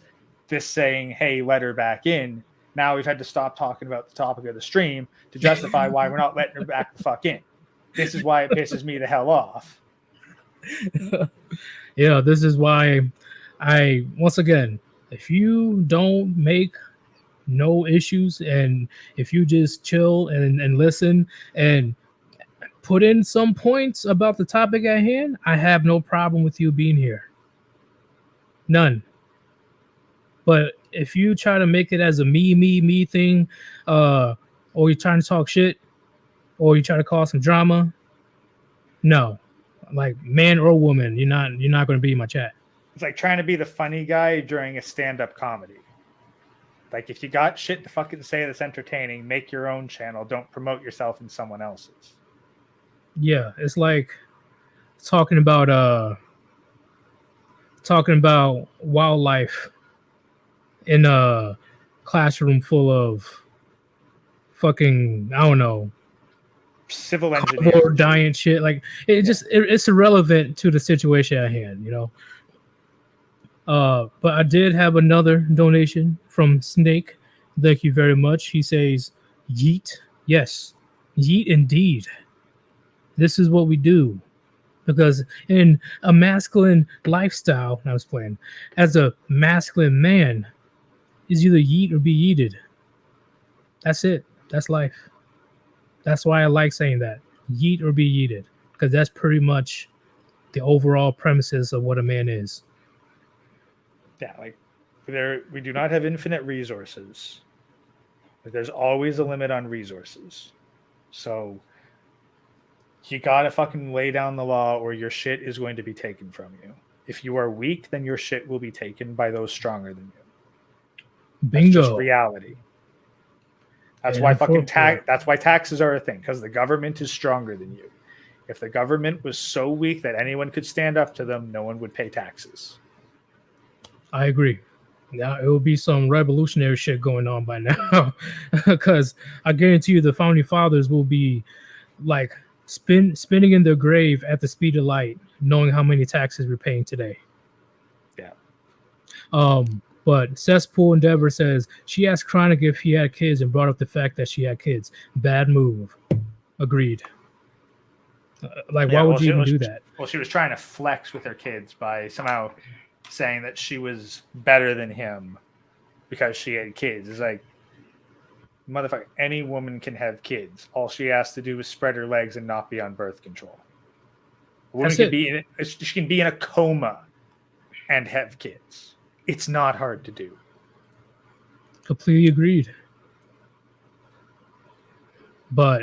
this saying, hey, let her back in, now we've had to stop talking about the topic of the stream to justify why we're not letting her back the fuck in. This is why it pisses me the hell off. Yeah, this is why once again, if you don't make no issues, and if you just chill and listen and put in some points about the topic at hand, I have no problem with you being here. None. But if you try to make it as a me thing, or you're trying to talk shit, or you try to cause some drama, no, like man or woman, you're not going to be in my chat. It's like trying to be the funny guy during a stand-up comedy. Like, if you got shit to fucking say that's entertaining, make your own channel. Don't promote yourself in someone else's. Yeah, it's like talking about wildlife in a classroom full of fucking, I don't know, civil engineers or dying shit. Like it's irrelevant to the situation at hand, you know. But I did have another donation from Snake. Thank you very much. He says, "Yeet, yes, yeet indeed. This is what we do." Because in a masculine lifestyle, I was playing as a masculine man, is either yeet or be yeeted. That's it. That's life. That's why I like saying that. Yeet or be yeeted. Because that's pretty much the overall premises of what a man is. Yeah, like we do not have infinite resources. Like, there's always a limit on resources. So you gotta fucking lay down the law, or your shit is going to be taken from you. If you are weak, then your shit will be taken by those stronger than you. Bingo. That's just reality. That's why that's why taxes are a thing, because the government is stronger than you. If the government was so weak that anyone could stand up to them, no one would pay taxes. I agree. Now it will be some revolutionary shit going on by now, because I guarantee you the founding fathers will be like spinning in their grave at the speed of light, knowing how many taxes we're paying today. Yeah. But Cesspool Endeavor says she asked Chronic if he had kids and brought up the fact that she had kids. Bad move. Agreed. Why would you even do that? Well, she was trying to flex with her kids by somehow saying that she was better than him because she had kids. It's like, motherfucker, any woman can have kids. All she has to do is spread her legs and not be on birth control. A woman she can be in a coma and have kids. It's not hard to do. Completely agreed. But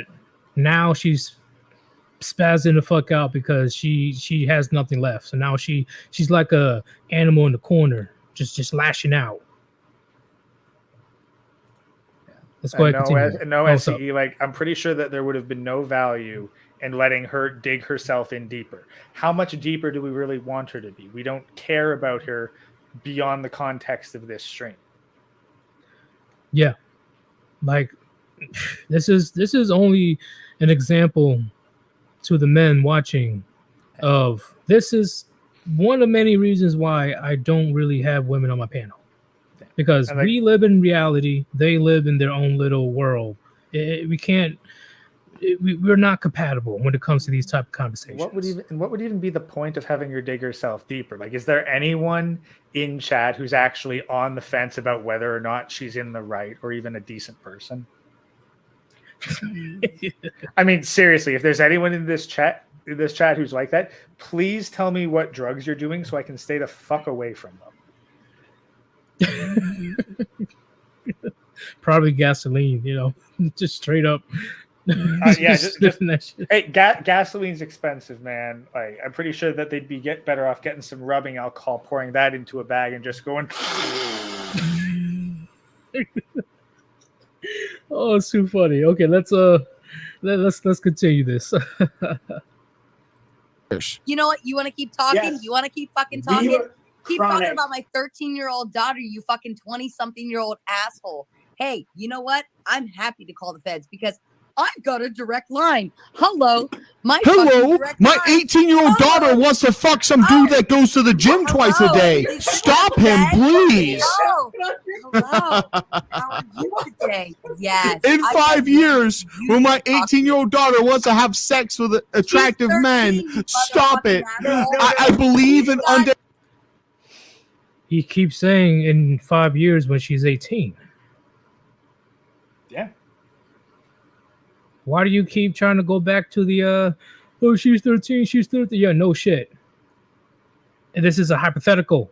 now she's spazzing the fuck out because she has nothing left. So now she's like a animal in the corner, just lashing out. Let's go ahead and continue. No SCE, like I'm pretty sure that there would have been no value in letting her dig herself in deeper. How much deeper do we really want her to be? We don't care about her beyond the context of this stream. Yeah. Like this is only an example to the men watching of this is one of many reasons why I don't really have women on my panel. Because we live in reality, they live in their own little world. We're not compatible when it comes to these type of conversations. What would even be the point of having her dig herself deeper? Like, is there anyone in chat who's actually on the fence about whether or not she's in the right or even a decent person? I mean, seriously, if there's anyone in this chat who's like that, please tell me what drugs you're doing so I can stay the fuck away from them. Probably gasoline, just straight up. Hey, gasoline's expensive, man. Like, I'm pretty sure that they'd be better off getting some rubbing alcohol, pouring that into a bag, and just going. Oh, it's too funny. Okay, let's continue this. You know what? You want to keep talking? Yes. You want to keep fucking talking? Keep talking about my 13-year-old daughter, you fucking 20-something-year-old asshole. Hey, you know what? I'm happy to call the feds because I've got a direct line. Hello, my 18-year-old daughter wants to fuck some dude that goes to the gym twice a day. Stop him, please. Hello. How are you today? Yes. In 5 years, when my 18-year-old daughter wants to have sex with attractive men, stop it. I believe in under. He keeps saying in 5 years when she's 18. Yeah. Why do you keep trying to go back to the she's 13, she's 13? Yeah, no shit. And this is a hypothetical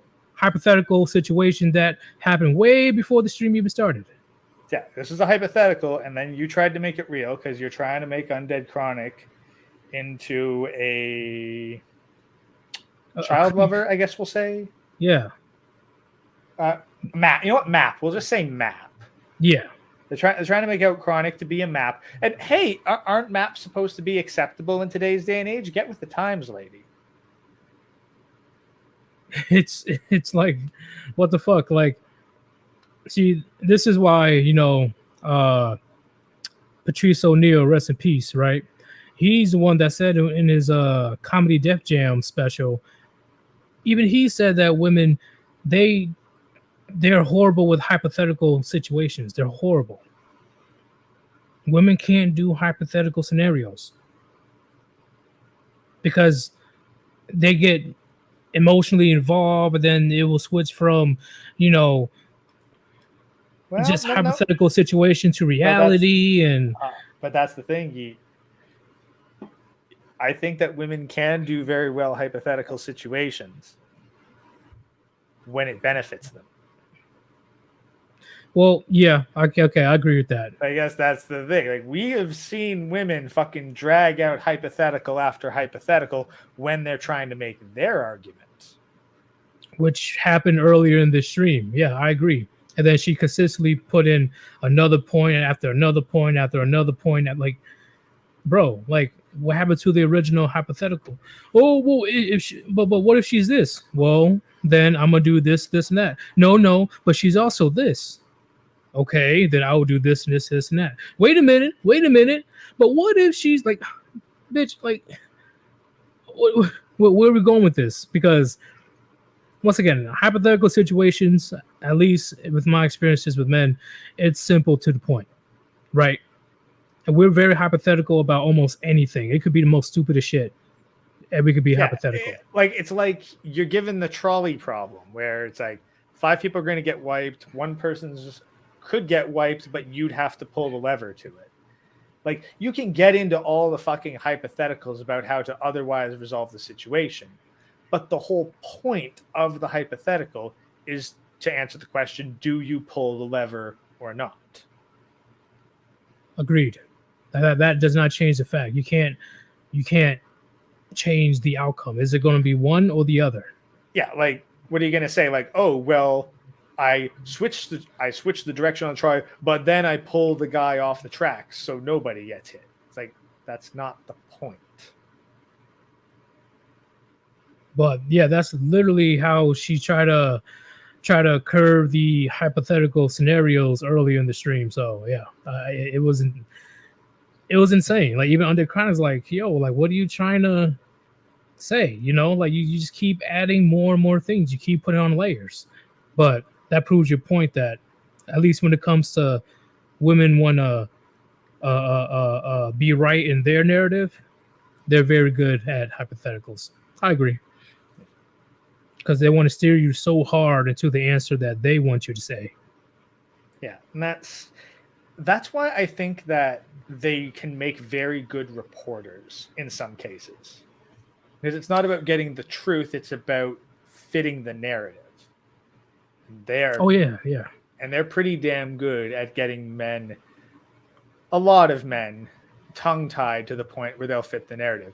situation that happened way before the stream even started. Yeah, this is a hypothetical, and then you tried to make it real because you're trying to make Undead Chronic into a child lover, I guess we'll say. Yeah. Map. You know what? Map. We'll just say map. Yeah. They're trying to make out Chronic to be a map. And hey, aren't maps supposed to be acceptable in today's day and age? Get with the times, lady. It's like, what the fuck? Like, see, this is why, Patrice O'Neal, rest in peace, right? He's the one that said in his Comedy Def Jam special, even he said that women, they're horrible with hypothetical situations. They're horrible. Women can't do hypothetical scenarios because they get emotionally involved, and then it will switch from, hypothetical situation to reality. But that's the thing, I think that women can do very well hypothetical situations when it benefits them. Well, yeah, okay, I agree with that. I guess that's the thing. Like, we have seen women fucking drag out hypothetical after hypothetical when they're trying to make their arguments. Which happened earlier in the stream. Yeah, I agree. And then she consistently put in another point after another point after another point. Bro, what happened to the original hypothetical? Oh, well, but what if she's this? Well, then I'm gonna do this, and that. No, but she's also this. Okay, then I will do this and this and that. Wait a minute. But what if she's like, bitch, where are we going with this? Because once again, hypothetical situations, at least with my experiences with men, it's simple to the point, right? And we're very hypothetical about almost anything. It could be the most stupidest shit, and we could be hypothetical. It's like you're given the trolley problem where it's like 5 people are going to get wiped. One person's could get wiped, but you'd have to pull the lever to it. Like, you can get into all the fucking hypotheticals about how to otherwise resolve the situation. But the whole point of the hypothetical is to answer the question, do you pull the lever or not? Agreed. That does not change the fact. You can't change the outcome. Is it going to be one or the other? Yeah, like, what are you going to say? Like, oh, well, I switched the direction on the trolley, but then I pulled the guy off the tracks, so nobody gets hit. It's like, that's not the point. But yeah, that's literally how she tried to curve the hypothetical scenarios earlier in the stream. So yeah, it was insane. Like, even Underground is like, yo, like, what are you trying to say? You know, like, you just keep adding more and more things. You keep putting on layers. But that proves your point that at least when it comes to women want to be right in their narrative, they're very good at hypotheticals. I agree. Because they want to steer you so hard into the answer that they want you to say. Yeah, and that's why I think that they can make very good reporters in some cases. Because it's not about getting the truth, it's about fitting the narrative. Oh yeah. And they're pretty damn good at getting a lot of men, tongue-tied to the point where they'll fit the narrative.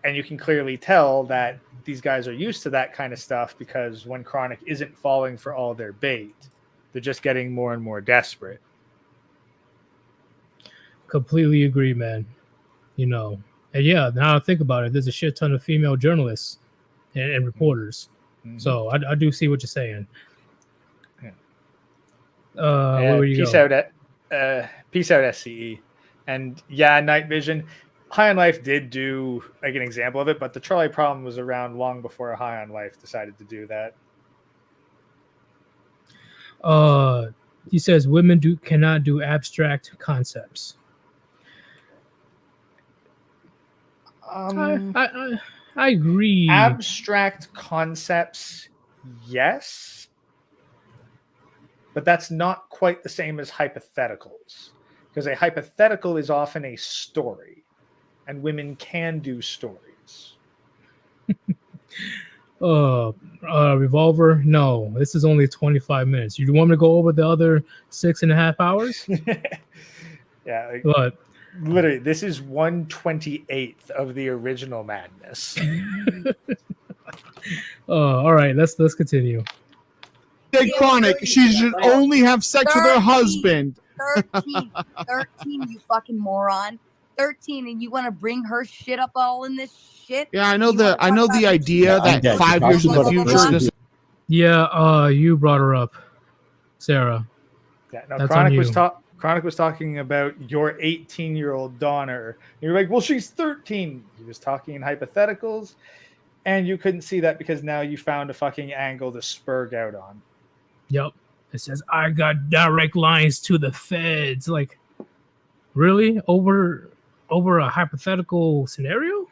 And you can clearly tell that these guys are used to that kind of stuff because when Chronic isn't falling for all their bait, they're just getting more and more desperate. Completely agree, man. You know, and yeah, now I think about it, there's a shit ton of female journalists and reporters. Mm-hmm. So I do see what you're saying. Yeah. Where would you go? Peace out, SCE. And yeah, Night Vision. High on Life did do like an example of it, but the trolley problem was around long before High on Life decided to do that. He says women cannot do abstract concepts. I agree. Abstract concepts, yes, but that's not quite the same as hypotheticals, because a hypothetical is often a story. And women can do stories. Revolver? No, this is only 25 minutes. You want me to go over the other 6.5 hours? Yeah. But literally, this is 1/28th of the original Madness. All right, let's continue. Hey, Chronic, she should only have sex with her husband. 13, you fucking moron. 13, and you want to bring her shit up all in this shit? Yeah, I know the idea that 5 years in the future. Yeah, you brought her up, Sarah. Yeah, no, Chronic was talking about your 18-year-old daughter. You're like, well, she's 13. He was talking in hypotheticals, and you couldn't see that because now you found a fucking angle to spurg out on. Yep. It says, I got direct lines to the feds. Like, really? Over a hypothetical scenario?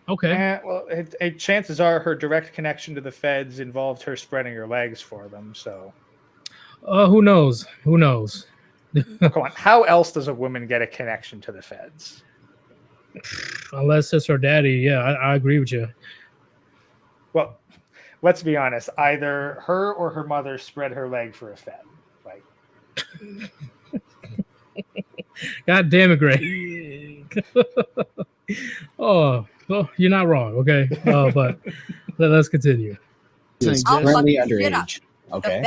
Okay. Well, chances are her direct connection to the feds involved her spreading her legs for them. So, who knows? Come on, how else does a woman get a connection to the feds? Unless it's her daddy. Yeah, I agree with you. Well, let's be honest. Either her or her mother spread her leg for a fed. Like. God damn it, Greg. Oh, well, you're not wrong, okay? But let's continue. He's currently underage. Okay.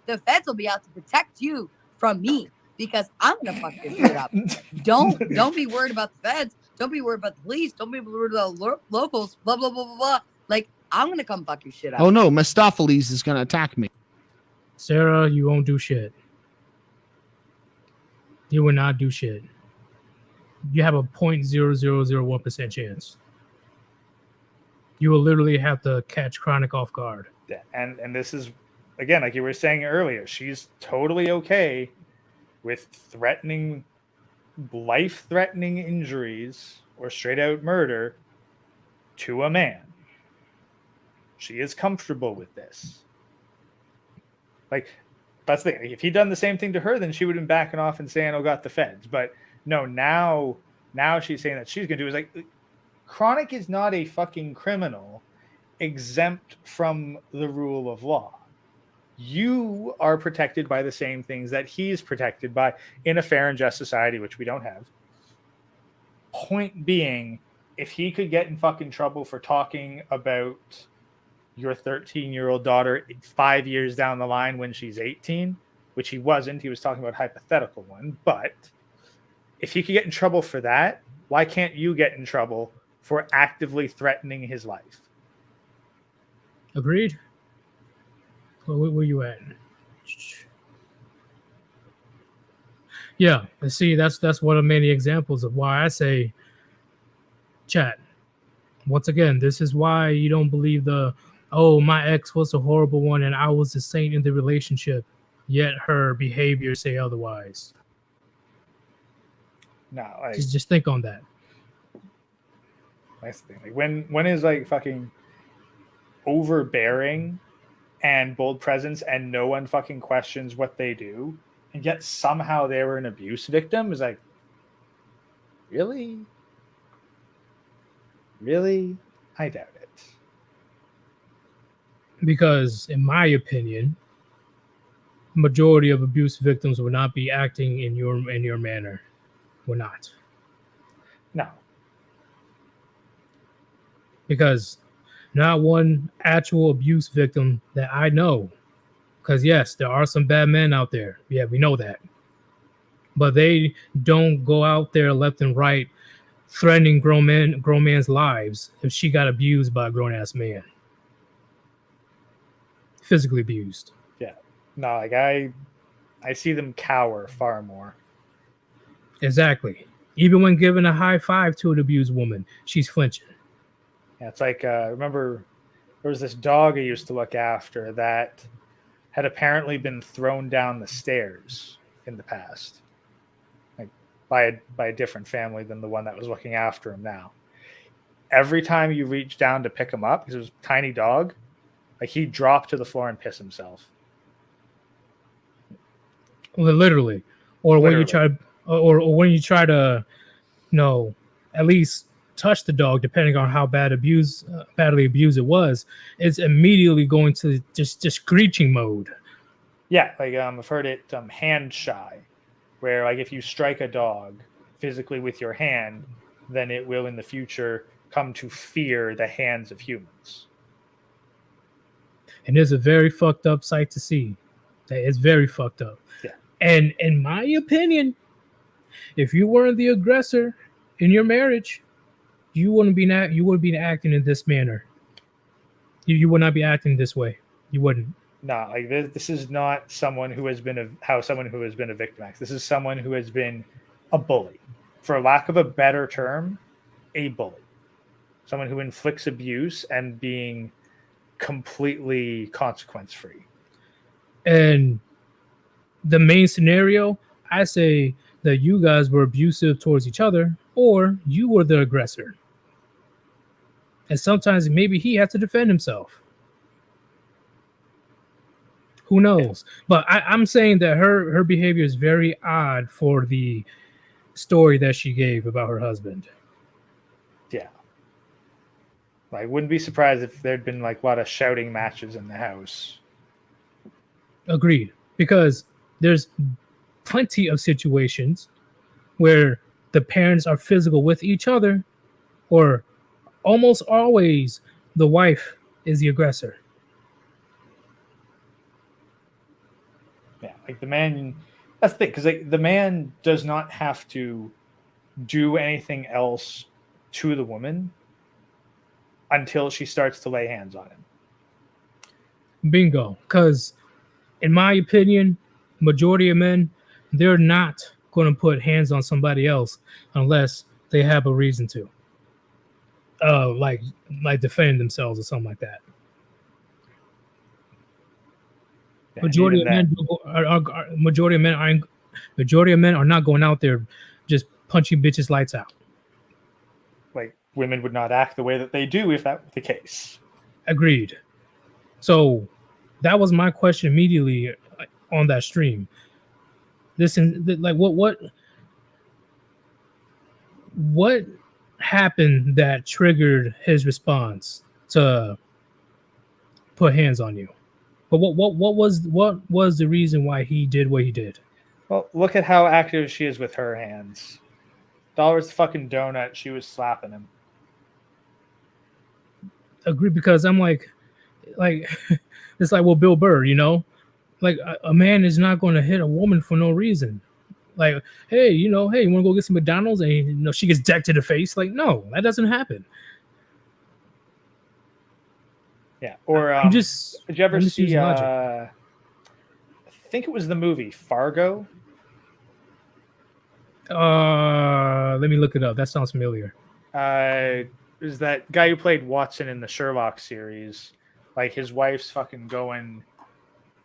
The feds will be out to protect you from me because I'm gonna fuck your shit up. Don't be worried about the feds. Don't be worried about the police. Don't be worried about locals. Blah blah blah blah blah. Like, I'm gonna come fuck your shit up. Oh no, Mephistophelies is gonna attack me. Sarah, you won't do shit. You will not do shit. You have a 0.0001% chance. You will literally have to catch Chronic off guard. Yeah, and this is, again, like you were saying earlier, she's totally okay with threatening, life-threatening injuries or straight-out murder to a man. She is comfortable with this. Like, that's the thing. If he'd done the same thing to her, then she would have been backing off and saying, "Oh, got the feds." But no, now she's saying that she's going to do is like, Chronic is not a fucking criminal exempt from the rule of law. You are protected by the same things that he's protected by in a fair and just society, which we don't have. Point being, if he could get in fucking trouble for talking about your 13-year-old daughter 5 years down the line when she's 18, which he wasn't, he was talking about a hypothetical one, but if he could get in trouble for that, why can't you get in trouble for actively threatening his life? Agreed. Well, where you at? Yeah, see, that's one of many examples of why I say, chat. Once again, this is why you don't believe my ex was a horrible one and I was the saint in the relationship, yet her behavior say otherwise. No, just think on that. That's the thing. Like when is like fucking overbearing and bold presence and no one fucking questions what they do, and yet somehow they were an abuse victim, is like, really? I doubt it. Because in my opinion, majority of abuse victims will not be acting in your manner. We're not. No. Because not one actual abuse victim that I know. Because yes, there are some bad men out there. Yeah, we know that. But they don't go out there left and right threatening grown man's lives if she got abused by a grown-ass man. Physically abused. Yeah. No, like I see them cower far more. Exactly. Even when giving a high five to an abused woman, she's flinching. Yeah, it's like, remember, there was this dog I used to look after that had apparently been thrown down the stairs in the past, like by a different family than the one that was looking after him now. Every time you reach down to pick him up, because it was a tiny dog, like he'd drop to the floor and piss himself. Literally. Or when you try, or when you try to, at least touch the dog, depending on how badly abused it was, it's immediately going to just screeching mode. Yeah, like I've heard it hand shy, where like if you strike a dog physically with your hand, then it will in the future come to fear the hands of humans. And it's a very fucked up sight to see. It's very fucked up. Yeah. And in my opinion, if you weren't the aggressor in your marriage, you wouldn't be acting in this manner. You would not be acting this way. You wouldn't. No, like this is not someone who has been a victim acts. This is someone who has been a bully, for lack of a better term, a bully. Someone who inflicts abuse and being completely consequence free. And the main scenario, I say that you guys were abusive towards each other, or you were the aggressor. And sometimes maybe he had to defend himself. Who knows? Yeah. But I'm saying that her behavior is very odd for the story that she gave about her husband. Yeah. I wouldn't be surprised if there'd been like a lot of shouting matches in the house. Agreed. Because there's plenty of situations where the parents are physical with each other, or almost always the wife is the aggressor. Yeah, like the man, that's the thing, because like the man does not have to do anything else to the woman until she starts to lay hands on him. Bingo. Because in my opinion, majority of men, they're not going to put hands on somebody else unless they have a reason to. like defending themselves or something like that. Yeah, Majority of men are not going out there just punching bitches lights out. Like women would not act the way that they do if that were the case. Agreed. So that was my question immediately on that stream. Like what happened that triggered his response to put hands on you? But what was the reason why he did what he did? Well, look at how active she is with her hands. Dollar's fucking donut, she was slapping him. Agree, because I'm like it's like, well, Bill Burr, you know, like a man is not going to hit a woman for no reason. Like, hey, you want to go get some McDonald's, and she gets decked to the face. Like, no, that doesn't happen. Yeah, or did you ever see? I think it was the movie Fargo. Let me look it up. That sounds familiar. Is that guy who played Watson in the Sherlock series? Like his wife's fucking going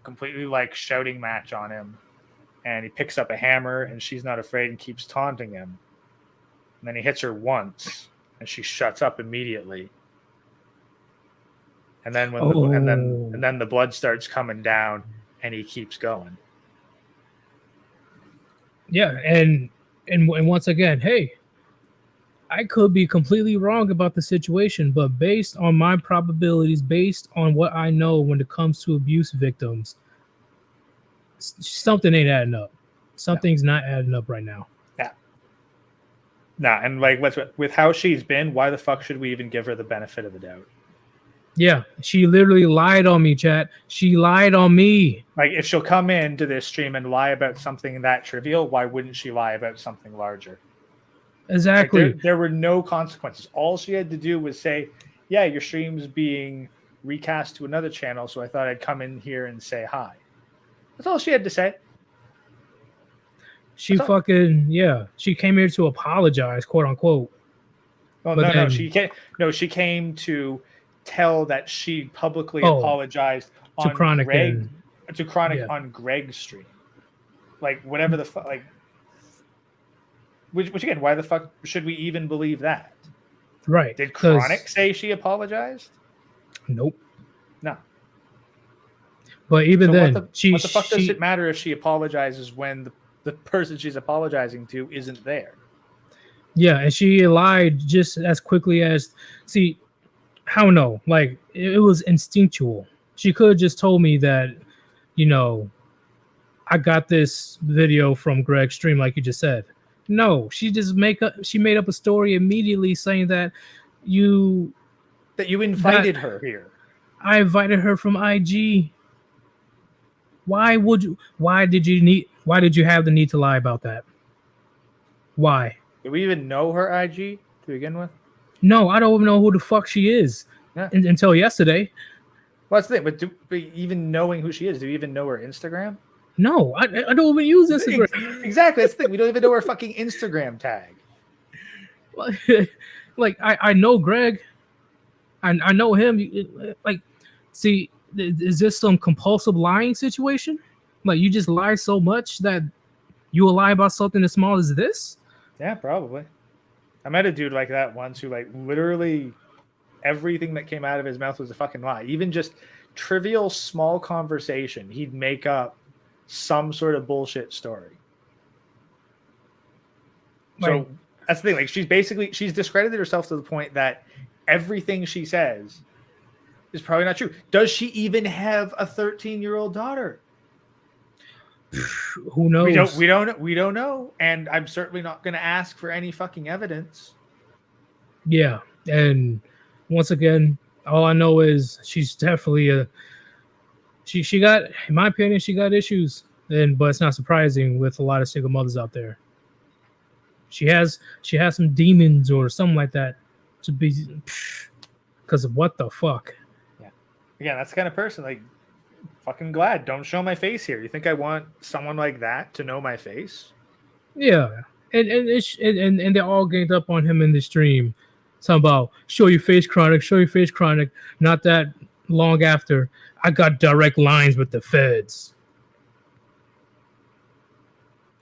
completely like shouting match on him, and he picks up a hammer, and she's not afraid and keeps taunting him. And then he hits her once, and she shuts up immediately. And then and then the blood starts coming down, and he keeps going. Yeah, and once again, hey, I could be completely wrong about the situation, but based on my probabilities, based on what I know when it comes to abuse victims, something ain't adding up. Something's not adding up right now. Yeah. Nah, and like with how she's been, why the fuck should we even give her the benefit of the doubt? Yeah, she literally lied on me, chat. She lied on me. Like, if she'll come into this stream and lie about something that trivial, why wouldn't she lie about something larger? Exactly. Like there were no consequences. All she had to do was say, yeah, your stream's being recast to another channel, so I thought I'd come in here and say hi. That's all she had to say. She came here to apologize, quote unquote. Oh, she came to tell that she publicly apologized to Chronic on Greg's stream. Like, whatever the fuck, like, which again, why the fuck should we even believe that? Right. Did Chronic say she apologized? Nope. No. But even then, what the fuck does it matter if she apologizes when the person she's apologizing to isn't there? Yeah, and she lied just as quickly as I don't know, like it was instinctual. She could have just told me that, I got this video from Greg's stream, like you just said. No, she made up a story immediately saying that you invited her here. I invited her from IG. Why did you have the need to lie about that? Why? Do we even know her IG to begin with? No, I don't even know who the fuck she is until yesterday. Well, that's the thing. But even knowing who she is, do you even know her Instagram? No, I don't even use Instagram. Exactly. That's the thing. We don't even know her fucking Instagram tag. Like, I know Greg. I know him. Like, see, is this some compulsive lying situation? Like, you just lie so much that you will lie about something as small as this? Yeah, probably. I met a dude like that once who, like, literally everything that came out of his mouth was a fucking lie. Even just trivial small conversation, he'd make up some sort of bullshit story. So that's the thing. Like, she's discredited herself to the point that everything she says is probably not true. Does she even have a 13-year-old daughter? Who knows? We don't know, and I'm certainly not going to ask for any fucking evidence. Yeah, and once again, all I know is she's definitely she got, in my opinion, she got issues, but it's not surprising with a lot of single mothers out there. She has some demons or something like that to be, because of what the fuck. Yeah, again, that's the kind of person, like, fucking glad. Don't show my face here. You think I want someone like that to know my face? Yeah, and they all ganged up on him in the stream Something about show your face, Chronic. Show your face, Chronic. Not that long after, I got direct lines with the feds.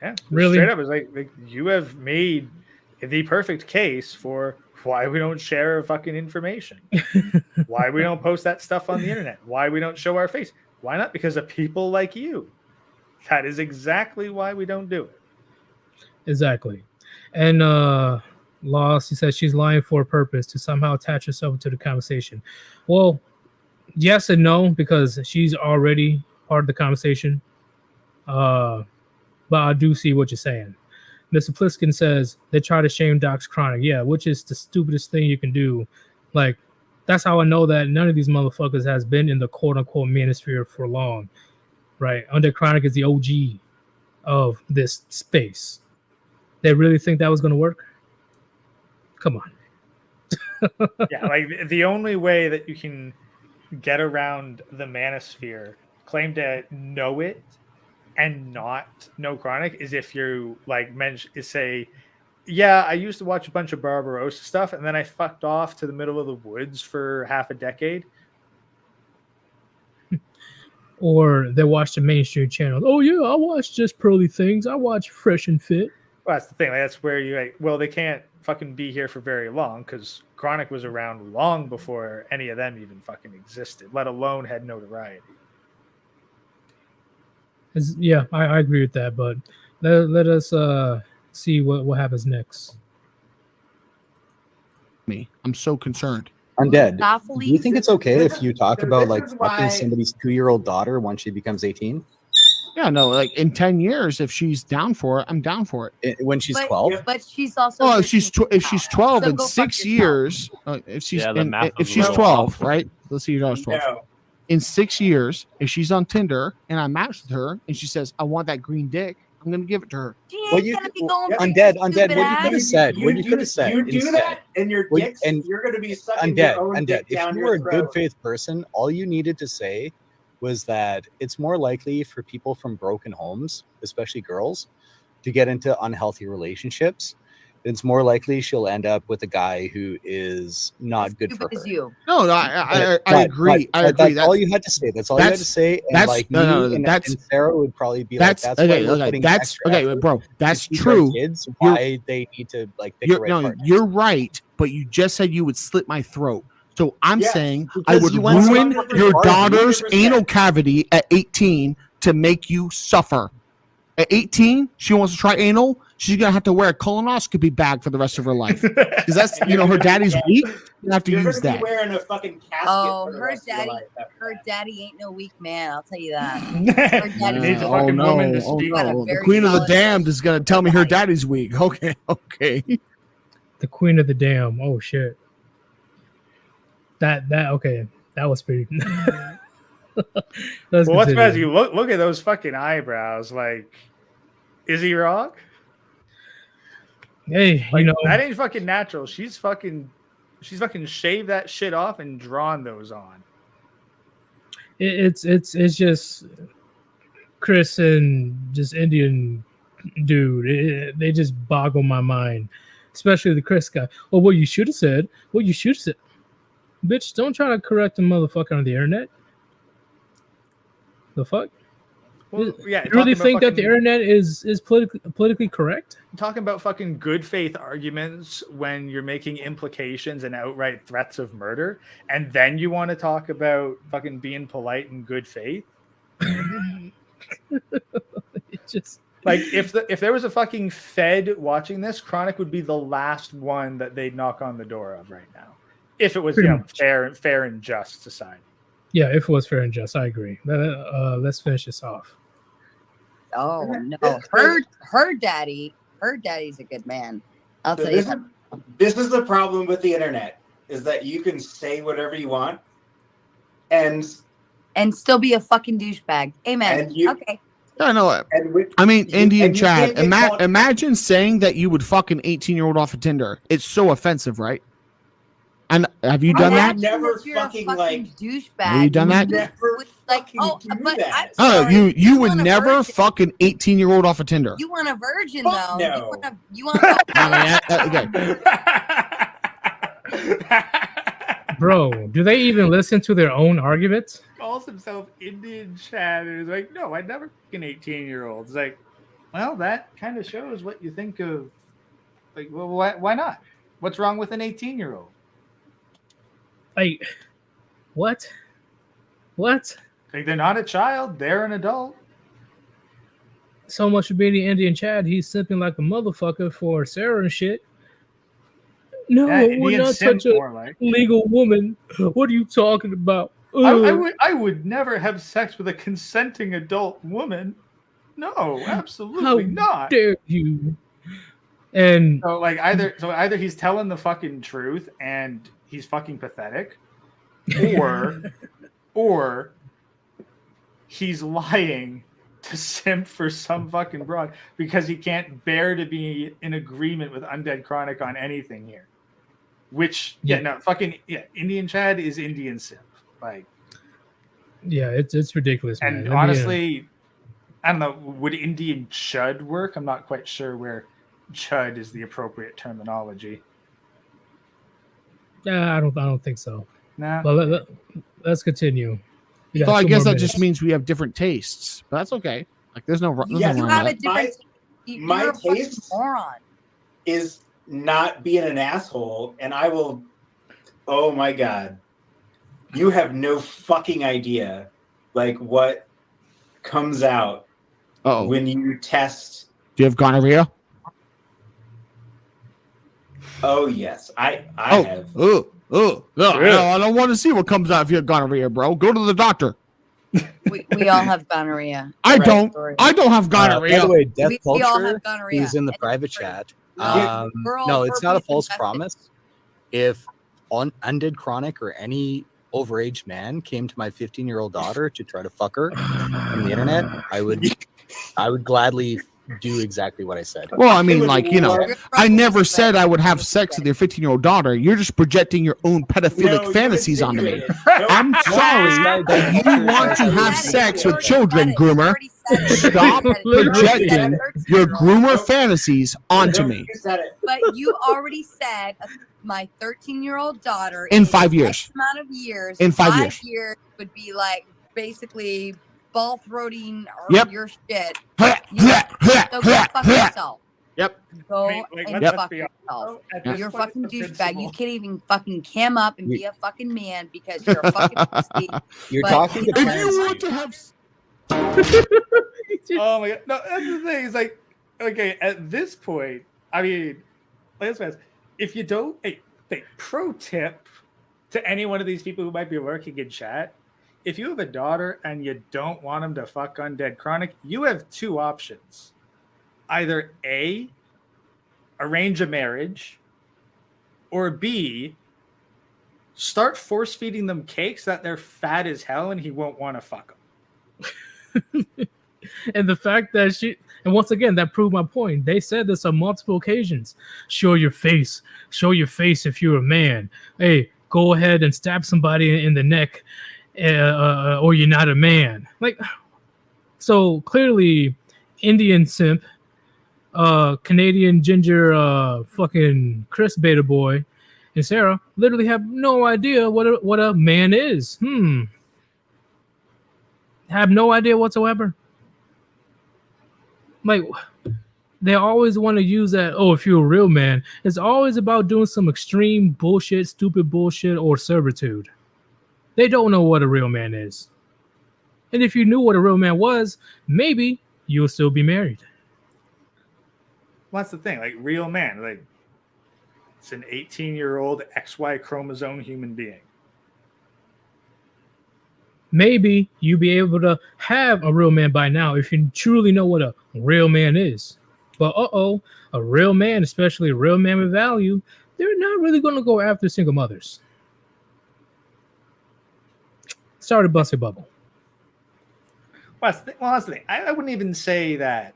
Yeah, really. Straight up, it's like you have made the perfect case for why we don't share fucking information, why we don't post that stuff on the internet, why we don't show our face. Why not? Because of people like you. That is exactly why we don't do it. Exactly. And Lost, he says she's lying for a purpose to somehow attach herself to the conversation. Well, yes and no, because she's already part of the conversation. But I do see what you're saying. Mr. Pliskin says they try to shame Doc's Chronic. Yeah, which is the stupidest thing you can do. Like, that's how I know that none of these motherfuckers has been in the quote-unquote manosphere for long. Right? Undead Chronic is the OG of this space. They really think that was going to work? Come on. Yeah, like the only way that you can get around the manosphere, claim to know it, and not know Chronic is if you like say, yeah, I used to watch a bunch of Barbarossa stuff and then I fucked off to the middle of the woods for half a decade. Or they watch the mainstream channels. Oh yeah, I watch Just Pearly Things. I watch Fresh and Fit. Well, that's the thing. Like, that's where you like. Well, they can't fucking be here for very long because Chronic was around long before any of them even fucking existed, let alone had notoriety. Yeah, I agree with that. But let us see what happens next. I'm so concerned. Undead. Do you think it's okay if you talk about like fucking somebody's 2-year-old daughter once she becomes 18? Yeah, no, like in 10 years, if she's down for it, I'm down for it. When she's 12? But she's also. Oh, if she's 12 in 6 years, if she's 12, right? Let's see, your daughter's 12. No. In 6 years, if she's on Tinder and I match with her and she says, I want that green dick, I'm going to give it to her. Undead, what you could have said. You do that, and your dicks, you're going to be sucking your own dick down if you your were a throat. good faith person, all you needed to say was that it's more likely for people from broken homes, especially girls, to get into unhealthy relationships. It's more likely she'll end up with a guy who is not good for her. No, I agree. I agree. That's all you had to say. That's all you had to say. And like and Sarah would probably be like, "That's okay, bro. That's true. Kids, why they need to like pick a right partner." You're right, but you just said you would slit my throat. So I'm saying I would ruin your daughter's anal cavity at 18 to make you suffer. At 18, she wants to try anal. She's gonna have to wear a colonoscopy bag for the rest of her life because that's her daddy's weak. You have to use that. Wearing a fucking casket her daddy ain't no weak man. I'll tell you that. The queen of the damned is gonna tell me her daddy's weak. Okay. The queen of the damned. Oh shit. That okay. That was pretty. Well, what's best? You look at those fucking eyebrows. Like, is he wrong? Hey, like, that ain't fucking natural. She's fucking shaved that shit off and drawn those on. It's just Chris and just Indian dude. They just boggle my mind, especially the Chris guy. Oh, what you should have said. Bitch, don't try to correct the motherfucker on the internet. The fuck? Well, yeah, you really think that the internet is politically correct? Talking about fucking good faith arguments when you're making implications and outright threats of murder, and then you want to talk about fucking being polite and good faith? Just like if there was a fucking Fed watching this, Chronic would be the last one that they'd knock on the door of right now. If it was fair and just society. Yeah, if it was fair and just, I agree. Let's finish this off. Oh no, her daddy's a good man. I'll tell you that. This is the problem with the internet: is that you can say whatever you want, and still be a fucking douchebag. Amen. Okay. I know. I mean, Indian Chad. Imagine saying that you would fuck an 18-year-old off of Tinder. It's so offensive, right? And have you done that? Never fucking like douchebag. Have you done that? You would never fuck an 18-year-old off of Tinder. You want a virgin though? No. You want. Okay. Bro, do they even listen to their own arguments? Calls himself Indian Chad and is like, no, I'd never an 18-year-old. It's like, well, that kind of shows what you think of. Like, well, why not? What's wrong with an 18-year-old? Like, what? What? Like, they're not a child; they're an adult. So much for being the Indian Chad, he's simping like a motherfucker for Sarah and shit. No, Yeah, we're not such a legal woman. What are you talking about? I would never have sex with a consenting adult woman. No, absolutely not. How dare you? And so either he's telling the fucking truth and he's fucking pathetic, or he's lying to simp for some fucking broad because he can't bear to be in agreement with Undead Chronic on anything here. Which Indian Chad is Indian simp. Like, yeah, it's ridiculous. And man. honestly, I don't know. Would Indian Chud work? I'm not quite sure where Chud is the appropriate terminology. I don't think so. Nah. But let's continue. So I guess that just means we have different tastes, but that's okay. Like, there's no. You have a different. My taste is not being an asshole, and I will. Oh my god, you have no fucking idea, like what comes out when you test. Do you have gonorrhea? Oh yes, I have. No, I don't want to see what comes out if you have gonorrhea, bro. Go to the doctor. We all have gonorrhea. I don't have gonorrhea. By the way, Death we all Culture, have gonorrhea. who's in the private chat. No, it's not a false promise. If Undead Chronic or any overage man came to my 15-year-old daughter to try to fuck her on the internet, I would gladly do exactly what I said. Well, I mean, like, you know, I never said I would have sex with your 15-year-old daughter. You're just projecting your own pedophilic fantasies onto me. I'm sorry that you want to have sex with children, groomer. Stop projecting your groomer fantasies onto me. But you already said my 13-year-old daughter in 5 years. X amount of years. In 5 years would be like basically ball throating your shit. So go fuck yourself. Yep. Go and fuck yourself. You're a fucking douchebag. You can't even fucking cam up and be a fucking man because you're a fucking pussy. You're talking to if you want to have. Oh my god! No, that's the thing. It's like, okay, at this point, I mean, let's say, if you don't, hey, pro tip to any one of these people who might be working in chat. If you have a daughter and you don't want them to fuck Undead Chronic, you have two options. Either A, arrange a marriage, or B, start force feeding them cakes that they're fat as hell and he won't want to fuck them. And the fact that and once again, that proved my point. They said this on multiple occasions. Show your face if you're a man. Hey, go ahead and stab somebody in the neck. Or you're not a man. Like, so clearly, Indian simp, Canadian ginger, fucking Chris Beta Boy, and Sarah literally have no idea what a man is. Have no idea whatsoever. Like, they always want to use that. Oh, if you're a real man, it's always about doing some extreme bullshit, stupid bullshit, or servitude. They don't know what a real man is. And if you knew what a real man was, maybe you'll still be married. Well, that's the thing. Like, real man, like, it's an 18-year-old XY chromosome human being. Maybe you'll be able to have a real man by now if you truly know what a real man is. But a real man, especially a real man with value, they're not really going to go after single mothers. Sorry to bust your bubble. Well, that's the thing. I wouldn't even say that.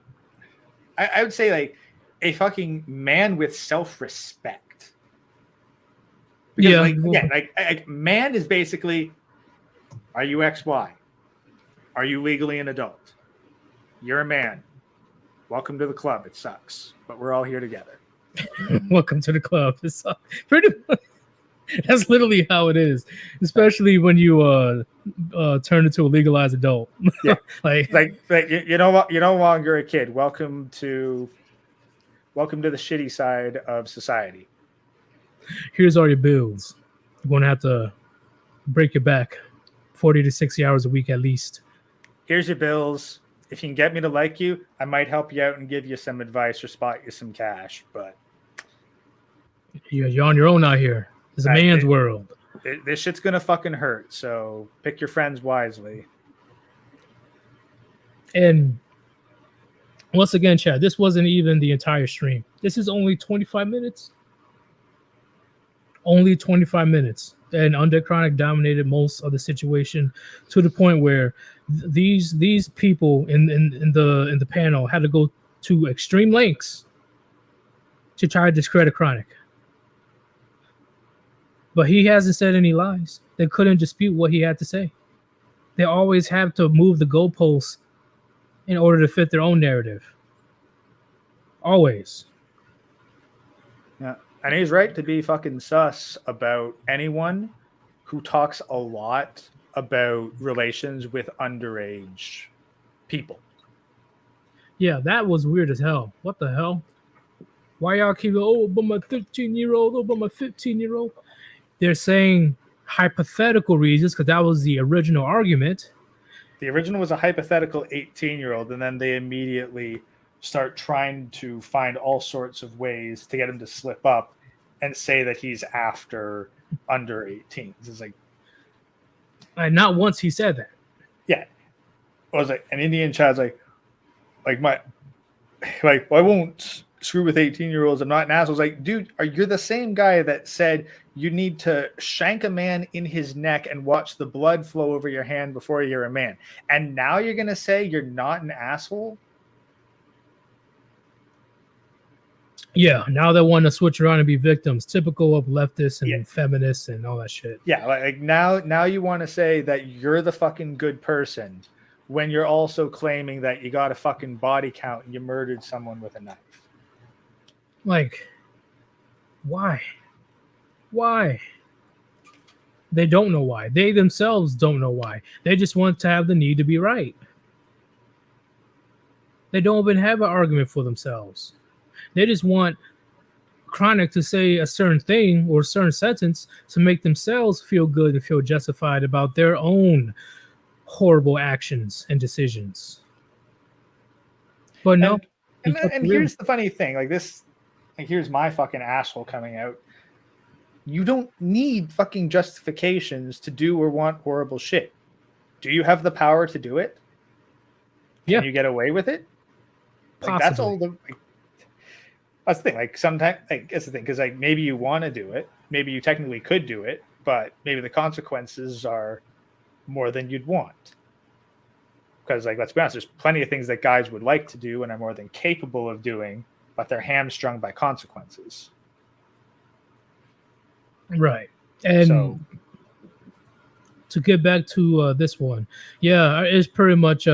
I would say, like, a fucking man with self-respect. Because, like man is basically, are you XY? Are you legally an adult? You're a man. Welcome to the club. It sucks, but we're all here together. Welcome to the club. It sucks. Pretty much. That's literally how it is, especially when you turn into a legalized adult. Yeah, like you know what? You're no longer a kid. Welcome to the shitty side of society. Here's all your bills. You're gonna have to break your back 40 to 60 hours a week at least. Here's your bills. If you can get me to like you, I might help you out and give you some advice or spot you some cash. But you're on your own out here. It's a man's world. This shit's gonna fucking hurt. So pick your friends wisely. And once again, Chad, this wasn't even the entire stream. This is only 25 minutes. Only 25 minutes. And Undead Chronic dominated most of the situation to the point where these people in the panel had to go to extreme lengths to try to discredit Chronic. But he hasn't said any lies. They couldn't dispute what he had to say. They always have to move the goalposts in order to fit their own narrative. Always. Yeah. And he's right to be fucking sus about anyone who talks a lot about relations with underage people. Yeah, that was weird as hell. What the hell? Why y'all keep but my 13-year-old, but my 15-year-old? They're saying hypothetical reasons because that was the original argument. The original was a hypothetical 18-year-old, and then they immediately start trying to find all sorts of ways to get him to slip up and say that he's after under 18s. It's like, not once he said that. Yeah. I was like, an Indian child's like I won't screw with 18-year-olds. I'm not an asshole. I was like, dude, you're the same guy that said you need to shank a man in his neck and watch the blood flow over your hand before you're a man. And now you're going to say you're not an asshole? Yeah, now they want to switch around and be victims, typical of leftists and feminists and all that shit. Yeah, like now you want to say that you're the fucking good person when you're also claiming that you got a fucking body count and you murdered someone with a knife. Like, why? Why? They don't know why. They themselves don't know why. They just want to have the need to be right. They don't even have an argument for themselves. They just want Chronic to say a certain thing or a certain sentence to make themselves feel good and feel justified about their own horrible actions and decisions. But no. And here's the funny thing. Here's my fucking asshole coming out. You don't need fucking justifications to do or want horrible shit. Do you have the power to do it? Can you get away with it? That's all the... That's the thing. Sometimes, that's the thing, because maybe you want to do it, maybe you technically could do it, but maybe the consequences are more than you'd want. Because, let's be honest, there's plenty of things that guys would like to do and are more than capable of doing, but they're hamstrung by consequences. Right. And to get back to this one, it's pretty much.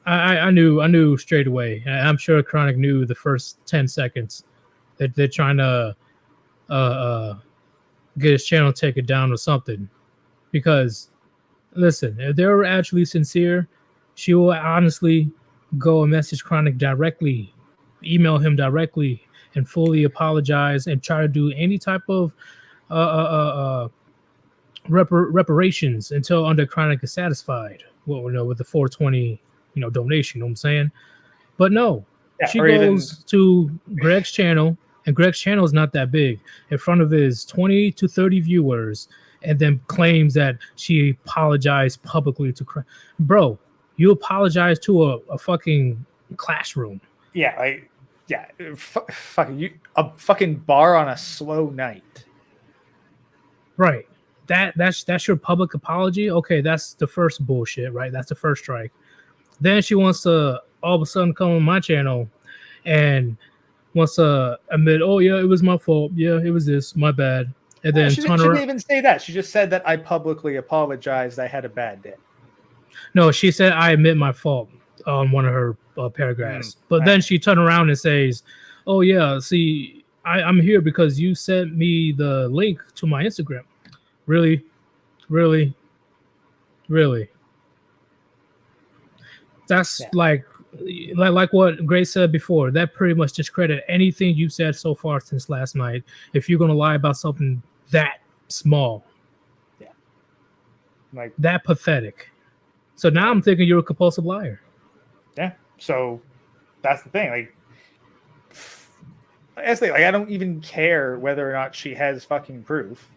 I knew straight away. I'm sure Chronic knew the first 10 seconds that they're trying to get his channel taken down or something. Because, listen, if they were actually sincere, she will honestly go and message Chronic directly, email him directly, and fully apologize and try to do any type of reparations until Undead Chronic is satisfied. With the 420. Donation, you know what I'm saying? But no, she goes to Greg's channel, and Greg's channel is not that big, in front of his 20 to 30 viewers, and then claims that she apologized publicly to bro, you apologize to a fucking classroom. Fucking you, a fucking bar on a slow night. Right. That's your public apology? Okay, that's the first bullshit, right? That's the first strike. Then she wants to all of a sudden come on my channel and wants to admit, oh yeah, it was my fault. Yeah, it was this, my bad. And then she didn't even say that. She just said that I publicly apologized. I had a bad day. No, she said I admit my fault on one of her paragraphs. But then she turned around and says, oh yeah, see, I'm here because you sent me the link to my Instagram. Really? That's like what Grace said before. That pretty much discredit anything you said so far since last night. If you're gonna lie about something that small, like that pathetic. So now I'm thinking you're a compulsive liar. Yeah. So that's the thing. Like, I don't even care whether or not she has fucking proof.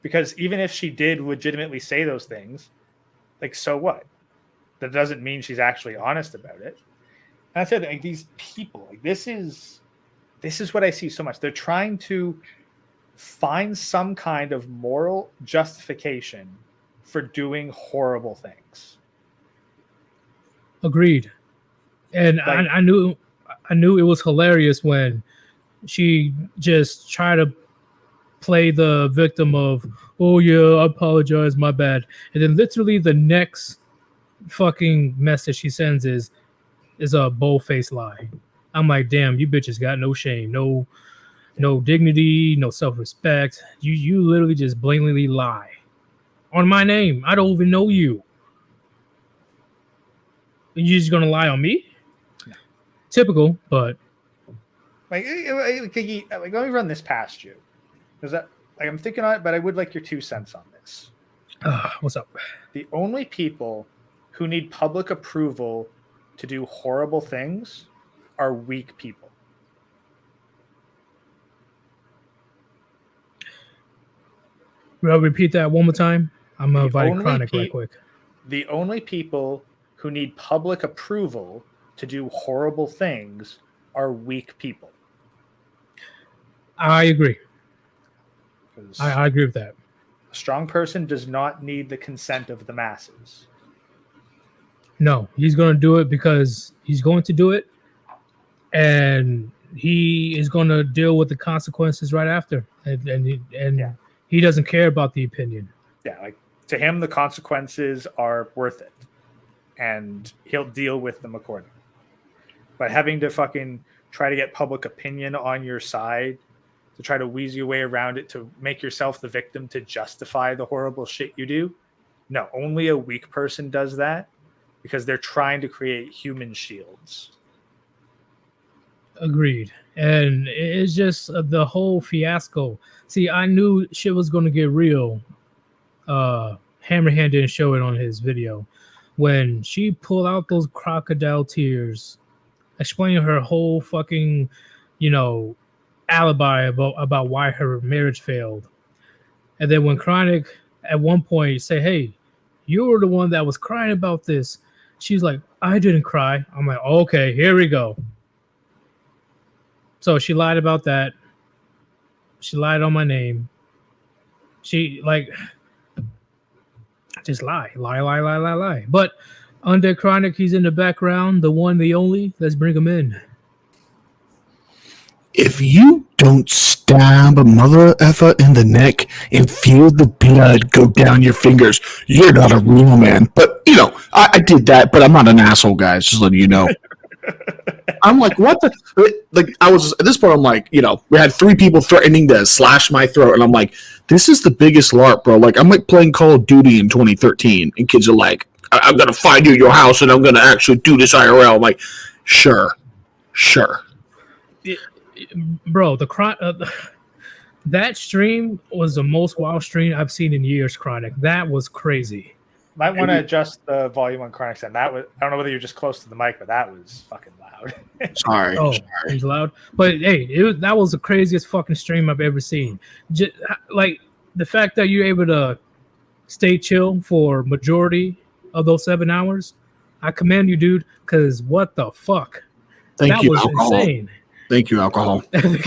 Because even if she did legitimately say those things, like, so what? That doesn't mean she's actually honest about it. And I said, like, these people, like, this is what I see so much. They're trying to find some kind of moral justification for doing horrible things. Agreed. And like, I knew it was hilarious when she just tried to play the victim of, oh yeah, I apologize, my bad. And then literally the next fucking message she sends is a bold-faced lie. I'm like, damn, you bitches got no shame, no dignity, no self-respect. You literally just blatantly lie on my name. I don't even know you. You're just gonna lie on me? No. Typical, but like, let me run this past you. Because that, like, I'm thinking on it, but I would like your 2 cents on this. What's up? The only people who need public approval to do horrible things are weak people. I'll repeat that one more time. I'm gonna invite Chronic right quick. The only people who need public approval to do horrible things are weak people. I agree. I agree with that. A strong person does not need the consent of the masses. No, he's going to do it because he's going to do it, and he is going to deal with the consequences right after. And he doesn't care about the opinion. Yeah, like, to him, the consequences are worth it, and he'll deal with them accordingly. But having to fucking try to get public opinion on your side, to try to wheeze your way around it, to make yourself the victim, to justify the horrible shit you do. No, only a weak person does that because they're trying to create human shields. Agreed. And it's just the whole fiasco. See, I knew shit was going to get real. Hammerhand didn't show it on his video. When she pulled out those crocodile tears, explaining her whole fucking, alibi about why her marriage failed. And then when Chronic at one point say, hey, you were the one that was crying about this, she's like, I didn't cry. I'm like, okay, here we go. So she lied about that. She lied on my name. She just lie. But under Chronic, he's in the background, the one, the only. Let's bring him in. If you don't stab a mother effer in the neck and feel the blood go down your fingers, you're not a real man. But, I did that, but I'm not an asshole, guys, just letting you know. I'm like, what the? Like, I was, at this point, I'm like, we had 3 people threatening to slash my throat, and I'm like, this is the biggest LARP, bro. Like, I'm like playing Call of Duty in 2013, and kids are like, I'm going to find you at your house, and I'm going to actually do this IRL. I'm like, sure. Bro, that stream was the most wild stream I've seen in years, Chronic. That was crazy. Might want to adjust the volume on Chronic's end. That was, I don't know whether you're just close to the mic, but that was fucking loud. Sorry. It was loud. But hey, that was the craziest fucking stream I've ever seen. Just, like, the fact that you're able to stay chill for majority of those 7 hours, I commend you, dude, because what the fuck? That was alcohol. Insane. Thank you, alcohol. And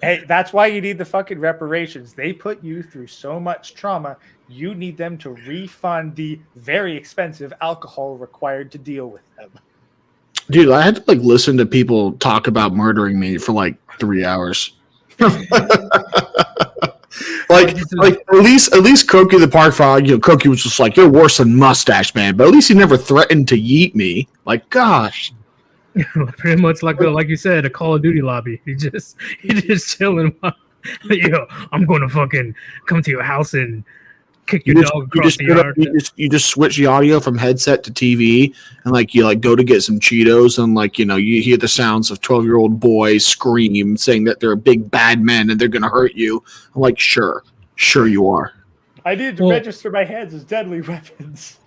hey, that's why you need the fucking reparations. They put you through so much trauma. You need them to refund the very expensive alcohol required to deal with them. Dude, I had to listen to people talk about murdering me for 3 hours. At least Croaky the Park Frog, Croaky was just like, you're worse than Mustache Man, but at least he never threatened to yeet me. Like, gosh. Pretty much like you said, a Call of Duty lobby. He just chilling. Yo, I'm gonna fucking come to your house and kick your dog across the yard. You just switch the audio from headset to TV, and like you like go to get some Cheetos, and like you hear the sounds of 12-year-old boys scream, saying that they're big bad men and they're gonna hurt you. I'm like, sure you are. I need to register my hands as deadly weapons.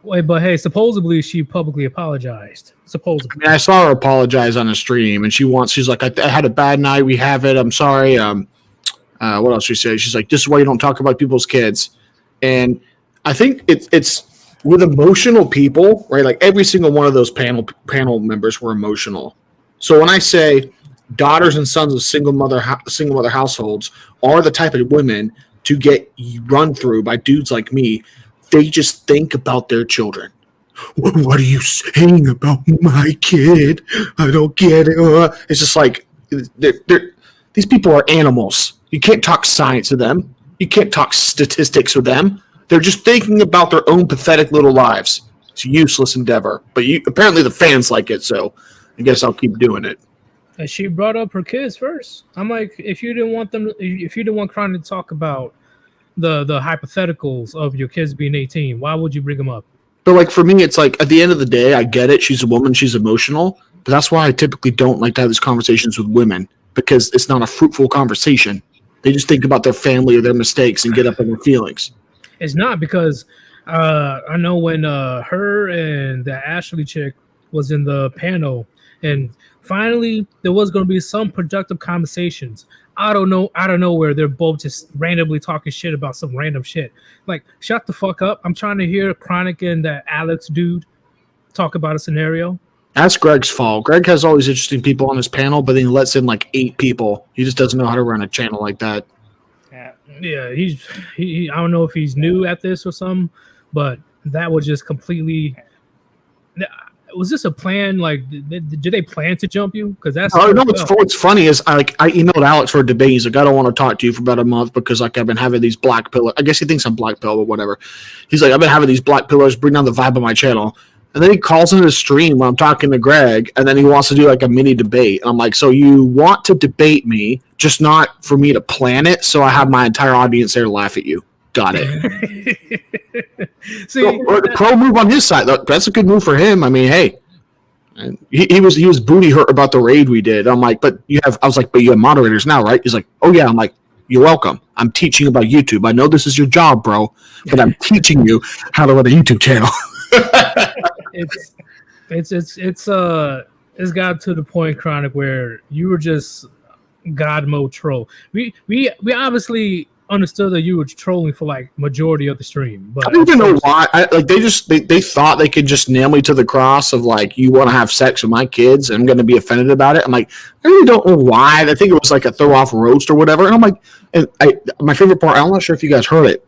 Wait, but hey, supposedly she publicly apologized. Supposedly, I saw her apologize on a stream, and she's like, I had a bad night. We have it. I'm sorry. What else she said? She's like, this is why you don't talk about people's kids. And I think it's with emotional people, right? Like every single one of those panel members were emotional. So when I say daughters and sons of single mother households are the type of women to get run through by dudes like me, they just think about their children. What are you saying about my kid? I don't get it. It's just like these people are animals. You can't talk science to them. You can't talk statistics with them. They're just thinking about their own pathetic little lives. It's a useless endeavor. But apparently the fans like it, so I guess I'll keep doing it. And she brought up her kids first. I'm like, if you didn't want Cron to talk about the hypotheticals of your kids being 18, why would you bring them up? But like for me, it's like at the end of the day, I get it. She's a woman. She's emotional. But that's why I typically don't like to have these conversations with women, because it's not a fruitful conversation. They just think about their family or their mistakes and get up in their feelings. It's not, because I know when her and the Ashley chick was in the panel, and finally there was going to be some productive conversations. I don't know, out of nowhere, they're both just randomly talking shit about some random shit. Like, shut the fuck up. I'm trying to hear Chronic and that Alex dude talk about a scenario. That's Greg's fault. Greg has all these interesting people on his panel, but then he lets in like 8 people. He just doesn't know how to run a channel like that. Yeah, he I don't know if he's new at this or something, but that was just completely. Was this a plan? Like, did they plan to jump you? Because that's what's funny is I emailed Alex for a debate. He's like, I don't want to talk to you for about a month because like I've been having these black pillars. I guess he thinks I'm black pill, but whatever. He's like, I've been having these black pillars bring down the vibe of my channel. And then he calls into the stream when I'm talking to Greg, and then he wants to do like a mini debate. And I'm like, so you want to debate me, just not for me to plan it, so I have my entire audience there to laugh at you. Got it. See, or the pro move on his side. That's a good move for him. I mean, hey, he was booty hurt about the raid we did. I'm like, but you have moderators now, right? He's like, oh yeah. I'm like, you're welcome. I'm teaching about YouTube. I know this is your job, bro, but I'm teaching you how to run a YouTube channel. It's got to the point, Chronic, where you were just God mode troll. We obviously understood that you were trolling for like majority of the stream, but I don't even know why. They thought they could just nail me to the cross of like, you want to have sex with my kids and I'm going to be offended about it. I'm like, I really don't know why. I think it was like a throw off roast or whatever. And I'm like, my favorite part, I'm not sure if you guys heard it,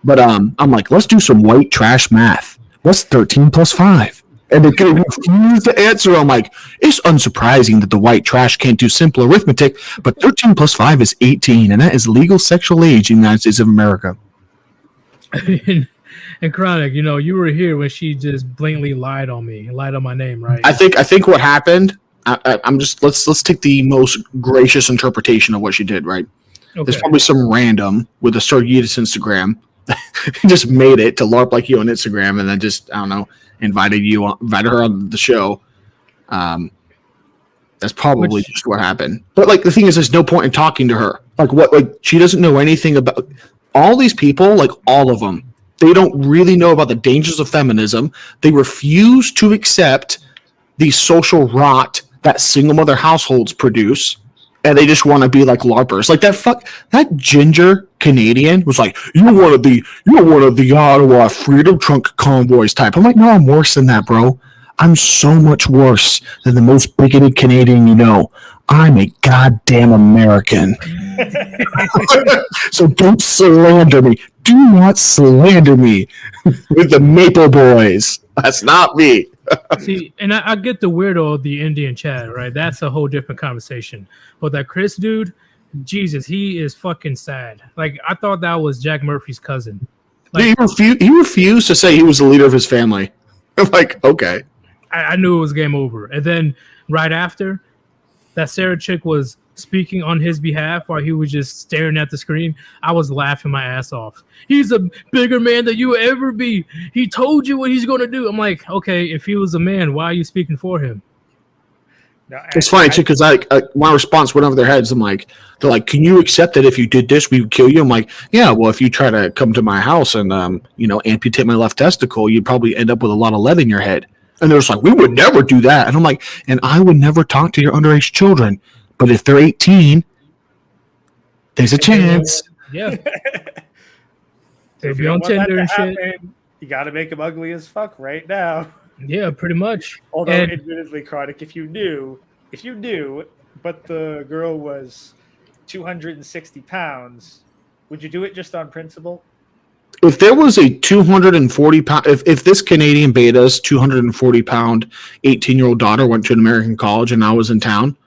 but I'm like, let's do some white trash math. What's 13 plus 5? And they refused to answer. I'm like, it's unsurprising that the white trash can't do simple arithmetic, but 13 plus 5 is 18, and that is legal sexual age in the United States of America. And Chronic, you were here when she just blatantly lied on me, lied on my name, right? I think what happened, I'm just let's take the most gracious interpretation of what she did, right? Okay. There's probably some random with a Sorgitas Instagram. He just made it to LARP like you on Instagram, and then just, I don't know, invited her on the show. That's probably just what happened. But like the thing is, there's no point in talking to her. Like she doesn't know anything about all these people. Like all of them, they don't really know about the dangers of feminism. They refuse to accept the social rot that single mother households produce. And they just want to be like LARPers. Like that ginger Canadian was like, you're one of the Ottawa Freedom Trunk convoys type. I'm like, no, I'm worse than that, bro. I'm so much worse than the most bigoted Canadian you know. I'm a goddamn American. So don't slander me. Do not slander me with the Maple Boys. That's not me. See, and I get the weirdo of the Indian chat, right? That's a whole different conversation. But that Chris dude, Jesus, he is fucking sad. Like, I thought that was Jack Murphy's cousin. Like, he refused to say he was the leader of his family. I'm like, okay. I knew it was game over. And then right after, that Sarah chick was speaking on his behalf while he was just staring at the screen. I was laughing my ass off. He's a bigger man than you will ever be. He told you what he's going to do. I'm like, okay, if he was a man, why are you speaking for him? No, it's funny too because my response went over their heads. They're like, can you accept that if you did this, we would kill you? I'm like, yeah. Well, if you try to come to my house and amputate my left testicle, you'd probably end up with a lot of lead in your head. And they're just like, we would never do that. And I'm like, and I would never talk to your underage children. But if they're 18, there's a chance. Yeah. If you on Tinder and shit. You got to make them ugly as fuck right now. Yeah, pretty much. Although, admittedly, Chronic, if you knew, but the girl was 260 pounds, would you do it just on principle? If there was a 240 pound, if this Canadian beta's 240 pound 18-year-old daughter went to an American college and I was in town,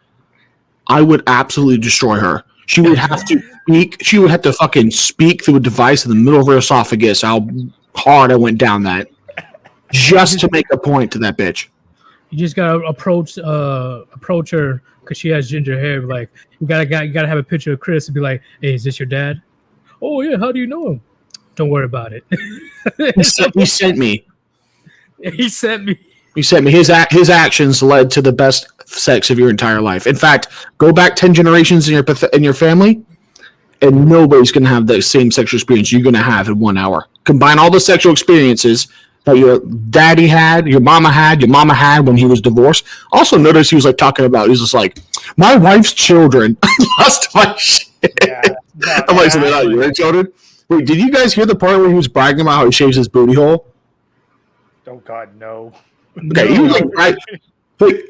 I would absolutely destroy her. She would have to speak. She would have to fucking speak through a device in the middle of her esophagus. How hard I went down that. Just to make a point to that bitch. You just gotta approach her because she has ginger hair. Like you gotta have a picture of Chris and be like, "Hey, is this your dad?" Oh yeah, how do you know him? Don't worry about it. He sent me. He sent me. His actions led to the best sex of your entire life. In fact, go back 10 generations in your family, and nobody's gonna have the same sexual experience you're gonna have in 1 hour. Combine all the sexual experiences that your daddy had, your mama had when he was divorced. Also notice he was like talking about, he was just like, my wife's children. I lost my shit. Yeah, I'm like, so they're not your children? Wait, did you guys hear the part where he was bragging about how he shaves his booty hole? Oh God, no. Okay, he was like,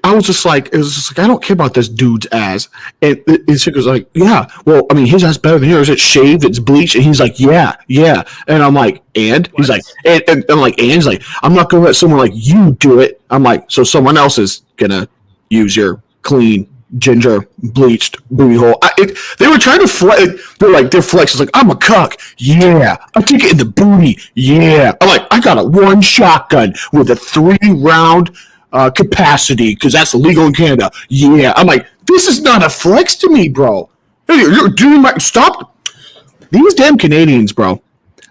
I was just like, I don't care about this dude's ass. And his chick was like, yeah, well, I mean, his ass better than yours. It's shaved, it's bleached. And he's like, yeah. And I'm like, and? What? He's like, and I'm like, and? He's like, I'm not going to let someone like you do it. I'm like, so someone else is going to use your clean, ginger, bleached booty hole. They were trying to flex. Their flex is like, I'm a cuck. Yeah. I take it in the booty. Yeah. I'm like, I got a 1 shotgun with a 3-round capacity because that's illegal in Canada. Yeah, I'm like, this is not a flex to me, bro. Hey, you're doing stop. These damn Canadians, bro.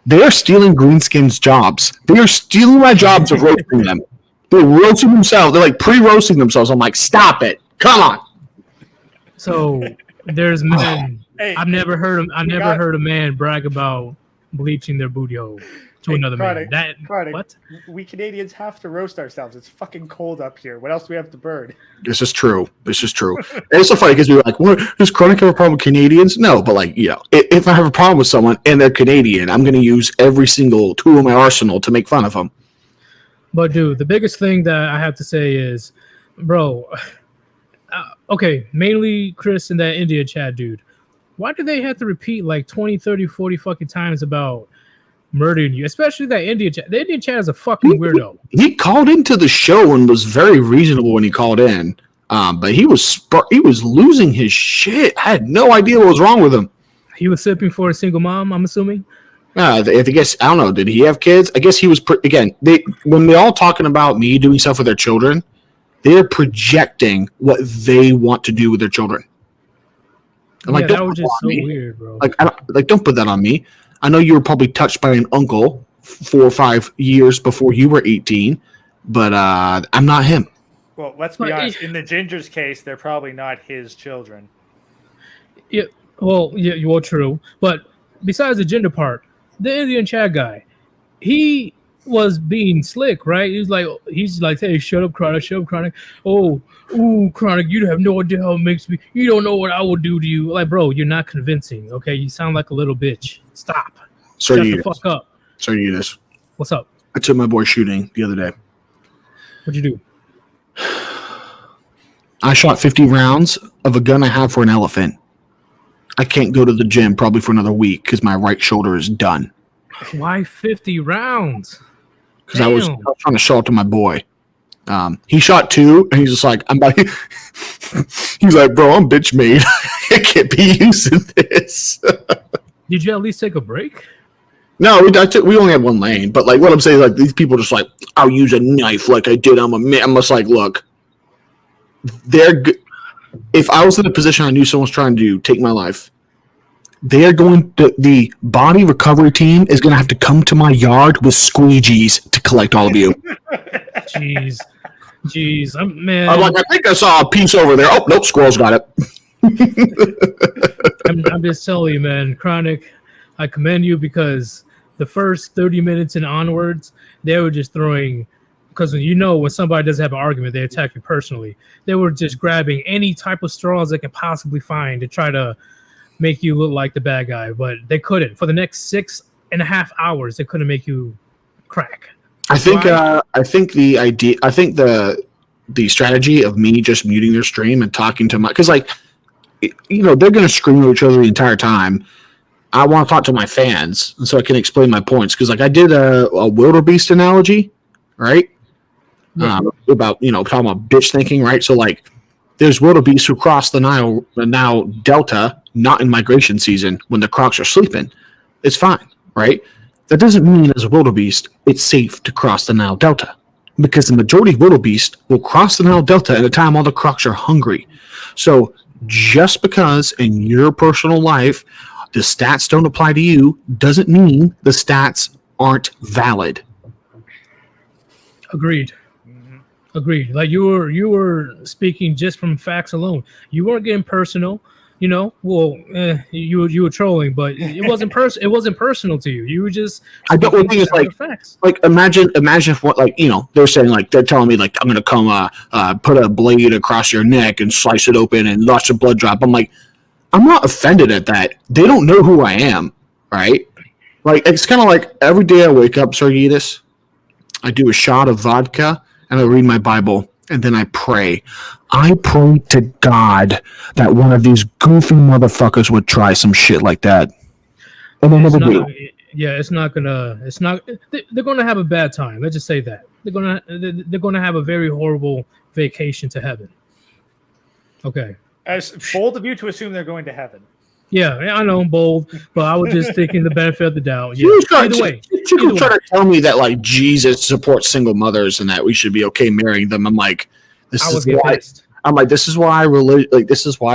They are stealing greenskins' jobs. They are stealing my jobs of roasting them. They're roasting themselves. They're like pre-roasting themselves. I'm like, stop it. Come on. So there's men. I've never heard a man brag about bleaching their booty hole to another man. What? We Canadians have to roast ourselves. It's fucking cold up here. What else do we have to burn? This is true. And it's so funny because we're like, what, does Chronic have a problem with Canadians? No, but like, if I have a problem with someone and they're Canadian, I'm going to use every single tool in my arsenal to make fun of them. But dude, the biggest thing that I have to say is, bro, okay, mainly Chris and that India chat dude. Why do they have to repeat like 20, 30, 40 fucking times about murdering you? Especially that Indian chat. The Indian chat is a fucking weirdo. He called into the show and was very reasonable when he called in. But he was losing his shit. I had no idea what was wrong with him. He was sipping for a single mom, I'm assuming. I guess, I don't know. Did he have kids? I guess he was, when they're all talking about me doing stuff with their children, they're projecting what they want to do with their children. I'm like, that was just so weird, bro. Don't put that on me. I know you were probably touched by an uncle 4 or 5 years before you were 18, but I'm not him. Well, let's be honest. In the Ginger's case, they're probably not his children. Yeah, well, true. But besides the gender part, the Indian chat guy, he was being slick, right? He's like, hey, shut up, Chronic. Oh, Chronic, you have no idea how it makes me. You don't know what I will do to you. Like, bro, you're not convincing, okay? You sound like a little bitch. Stop. Shut the fuck up. Sorry, Eunice. What's up? I took my boy shooting the other day. What'd you do? I shot 50 rounds of a gun I have for an elephant. I can't go to the gym probably for another week because my right shoulder is done. Why 50 rounds? Because I was trying to show it to my boy. He shot 2, and he's just like, he's like, bro, I'm bitch made. I can't be using this. Did you at least take a break? No, we only have one lane, but like what I'm saying, like these people just like, I'll use a knife like I did. I'm just like, look, if I was in a position I knew someone's trying to take my life, the body recovery team is going to have to come to my yard with squeegees to collect all of you. Jeez, I'm like, I think I saw a piece over there. Oh, nope, squirrels got it. I'm just telling you, man, Chronic, I commend you because the first 30 minutes and onwards, they were just throwing, because when somebody doesn't have an argument, they attack you personally. They were just grabbing any type of straws they can possibly find to try to make you look like the bad guy, but they couldn't. For the next 6.5 hours, they couldn't make you crack. I think the strategy of me just muting their stream and talking to because like, they're going to scream at each other the entire time. I want to talk to my fans, and so I can explain my points. Because like I did a wildebeest analogy, right? Yeah. About talking about bitch thinking, right? So like, there's wildebeest who cross the Nile Delta, not in migration season when the crocs are sleeping. It's fine, right? That doesn't mean as a wildebeest it's safe to cross the Nile Delta, because the majority of wildebeest will cross the Nile Delta at a time all the crocs are hungry. So just because in your personal life the stats don't apply to you doesn't mean the stats aren't valid. Agreed. Like you were speaking just from facts alone. You weren't getting personal. You were trolling, but it wasn't it wasn't personal to you. You were just. I don't think it's like facts. Like imagine if what they're saying like they're telling me like I'm gonna come put a blade across your neck and slice it open and lots of blood drop. I'm like, I'm not offended at that. They don't know who I am, right? Like it's kind of like every day I wake up, Sargitas, I do a shot of vodka and I read my Bible. And then I pray. I pray to God that one of these goofy motherfuckers would try some shit like that. And they never do. Yeah, they're gonna have a bad time. Let's just say that. They're gonna have a very horrible vacation to heaven. Okay. As bold of you to assume they're going to heaven. Yeah, I know I'm bold, but I was just thinking the benefit of the doubt. Yeah. Either way. You try to tell me that like Jesus supports single mothers and that we should be okay marrying them. I'm like, this is why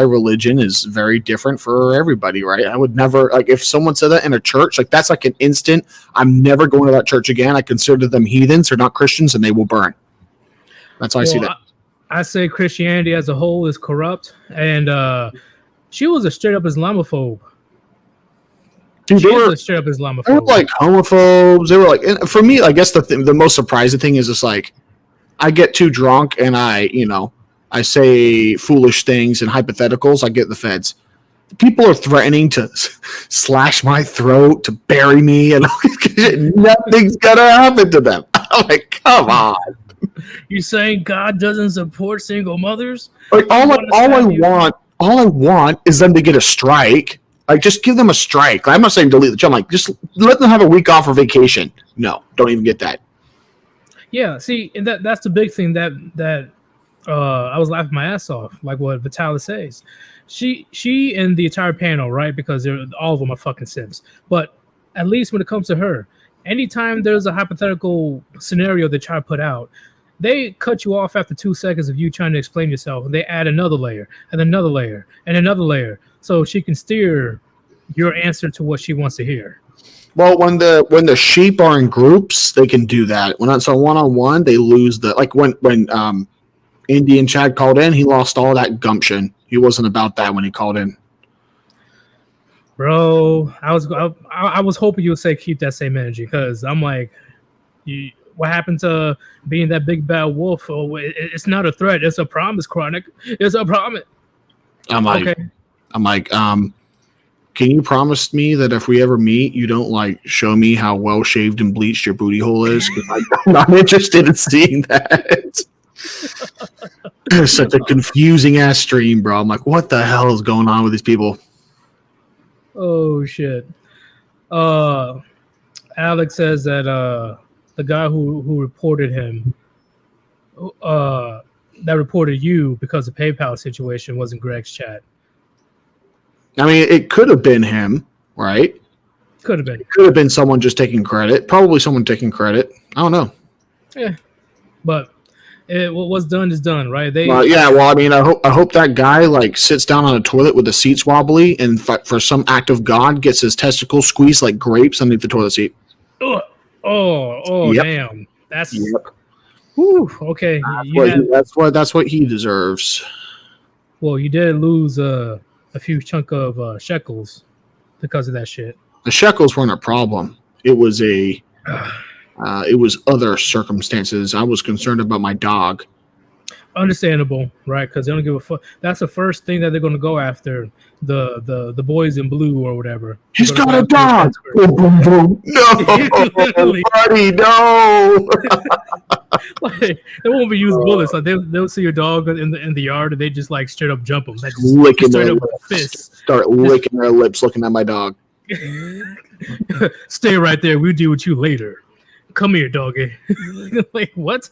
religion is very different for everybody, right? I would never like if someone said that in a church, like that's like an instant. I'm never going to that church again. I consider them heathens. They're not Christians, and they will burn. That's how I see that. I say Christianity as a whole is corrupt, and she was a straight up Islamophobe. Dude, they were straight up Islamophobe. They were like homophobes. They were like, and for me, I guess the most surprising thing is just like, I get too drunk and I say foolish things and hypotheticals. I get the feds. People are threatening to slash my throat, to bury me, and nothing's gonna happen to them. I'm like, come on. You saying God doesn't support single mothers? Like all I want is them to get a strike. Like, just give them a strike. I'm not saying delete the channel. Like, just let them have a week off for vacation. No, don't even get that. Yeah, see, and that's the big thing that I was laughing my ass off, like what Vitalis says. She and the entire panel, right? Because all of them are fucking simps. But at least when it comes to her, anytime there's a hypothetical scenario they try to put out, they cut you off after 2 seconds of you trying to explain yourself, and they add another layer and another layer and another layer, so she can steer your answer to what she wants to hear. Well, when the sheep are in groups, they can do that. When it's a one-on-one, they lose the like when Indian Chad called in, he lost all that gumption. He wasn't about that when he called in. Bro, I was hoping you would say keep that same energy, because I'm like, what happened to being that big bad wolf? Oh, it's not a threat. It's a promise, Chronic. It's a promise. I'm like, can you promise me that if we ever meet, you don't like show me how well shaved and bleached your booty hole is? Because I'm not interested in seeing that. It's such a confusing ass stream, bro. I'm like, what the hell is going on with these people? Oh shit. Alex says that the guy who reported him, that reported you because of PayPal situation wasn't Greg's chat. I mean, it could have been him, right? Could have been. It could have been someone just taking credit. Probably someone taking credit. I don't know. Yeah, but what's done is done, right? Yeah. Well, I mean, I hope that guy like sits down on a toilet with the seats wobbly, and for some act of God gets his testicles squeezed like grapes underneath the toilet seat. Oh, yep. Damn. That's. Yep. Whew, okay. That's what he deserves. Well, you did lose a few chunk of shekels because of that shit. The shekels weren't a problem. It was other circumstances. I was concerned about my dog. Understandable, right? Because they don't give a fuck. That's the first thing that they're going to go after. The boys in blue or whatever. He's got a dog. Boom, boom, boom. No, buddy, no. Like, they won't be using bullets. Like they'll see your dog in the yard and they just like straight up jump them. Like licking their lips. Start licking their lips, looking at my dog. Stay right there. We'll deal with you later. Come here, doggy. Like what?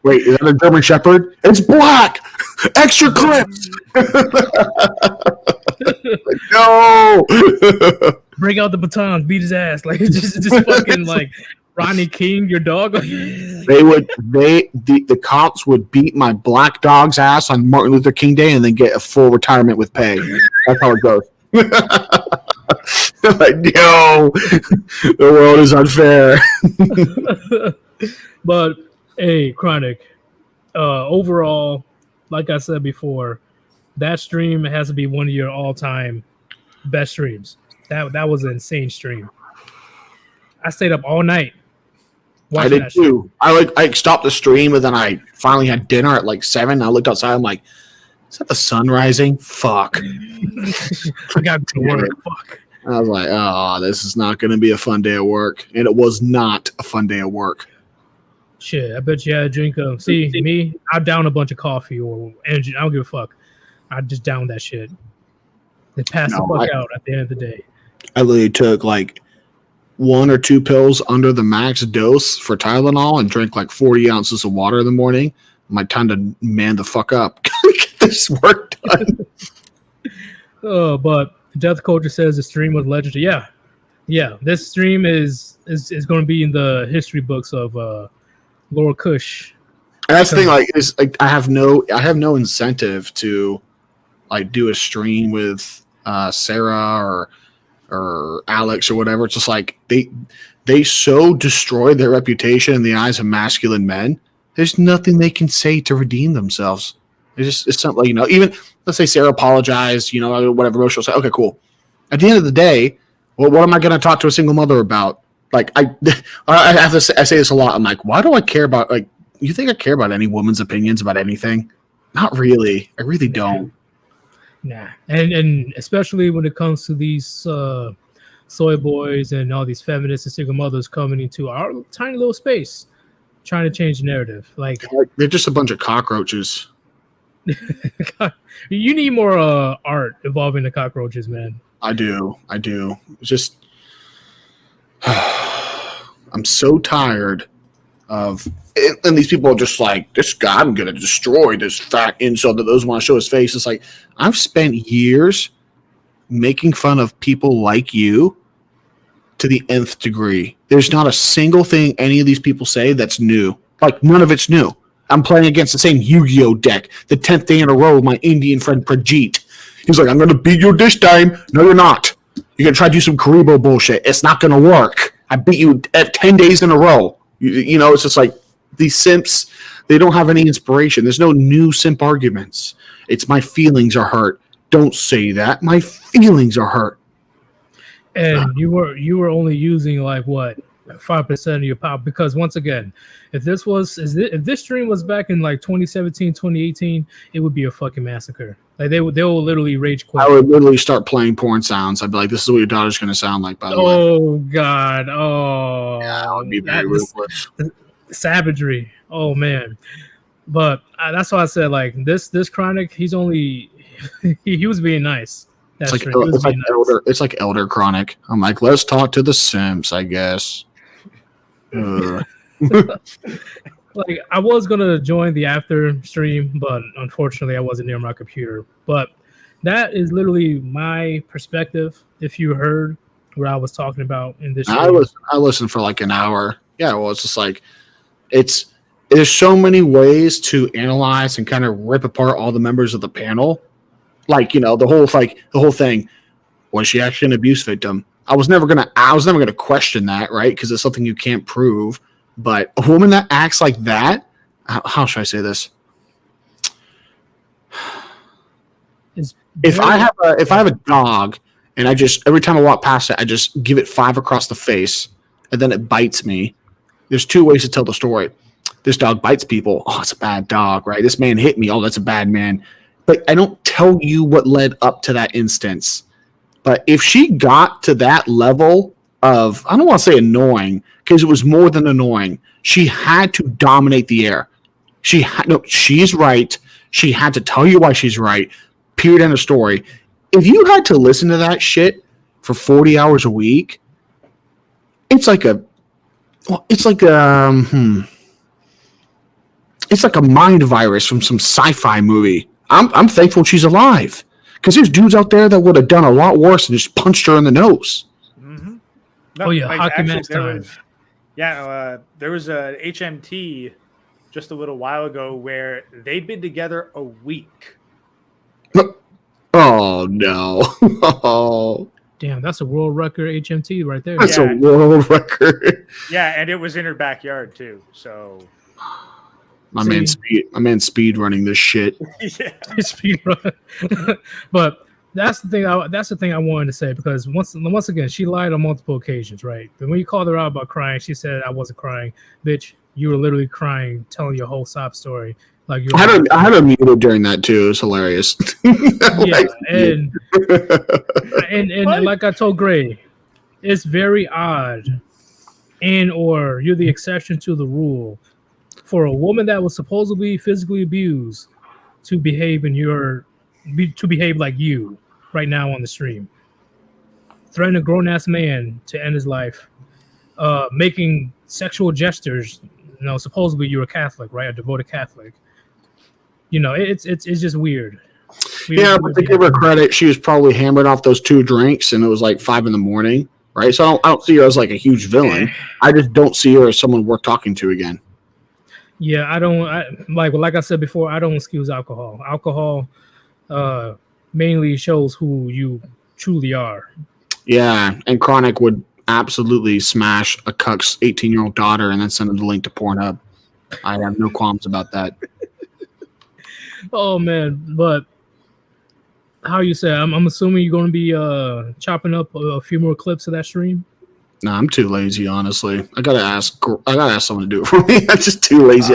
Wait, is that a German Shepherd? It's black. Extra clips. No. Bring out the batons. Beat his ass. Like just fucking like Ronnie King, your dog. The cops would beat my black dog's ass on Martin Luther King Day and then get a full retirement with pay. That's how it goes. Like, yo, the world is unfair. But hey, Chronic, overall, like I said before, that stream has to be one of your all-time best streams. That was an insane stream. I stayed up all night. I did too. I stopped the stream and then I finally had dinner at like 7. I looked outside. I'm like, is that the sun rising? Fuck. I got to work. Fuck. I was like, oh, this is not going to be a fun day at work. And it was not a fun day at work. Shit, I bet you had a drink of. See, me, I down a bunch of coffee or energy. I don't give a fuck. I just down that shit. They pass the fuck out at the end of the day. I literally took like 1 or 2 pills under the max dose for Tylenol and drank like 40 ounces of water in the morning. My time to man the fuck up. Get this work done. But Death Culture says the stream was legendary. Yeah. This stream is going to be in the history books of Laura Kush. And that's the thing. Like, is like I have no incentive to like do a stream with Sarah or Alex or whatever. It's just like they so destroy their reputation in the eyes of masculine men. There's nothing they can say to redeem themselves. It's something like, even let's say Sarah apologized, whatever. Most will say, okay, cool. At the end of the day, well, what am I going to talk to a single mother about? Like I say this a lot. I'm like, why do I care about, like, you think I care about any woman's opinions about anything? Not really. I really don't. Nah. And especially when it comes to these soy boys and all these feminists and single mothers coming into our tiny little space, trying to change the narrative. Like they're just a bunch of cockroaches. You need more art involving the cockroaches, man. I do. It's just I'm so tired of and these people are just like, this guy, I'm gonna destroy this fat insult that doesn't want to show his face. It's like, I've spent years making fun of people like you to the nth degree. There's not a single thing any of these people say that's new. Like, none of it's new. I'm playing against the same Yu-Gi-Oh deck the 10th day in a row with my Indian friend Prajeet. He's like, I'm going to beat you this time. No, you're not. You're going to try to do some Karibo bullshit. It's not going to work. I beat you at 10 days in a row. It's just like these simps, they don't have any inspiration. There's no new simp arguments. It's my feelings are hurt. Don't say that. My feelings are hurt. And you were only using like what, 5% of your power, because once again, if this stream was back in like 2017, 2018, it would be a fucking massacre. Like they will literally rage quit. I would literally start playing porn sounds. I'd be like, this is what your daughter's going to sound like, by the way. Oh God. Oh yeah, that would be very ruthless. Savagery. Oh man. But that's why I said, like, this Chronic, he's only he was being nice. It's like Elder Chronic. I'm like, let's talk to the simps, I guess. Like, I was gonna join the after stream, but unfortunately I wasn't near my computer. But that is literally my perspective. If you heard what I was talking about in this I show. listened for like an hour. Yeah, well, it's just like there's so many ways to analyze and kind of rip apart all the members of the panel. Like, the whole thing. Was she actually an abuse victim? I was never gonna question that, right? Because it's something you can't prove. But a woman that acts like that, how should I say this? If I have a dog and I just every time I walk past it, I just give it 5 across the face, and then it bites me. There's 2 ways to tell the story. This dog bites people. Oh, it's a bad dog, right? This man hit me. Oh, that's a bad man. But I don't tell you what led up to that instance. But if she got to that level of, I don't want to say annoying, because it was more than annoying. She had to dominate the air. She's right. She had to tell you why she's right. Period. End of story. If you had to listen to that shit for 40 hours a week, it's like a mind virus from some sci-fi movie. I'm thankful she's alive. Because there's dudes out there that would have done a lot worse and just punched her in the nose. Mm-hmm. No, hockey max time. There was a HMT just a little while ago where they'd been together a week. Oh, no. Oh. Damn, that's a world record HMT right there. That's a world record. Yeah, and it was in her backyard, too. So... My man speed running this shit. Yeah. Speed run. But that's the thing I wanted to say, because once again, she lied on multiple occasions, right? But when you called her out about crying, she said, I wasn't crying. Bitch, you were literally crying, telling your whole sob story. Like you I had her muted during that too. It was hilarious. Yeah, and like I told Gray, it's very odd, or you're the exception to the rule, for a woman that was supposedly physically abused to behave like you right now on the stream, threaten a grown-ass man to end his life, making sexual gestures. Supposedly you're a Catholic, right? A devoted Catholic. It's just weird. But to give her credit, she was probably hammered off those 2 drinks, and it was like 5 a.m, right? So I don't see her as like a huge villain. I just don't see her as someone worth talking to again. Yeah, like I said before, I don't excuse alcohol. Alcohol mainly shows who you truly are. Yeah, and Chronic would absolutely smash a cuck's 18-year-old daughter and then send him the link to Pornhub. I have no qualms about that. Oh man, but how you say? I'm assuming you're going to be chopping up a few more clips of that stream. No, I'm too lazy, honestly. I gotta ask someone to do it for me. I'm just too lazy.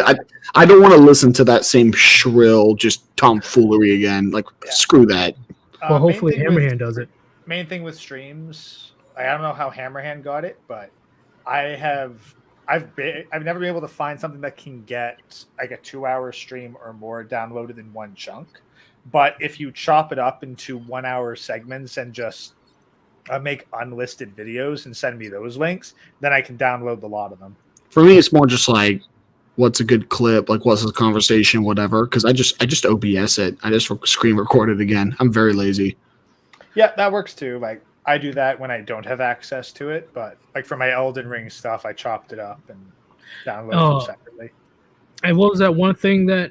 I don't want to listen to that same shrill, just tomfoolery again. Like, screw that. Well, hopefully Hammerhand does it. Main thing with streams, I don't know how Hammerhand got it, but I've never been able to find something that can get like a 2-hour stream or more downloaded in one chunk. But if you chop it up into 1-hour segments and just make unlisted videos and send me those links, then I can download a lot of them. For me, it's more just like, what's a good clip? Like, what's the conversation? Whatever. Because I just OBS it. I just screen record it again. I'm very lazy. Yeah, that works too. Like, I do that when I don't have access to it. But like for my Elden Ring stuff, I chopped it up and downloaded it separately. And what was that one thing that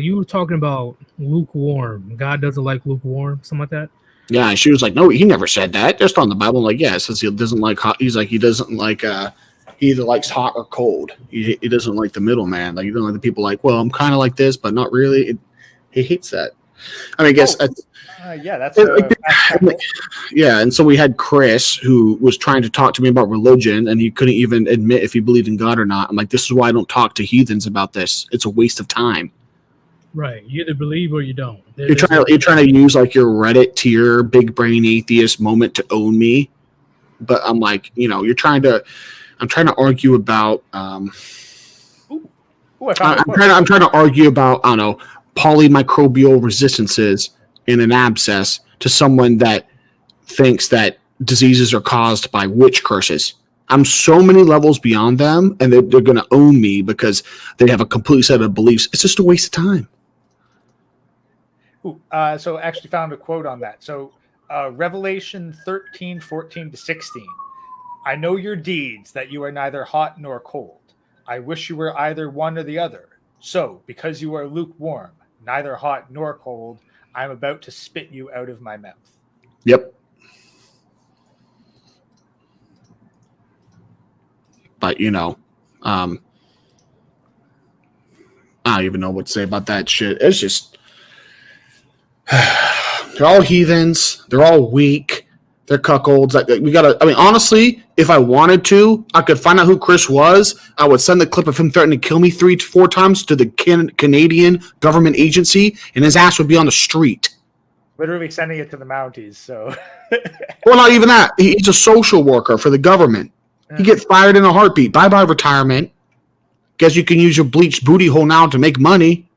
you were talking about? Lukewarm. God doesn't like lukewarm. Something like that. Yeah, she was like, no, he never said that. Just on the Bible. I'm like, yeah, it says he doesn't like hot. He's like, he doesn't like, he either likes hot or cold. He doesn't like the middleman. Like, he doesn't like the people like, well, I'm kind of like this, but not really. He hates that. I mean, I guess. Yeah, and so we had Chris, who was trying to talk to me about religion, and he couldn't even admit if he believed in God or not. I'm like, this is why I don't talk to heathens about this. It's a waste of time. Right. You either believe or you don't. You're trying to use like your Reddit tier big brain atheist moment to own me. But I'm like, I'm trying to argue about I'm trying to argue about, I don't know, polymicrobial resistances in an abscess to someone that thinks that diseases are caused by witch curses. I'm so many levels beyond them, and they're going to own me because they have a complete set of beliefs. It's just a waste of time. So I actually found a quote on that. So Revelation 13, 14 to 16. I know your deeds, that you are neither hot nor cold. I wish you were either one or the other. So, because you are lukewarm, neither hot nor cold, I am about to spit you out of my mouth. Yep. But, I don't even know what to say about that shit. It's just, they're all heathens. They're all weak. They're cuckolds. Honestly, if I wanted to, I could find out who Chris was. I would send the clip of him threatening to kill me 3 to 4 times to the Canadian government agency, and his ass would be on the street. Literally sending it to the Mounties, so. Well, not even that. He's a social worker for the government. He gets fired in a heartbeat. Bye-bye retirement. Guess you can use your bleached booty hole now to make money.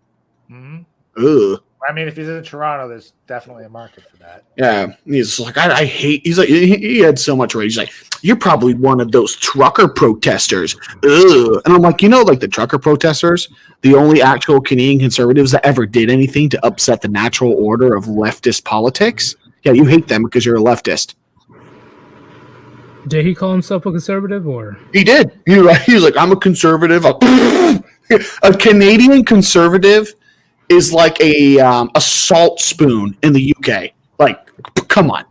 Mm-hmm. Ugh. I mean, if he's in Toronto, there's definitely a market for that. Yeah. He's like, I hate. He's like, he had so much rage. He's like, you're probably one of those trucker protesters. Ugh. And I'm like, like the trucker protesters, the only actual Canadian conservatives that ever did anything to upset the natural order of leftist politics. Yeah, you hate them because you're a leftist. Did he call himself a conservative, or he did? He was like, I'm a conservative. A Canadian conservative is like a salt spoon in the UK. Like, come on,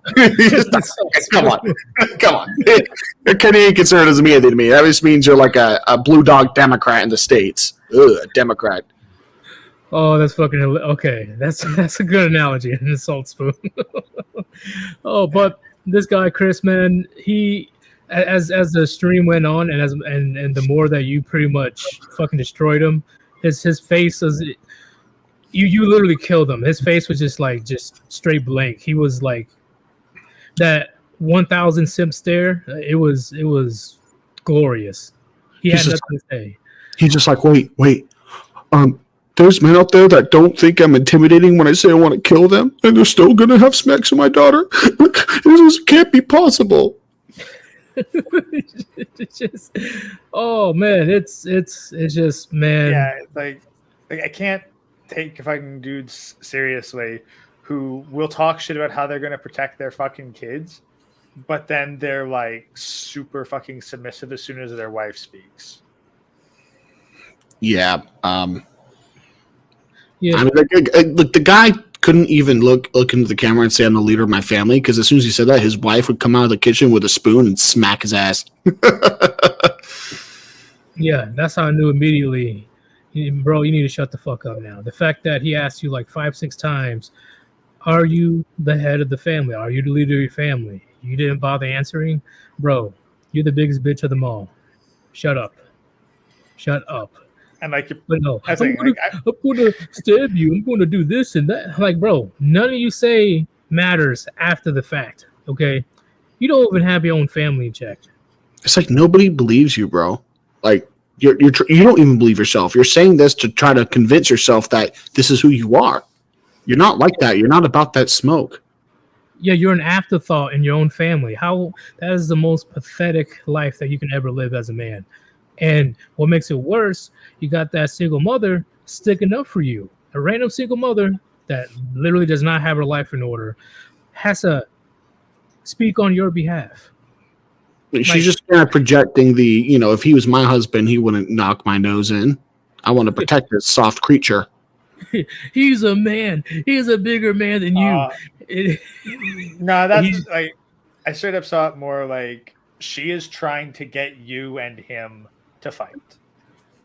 come on. A Canadian conservative doesn't mean anything to me. That just means you're like a blue dog Democrat in the States. Ugh, Democrat. Oh, that's fucking okay. That's a good analogy. An salt spoon. But this guy Chris, man, he as the stream went on, and the more that you pretty much fucking destroyed him, his face was, you literally killed him. His face was just straight blank. He was like that 1000 simp stare. It was glorious. He had nothing to say. He's just like, wait. There's men out there that don't think I'm intimidating when I say I want to kill them, and they're still gonna have sex with my daughter. This can't be possible. It's just, oh man, it's just, man. Yeah, like I can't take fucking dudes seriously who will talk shit about how they're gonna protect their fucking kids, but then they're like super fucking submissive as soon as their wife speaks. Yeah. Yeah. I mean, like the guy couldn't even look into the camera and say I'm the leader of my family, because as soon as he said that, his wife would come out of the kitchen with a spoon and smack his ass. Yeah, that's how I knew immediately. Bro, you need to shut the fuck up now. The fact that he asked you like 5-6 times, are you the head of the family? Are you the leader of your family? You didn't bother answering? Bro, you're the biggest bitch of them all. Shut up. And like, but no, I'm gonna stab you. I'm gonna do this and that. Like, bro, none of you say matters after the fact. Okay, you don't even have your own family in check. It's like nobody believes you, bro. Like you don't even believe yourself. You're saying this to try to convince yourself that this is who you are. You're not like that. You're not about that smoke. Yeah, you're an afterthought in your own family. That is the most pathetic life that you can ever live as a man. And what makes it worse, you got that single mother sticking up for you. A random single mother that literally does not have her life in order has to speak on your behalf. She's just kind of projecting if he was my husband, he wouldn't knock my nose in. I want to protect this soft creature. He's a man. He's a bigger man than you. No, that's like, I straight up saw it more like she is trying to get you and him to fight,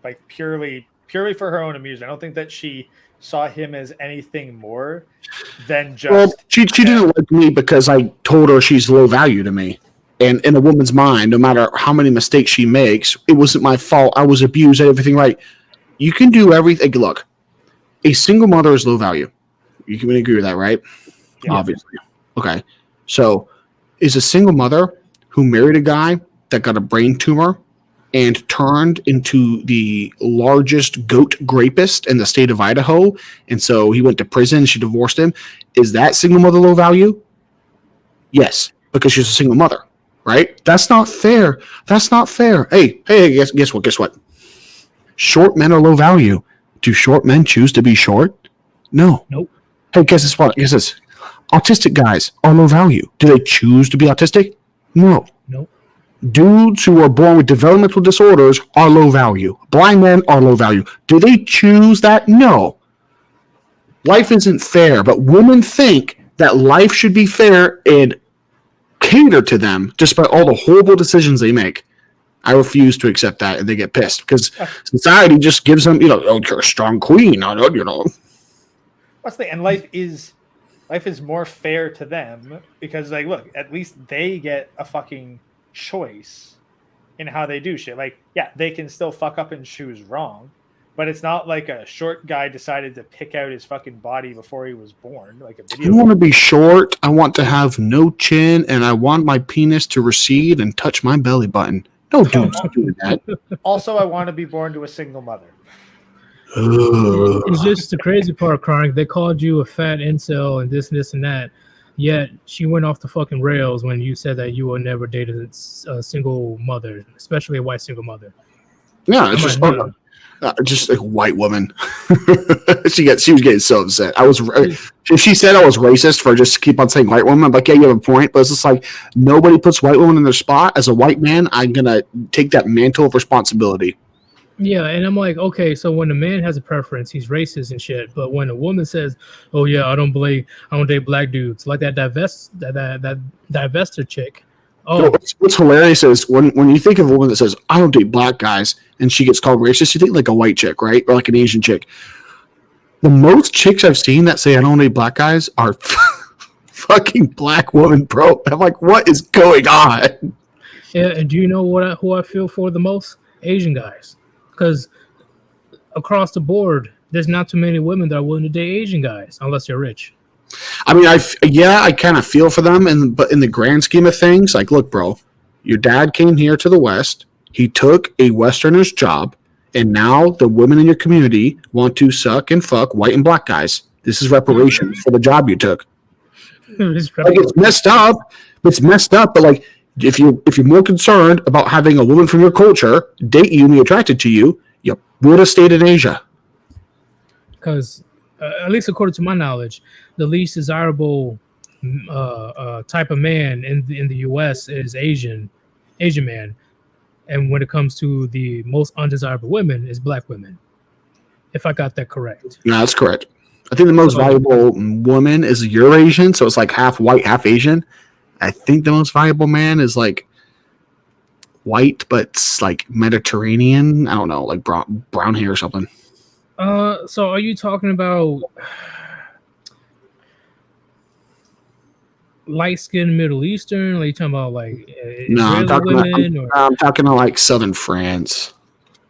like purely for her own amusement. I don't think that she saw him as anything more than just. Well, she didn't like me because I told her she's low value to me, and in a woman's mind, no matter how many mistakes she makes, it wasn't my fault. I was abused. I did everything right. You can do everything. Look, a single mother is low value. You can agree with that, right? Yeah. Obviously. Okay. So, is a single mother who married a guy that got a brain tumor and turned into the largest goat rapist in the state of Idaho, and so he went to prison, she divorced him. Is that single mother low value? Yes, because she's a single mother, right? That's not fair. Hey, guess what? Short men are low value. Do short men choose to be short? No. Nope. Hey, guess this. autistic guys are low value. Do they choose to be autistic? No. Nope. Dudes who are born with developmental disorders are low value. Blind men are low value. Do they choose that? No. Life isn't fair, but women think that life should be fair and cater to them despite all the horrible decisions they make. I refuse to accept that, and they get pissed because society just gives them, oh, you're a strong queen, What's the and life is more fair to them because, like, look, at least they get a fucking choice in how they do shit. Like, yeah, they can still fuck up and choose wrong, but it's not like a short guy decided to pick out his fucking body before he was born. Like a video. I want to be short. I want to have no chin, and I want my penis to recede and touch my belly button. No dudes doing that. Also, I want to be born to a single mother. It's just the crazy part, Chronic. They called you a fat incel and this and that. Yet she went off the fucking rails when you said that you will never date a single mother, especially a white single mother. Yeah, it's just a white woman. She was getting so upset. If she said I was racist for just keep on saying white woman, I'm like, yeah, you have a point, but it's just like nobody puts white women in their spot. As a white man, I'm gonna take that mantle of responsibility. Yeah, and I'm like, okay, so when a man has a preference, he's racist and shit. But when a woman says, "Oh yeah, I don't date black dudes," like that divester chick. Oh, what's hilarious is when you think of a woman that says, "I don't date black guys," and she gets called racist, you think like a white chick, right, or like an Asian chick. The most chicks I've seen that say I don't date black guys are fucking black women, bro. I'm like, what is going on? Yeah, and do you know who I feel for the most? Asian guys. Because across the board, there's not too many women that are willing to date Asian guys unless they're rich. I mean, I kind of feel for them, but in the grand scheme of things, like, look, bro, your dad came here to the West. He took a Westerner's job, and now the women in your community want to suck and fuck white and black guys. This is reparations for the job you took. It's messed up. It's messed up, but like, if you're more concerned about having a woman from your culture date you and be attracted to you, you would have stayed in Asia. Because, at least according to my knowledge, the least desirable type of man in the U.S. is Asian man, and when it comes to the most undesirable women, is black women. If I got that correct. No, that's correct. I think the most valuable woman is Eurasian, so it's like half white, half Asian. I think the most valuable man is like white, but it's like Mediterranean. I don't know, like brown hair or something. So are you talking about light-skinned Middle Eastern? Are you talking about like I'm talking about like Southern France,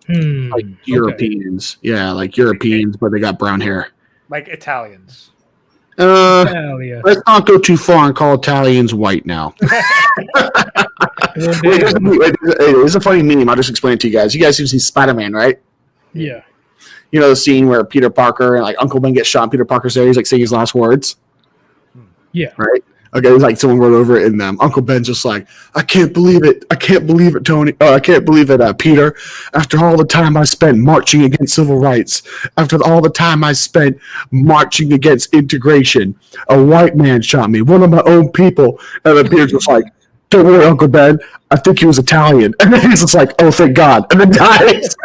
like Europeans. Okay. Yeah, like Europeans, but they got brown hair. Like Italians. Let's not go too far and call Italians white now. It's a funny meme. I'll just explain it to you guys. You guys have seen Spider-Man, right? Yeah. You know the scene where Peter Parker and like Uncle Ben gets shot and Peter Parker's there. He's like saying his last words. Yeah. Right? Okay, it's like someone wrote over it and Uncle Ben's just like, I can't believe it. I can't believe it, Tony. I can't believe it, Peter. After all the time I spent marching against civil rights, after all the time I spent marching against integration, a white man shot me, one of my own people. And then Peter's just like, don't worry, Uncle Ben. I think he was Italian. And then he's just like, oh, thank God. And then dies.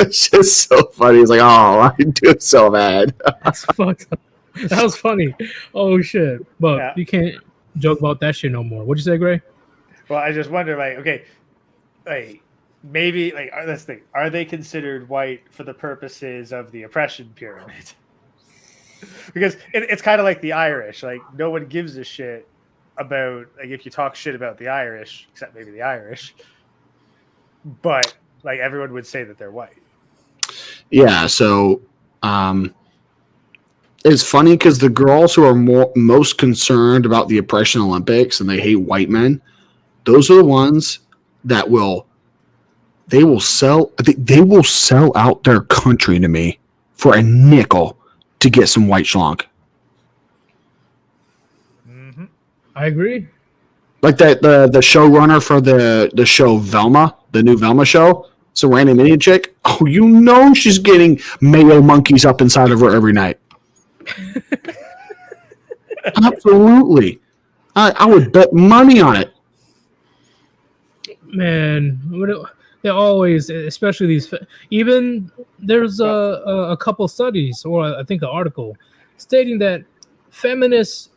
It's just so funny. He's like, oh, I do so bad. That's fucked up. That was funny. Oh shit! But you can't joke about that shit no more. What'd you say, Gray? Well, I just wonder, like, okay, like maybe, like, let's think. Are they considered white for the purposes of the oppression pyramid? Because it's kind of like the Irish. Like, no one gives a shit about, like, if you talk shit about the Irish, except maybe the Irish. But like everyone would say that they're white. Yeah, so it's funny because the girls who are most concerned about the oppression Olympics and they hate white men, those are the ones that will sell out their country to me for a nickel to get some white schlonk. Mm-hmm. I agree. Like that the showrunner for the show Velma, the new Velma show, some random Indian chick, oh, you know she's getting Mayo monkeys up inside of her every night. Absolutely. I would bet money on it. Man, they're always, especially these. Even there's a couple studies, or I think an article, stating that feminists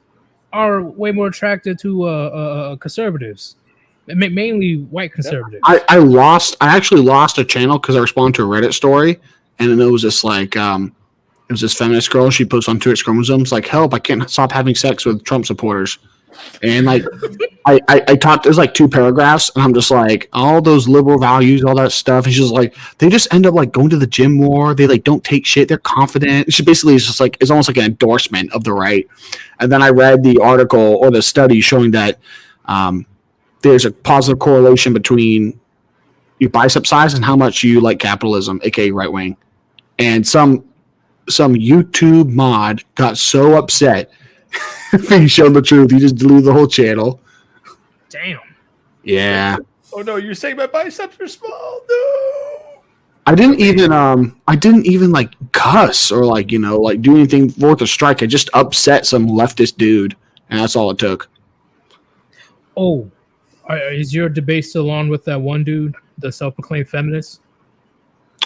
are way more attracted to conservatives, mainly white conservatives. I actually lost a channel because I responded to a Reddit story, and it was just like it was this feminist girl. She posts on 2X chromosomes like, "Help! I can't stop having sex with Trump supporters." And like, I talked. There's like 2 paragraphs, and I'm just like, all those liberal values, all that stuff. It's just like they just end up like going to the gym more. They like don't take shit. They're confident. It's just like it's almost like an endorsement of the right. And then I read the article or the study showing that there's a positive correlation between your bicep size and how much you like capitalism, aka right wing. And some YouTube mod got so upset. He showed the truth. He just deleted the whole channel. Damn. Yeah. Oh no, you're saying my biceps are small? No. I didn't even like cuss or like, like do anything worth a strike. I just upset some leftist dude, and that's all it took. Oh, is your debate still on with that one dude, the self-proclaimed feminist?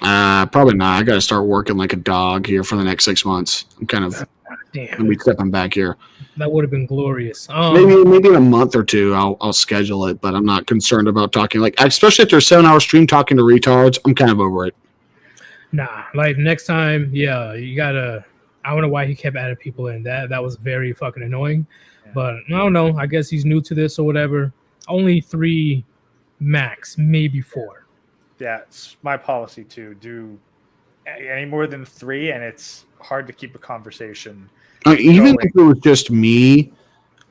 Probably not. I got to start working like a dog here for the next 6 months. I'm kind of gonna be stepping back here. That would have been glorious. Maybe in a month or two I'll schedule it, but I'm not concerned about talking especially after a 7-hour stream talking to retards. I'm kind of over it. Nah, like next time, yeah, you gotta. I don't know why he kept adding people in. That was very fucking annoying. Yeah. But I don't know. I guess he's new to this or whatever. Only 3 max, maybe 4. Yeah, it's my policy to do any more than 3, and it's hard to keep a conversation. Even if it was just me,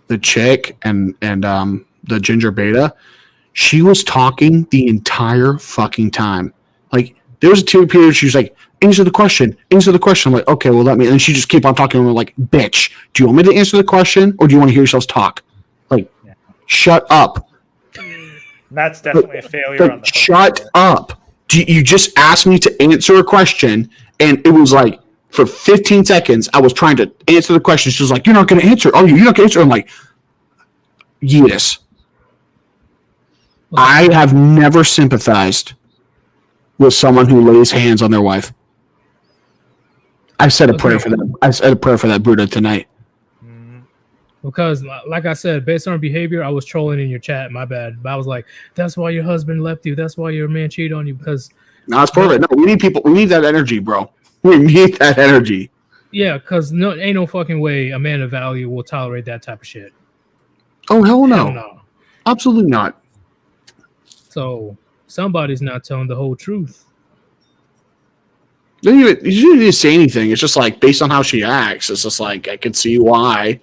the chick, and the ginger beta, she was talking the entire fucking time. Like there was a period she was like, answer the question. I'm like, okay, well let me. And she just keep on talking. And we're like, bitch, do you want me to answer the question or do you want to hear yourselves talk? Like, shut up. That's definitely a failure on the shut up. You just asked me to answer a question, and it was like for 15 seconds I was trying to answer the question. She was like, you're not going to answer. Oh, you're not going to answer. I'm like, yes. I have never sympathized with someone who lays hands on their wife. I said a prayer for that. I said a prayer for that Buddha tonight. Because, like I said, based on her behavior, I was trolling in your chat. My bad. But I was like, "That's why your husband left you. That's why your man cheated on you." Because no, it's perfect. No, we need people. We need that energy, bro. We need that energy. Yeah, because ain't no fucking way a man of value will tolerate that type of shit. Oh hell no, absolutely not. So somebody's not telling the whole truth. You didn't need to say anything. It's just like based on how she acts. It's just like I could see why.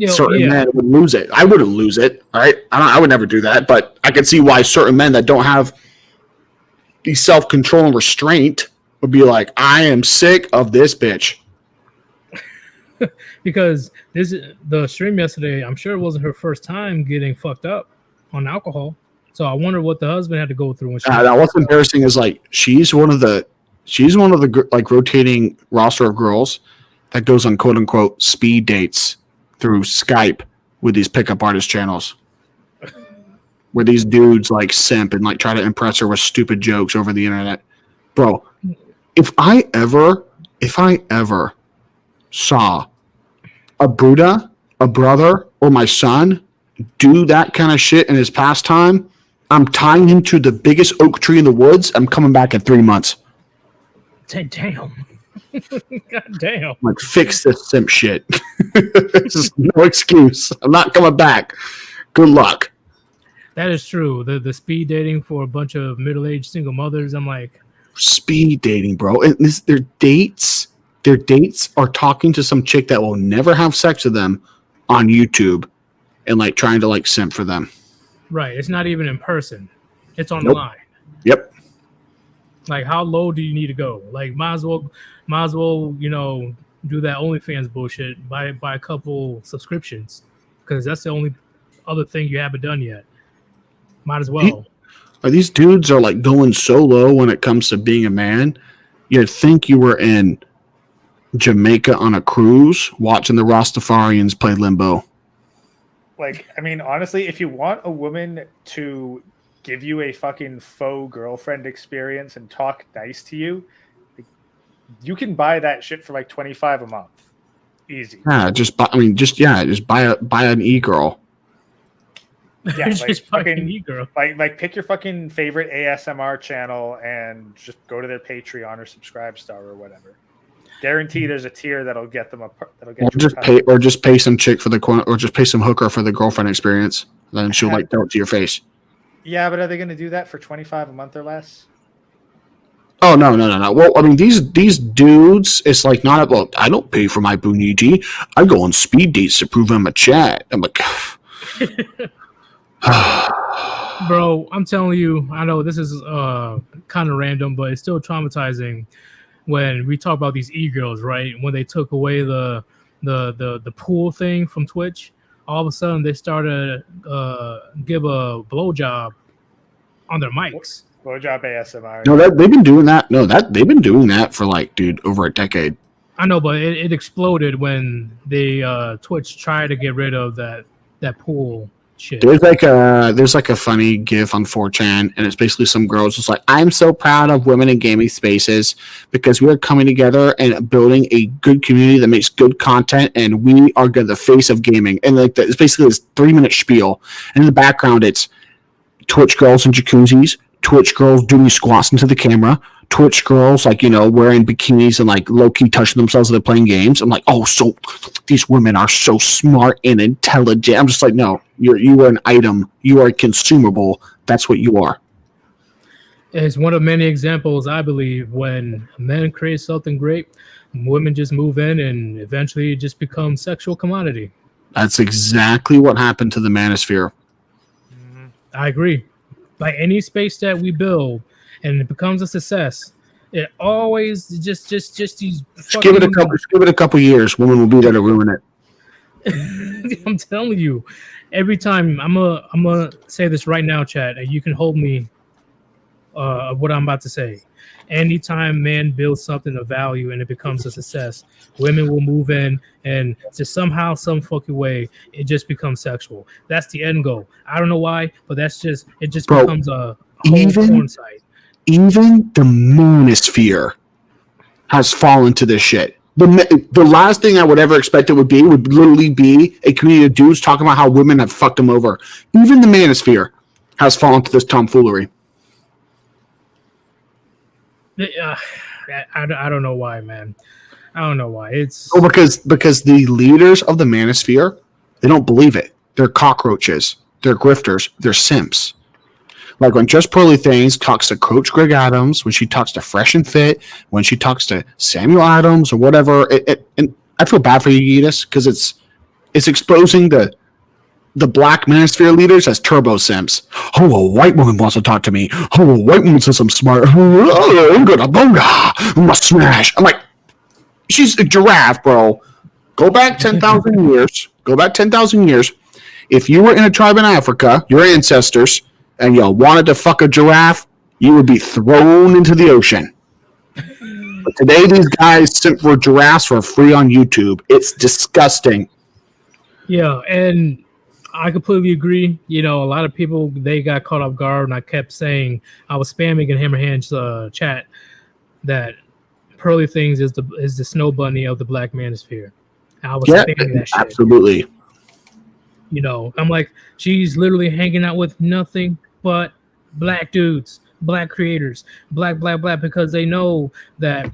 Certain men would lose it. I wouldn't lose it, right? I would never do that, but I could see why certain men that don't have the self-control and restraint would be like, I am sick of this bitch. Because the stream yesterday, I'm sure it wasn't her first time getting fucked up on alcohol. So I wonder what the husband had to go through. Now what's embarrassing is like she's one of the like rotating roster of girls that goes on quote unquote speed dates through Skype with these pickup artist channels where these dudes like simp and like try to impress her with stupid jokes over the internet. Bro, if I ever saw a Buddha, a brother, or my son do that kind of shit in his pastime, I'm tying him to the biggest oak tree in the woods. I'm coming back in 3 months. Damn. God damn. Like, fix this simp shit. There's just no excuse. I'm not coming back. Good luck. That is true. The speed dating for a bunch of middle-aged single mothers, I'm like... Speed dating, bro. And their dates are talking to some chick that will never have sex with them on YouTube and, like, trying to, like, simp for them. Right. It's not even in person. It's on the line. Yep. Like, how low do you need to go? Like, might as well, do that OnlyFans bullshit, buy a couple subscriptions, because that's the only other thing you haven't done yet. Might as well. Like, these dudes are like going so low when it comes to being a man. You'd think you were in Jamaica on a cruise watching the Rastafarians play limbo. Like, I mean, honestly, if you want a woman to give you a fucking faux girlfriend experience and talk nice to you, you can buy that shit for like $25 a month. Easy. Yeah, just buy an e-girl. Yeah, like fucking e-girl. Like pick your fucking favorite ASMR channel and just go to their Patreon or Subscribe Star or whatever. Guarantee there's a tier that'll get them or just pay some chick for just pay some hooker for the girlfriend experience. Then she'll like throw it to your face. Yeah, but are they going to do that for $25 a month or less? Oh no. Well, I mean, these dudes, it's like not. Well, I don't pay for my Buniji. I go on speed dates to prove I'm a chat. I'm like, bro, I'm telling you, I know this is kind of random, but it's still traumatizing when we talk about these e-girls, right? When they took away the pool thing from Twitch, all of a sudden they started give a blowjob on their mics. Blowjob ASMR. No, they've been doing that. They've been doing that for like, dude, over a decade. I know, but it exploded when they Twitch tried to get rid of that pool shit. There's like a funny GIF on 4chan, and it's basically some girls just like, I'm so proud of women in gaming spaces because we are coming together and building a good community that makes good content, and we are the face of gaming. And like it's basically this 3-minute spiel, and in the background it's Twitch girls in jacuzzis, Twitch girls doing squats into the camera, Twitch girls like, you know, wearing bikinis and like low-key touching themselves as they're playing games. I'm like, oh, so these women are so smart and intelligent. I'm just like, no, you are an item, you are a consumable. That's what you are. It's one of many examples, I believe, when men create something great, women just move in and eventually it just becomes sexual commodity. That's exactly what happened to the manosphere. I agree. Like any space that we build and it becomes a success, it always just these. Just give it a couple years. Women will be there to ruin it. I'm telling you, every time I'm gonna say this right now, chat, and you can hold me. What I'm about to say. Anytime man builds something of value and it becomes a success, women will move in and just somehow, some fucking way, it just becomes sexual. That's the end goal. I don't know why, but it just becomes a whole porn site. Even the manosphere has fallen to this shit. The last thing I would ever expect it would literally be a community of dudes talking about how women have fucked them over. Even the manosphere has fallen to this tomfoolery. I don't know why, man. I don't know why. It's because the leaders of the manosphere, they don't believe it. They're cockroaches. They're grifters. They're simps. Like when Just Pearly Things talks to Coach Greg Adams, when she talks to Fresh and Fit, when she talks to Samuel Adams or whatever, and I feel bad for you, Yeetus, because it's exposing the black manosphere leaders as turbo simps. Oh, a white woman wants to talk to me. Oh, a white woman says I'm smart. Oh, I'm gonna booga. I'm gonna smash. I'm like, she's a giraffe, bro. Go back 10,000 years. If you were in a tribe in Africa, your ancestors, and you wanted to fuck a giraffe, you would be thrown into the ocean. But today, these guys simp for giraffes for free on YouTube. It's disgusting. Yeah, and I completely agree. You know, a lot of people, they got caught off guard, and I kept saying, I was spamming in Hammerhand's chat that Pearly Things is the snow bunny of the black manosphere. I was spamming that shit. Absolutely. You know, I'm like, she's literally hanging out with nothing but black dudes, black creators, black, because they know that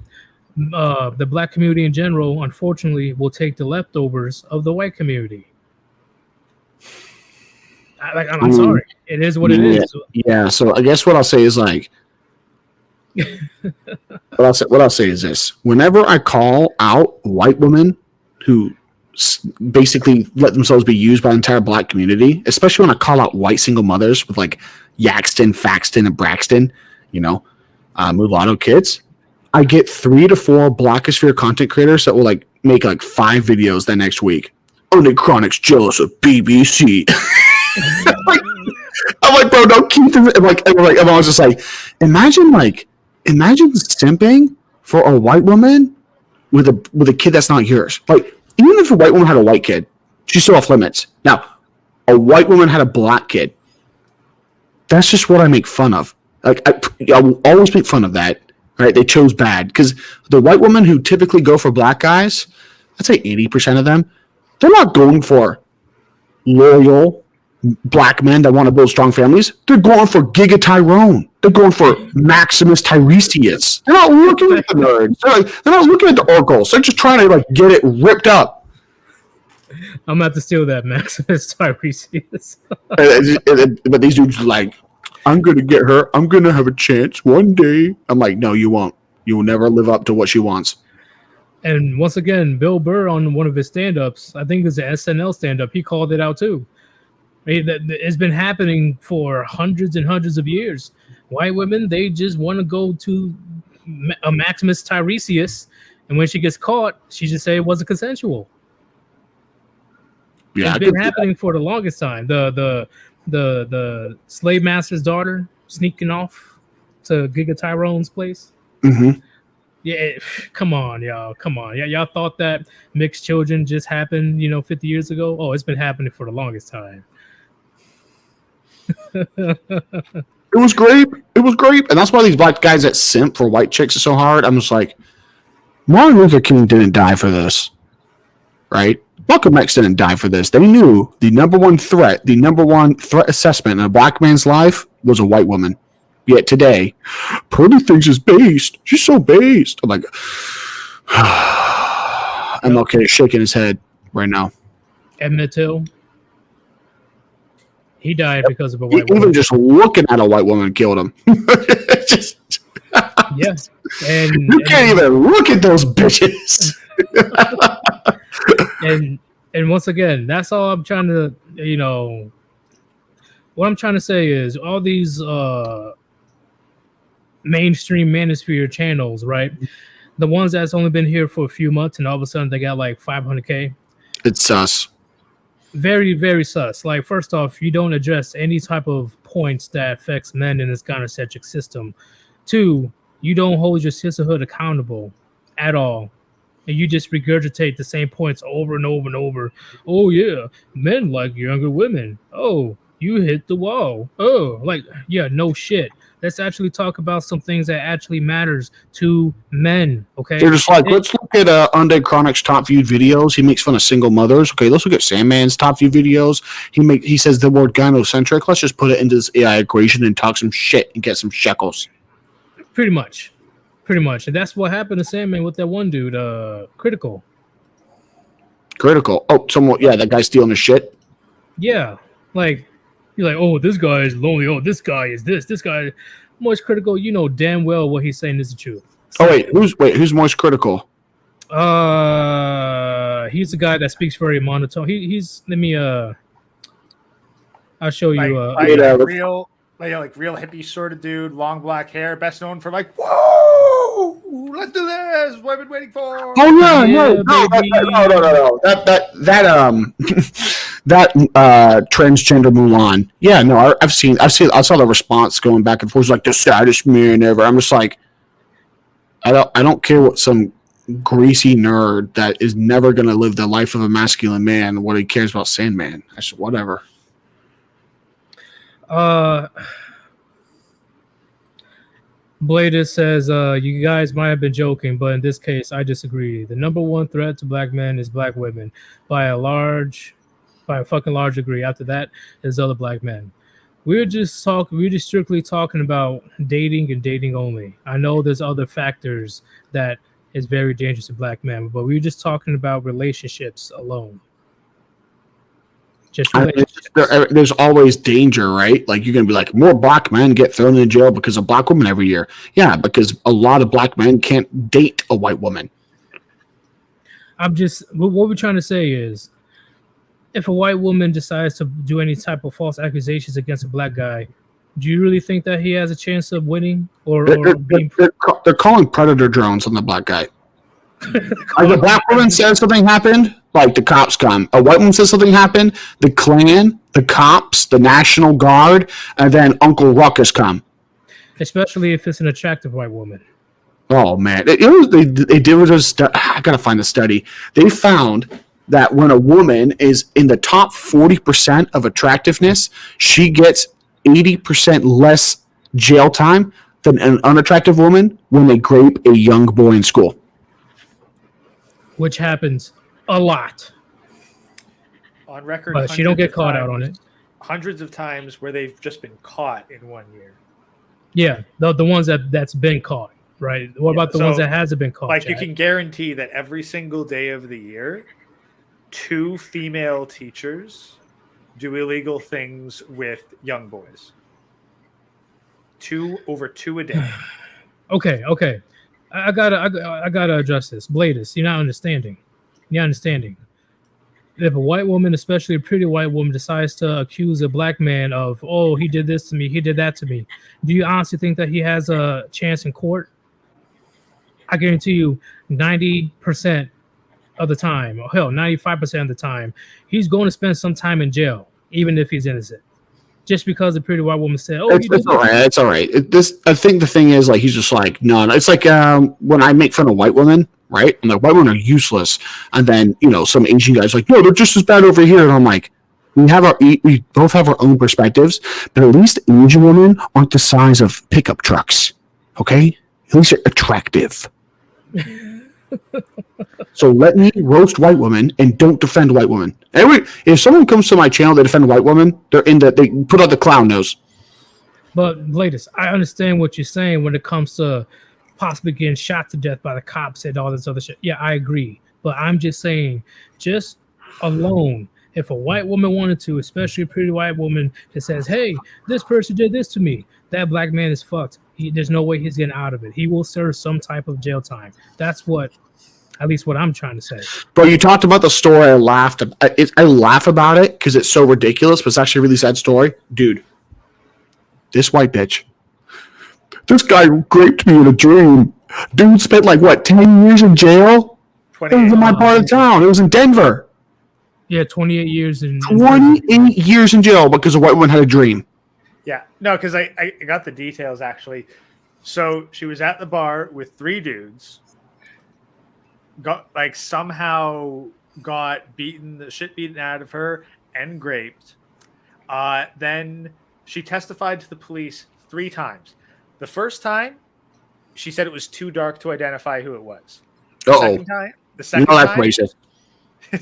the black community in general, unfortunately, will take the leftovers of the white community. I'm sorry. It is what it is. Yeah. So I guess what I'll say is like, what I'll say is this: whenever I call out white women who basically let themselves be used by the entire black community, especially when I call out white single mothers with like Yaxton, Faxton, and Braxton, you know, mulatto kids, I get 3 to 4 blackosphere content creators that will like make like 5 videos the next week. Only Chronic's jealous of BBC. I'm I'm like, bro, don't keep them. And I was just like, imagine simping for a white woman with a kid that's not yours. Like, even if a white woman had a white kid, she's still off limits. Now, a white woman had a black kid. That's just what I make fun of. Like, I will always make fun of that. Right? They chose bad because the white women who typically go for black guys, I'd say 80% of them, they're not going for loyal black men that want to build strong families. They're going for Giga Tyrone. They're going for Maximus Tiresias. They're not looking at the nerds. They're not looking at the oracles. They're just trying to get it ripped up. I'm about to steal that Maximus Tiresias. But these dudes are like, I'm going to get her. I'm going to have a chance one day. I'm like, no, you won't. You will never live up to what she wants. And once again, Bill Burr on one of his stand-ups, I think it was an SNL stand-up, he called it out too. It's been happening for hundreds and hundreds of years. White women, they just want to go to a Maximus Tiresias, and when she gets caught, she just say it wasn't consensual. Yeah, it's been happening for the longest time. The slave master's daughter sneaking off to Giga Tyrone's place. Mm-hmm. Yeah, come on, y'all. Come on. Yeah, y'all thought that mixed children just happened, 50 years ago? Oh, it's been happening for the longest time. It was great. It was great. And that's why these black guys that simp for white chicks are so hard. I'm just like, Martin Luther King didn't die for this. Right? Malcolm X didn't die for this. They knew the number one threat assessment in a black man's life was a white woman. Yet today, Purdy thinks she's based. She's so based. I'm like, MLK is shaking his head right now. Emmett Till, he died because of a white woman. Even just looking at a white woman killed him. Yes. And you can't even look at those bitches. And once again, that's all I'm trying to, what I'm trying to say is all these mainstream manosphere channels, right? The ones that's only been here for a few months and all of a sudden they got like 500K. It's sus. Very, very sus. Like, first off, you don't address any type of points that affects men in this gynocentric system. Two, you don't hold your sisterhood accountable at all. And you just regurgitate the same points over and over and over. Oh, yeah, men like younger women. Oh, you hit the wall. Oh, like, yeah, no shit. Let's actually talk about some things that actually matters to men, okay? They're just like, let's look at Undead Chronic's top viewed videos. He makes fun of single mothers. Okay, let's look at Sandman's top viewed videos. He says the word gynocentric. Let's just put it into this AI equation and talk some shit and get some shekels. Pretty much. And that's what happened to Sandman with that one dude, Critical. Oh, that guy stealing his shit? Yeah. Like, you're like, oh, this guy is lonely. Oh, this guy is this guy. Moist Critical, you know damn well what he's saying is the truth. So, who's Moist Critical? He's the guy that speaks very monotone. I'll show you. Real hippie sort of dude, long black hair, best known for like, whoa, let's do this. What I've been waiting for. Oh no. That transgender Mulan. Yeah, no, I saw the response going back and forth. It's like the saddest man ever. I'm just like, I don't care what some greasy nerd that is never gonna live the life of a masculine man. What he cares about Sandman. I just whatever. Bladis says, you guys might have been joking, but in this case, I disagree. The number one threat to black men is black women by a fucking large degree. After that is other black men. We're just strictly talking about dating and dating only. I know there's other factors that is very dangerous to black men, but we're just talking about relationships alone. There's always danger, right? Like you're gonna be like, more black men get thrown in jail because of black women every year. Yeah, because a lot of black men can't date a white woman. What we're trying to say is, if a white woman decides to do any type of false accusations against a black guy, do you really think that he has a chance of winning? They're calling predator drones on the black guy. If a black woman says something happened, like the cops come. A white woman says something happened, the Klan, the cops, the National Guard, and then Uncle Ruckus come. Especially if it's an attractive white woman. Oh man, they did I gotta find the study. They found that when a woman is in the top 40% of attractiveness, she gets 80% less jail time than an unattractive woman when they grape a young boy in school. Which happens a lot. On record, but she don't get caught out on it. Hundreds of times where they've just been caught in 1 year. Yeah, the ones that's been caught, right? What about the ones that hasn't been caught? Like, Chad? You can guarantee that every single day of the year, 2 female teachers do illegal things with young boys. 2 a day. Okay. I gotta address this. Bladis, you're not understanding. If a white woman, especially a pretty white woman, decides to accuse a black man of, oh, he did this to me, he did that to me, do you honestly think that he has a chance in court? I guarantee you 90% of the time, or hell, 95% of the time, he's going to spend some time in jail, even if he's innocent. Just because the pretty white woman said, "Oh, it's all right. It's all right." I think the thing is, like, he's just like, no. It's like when I make fun of white women, right? I'm like, white women are useless, and then some Asian guys like, no, they're just as bad over here, and I'm like, we both have our own perspectives, but at least Asian women aren't the size of pickup trucks, okay? At least they're attractive. So let me roast white women and don't defend white women. If someone comes to my channel, they defend white women, they put out the clown nose. But Bladis, I understand what you're saying when it comes to possibly getting shot to death by the cops and all this other shit. Yeah, I agree. But I'm just saying, just alone, if a white woman wanted to, especially a pretty white woman that says, hey, this person did this to me, that black man is fucked. There's no way he's getting out of it. He will serve some type of jail time. That's at least what I'm trying to say. Bro, you talked about the story. I laughed. I laugh about it because it's so ridiculous, but it's actually a really sad story. Dude, this white bitch. This guy raped me in a dream. Dude spent 10 years in jail? It was in my part of town. It was in Denver. Yeah, 28 years. 28 years in jail because a white woman had a dream. Yeah, no, because I got the details, actually. So she was at the bar with 3 dudes. Somehow got the shit beaten out of her and raped. Then she testified to the police 3 times. The first time, she said it was too dark to identify who it was. The second time, that's racist. The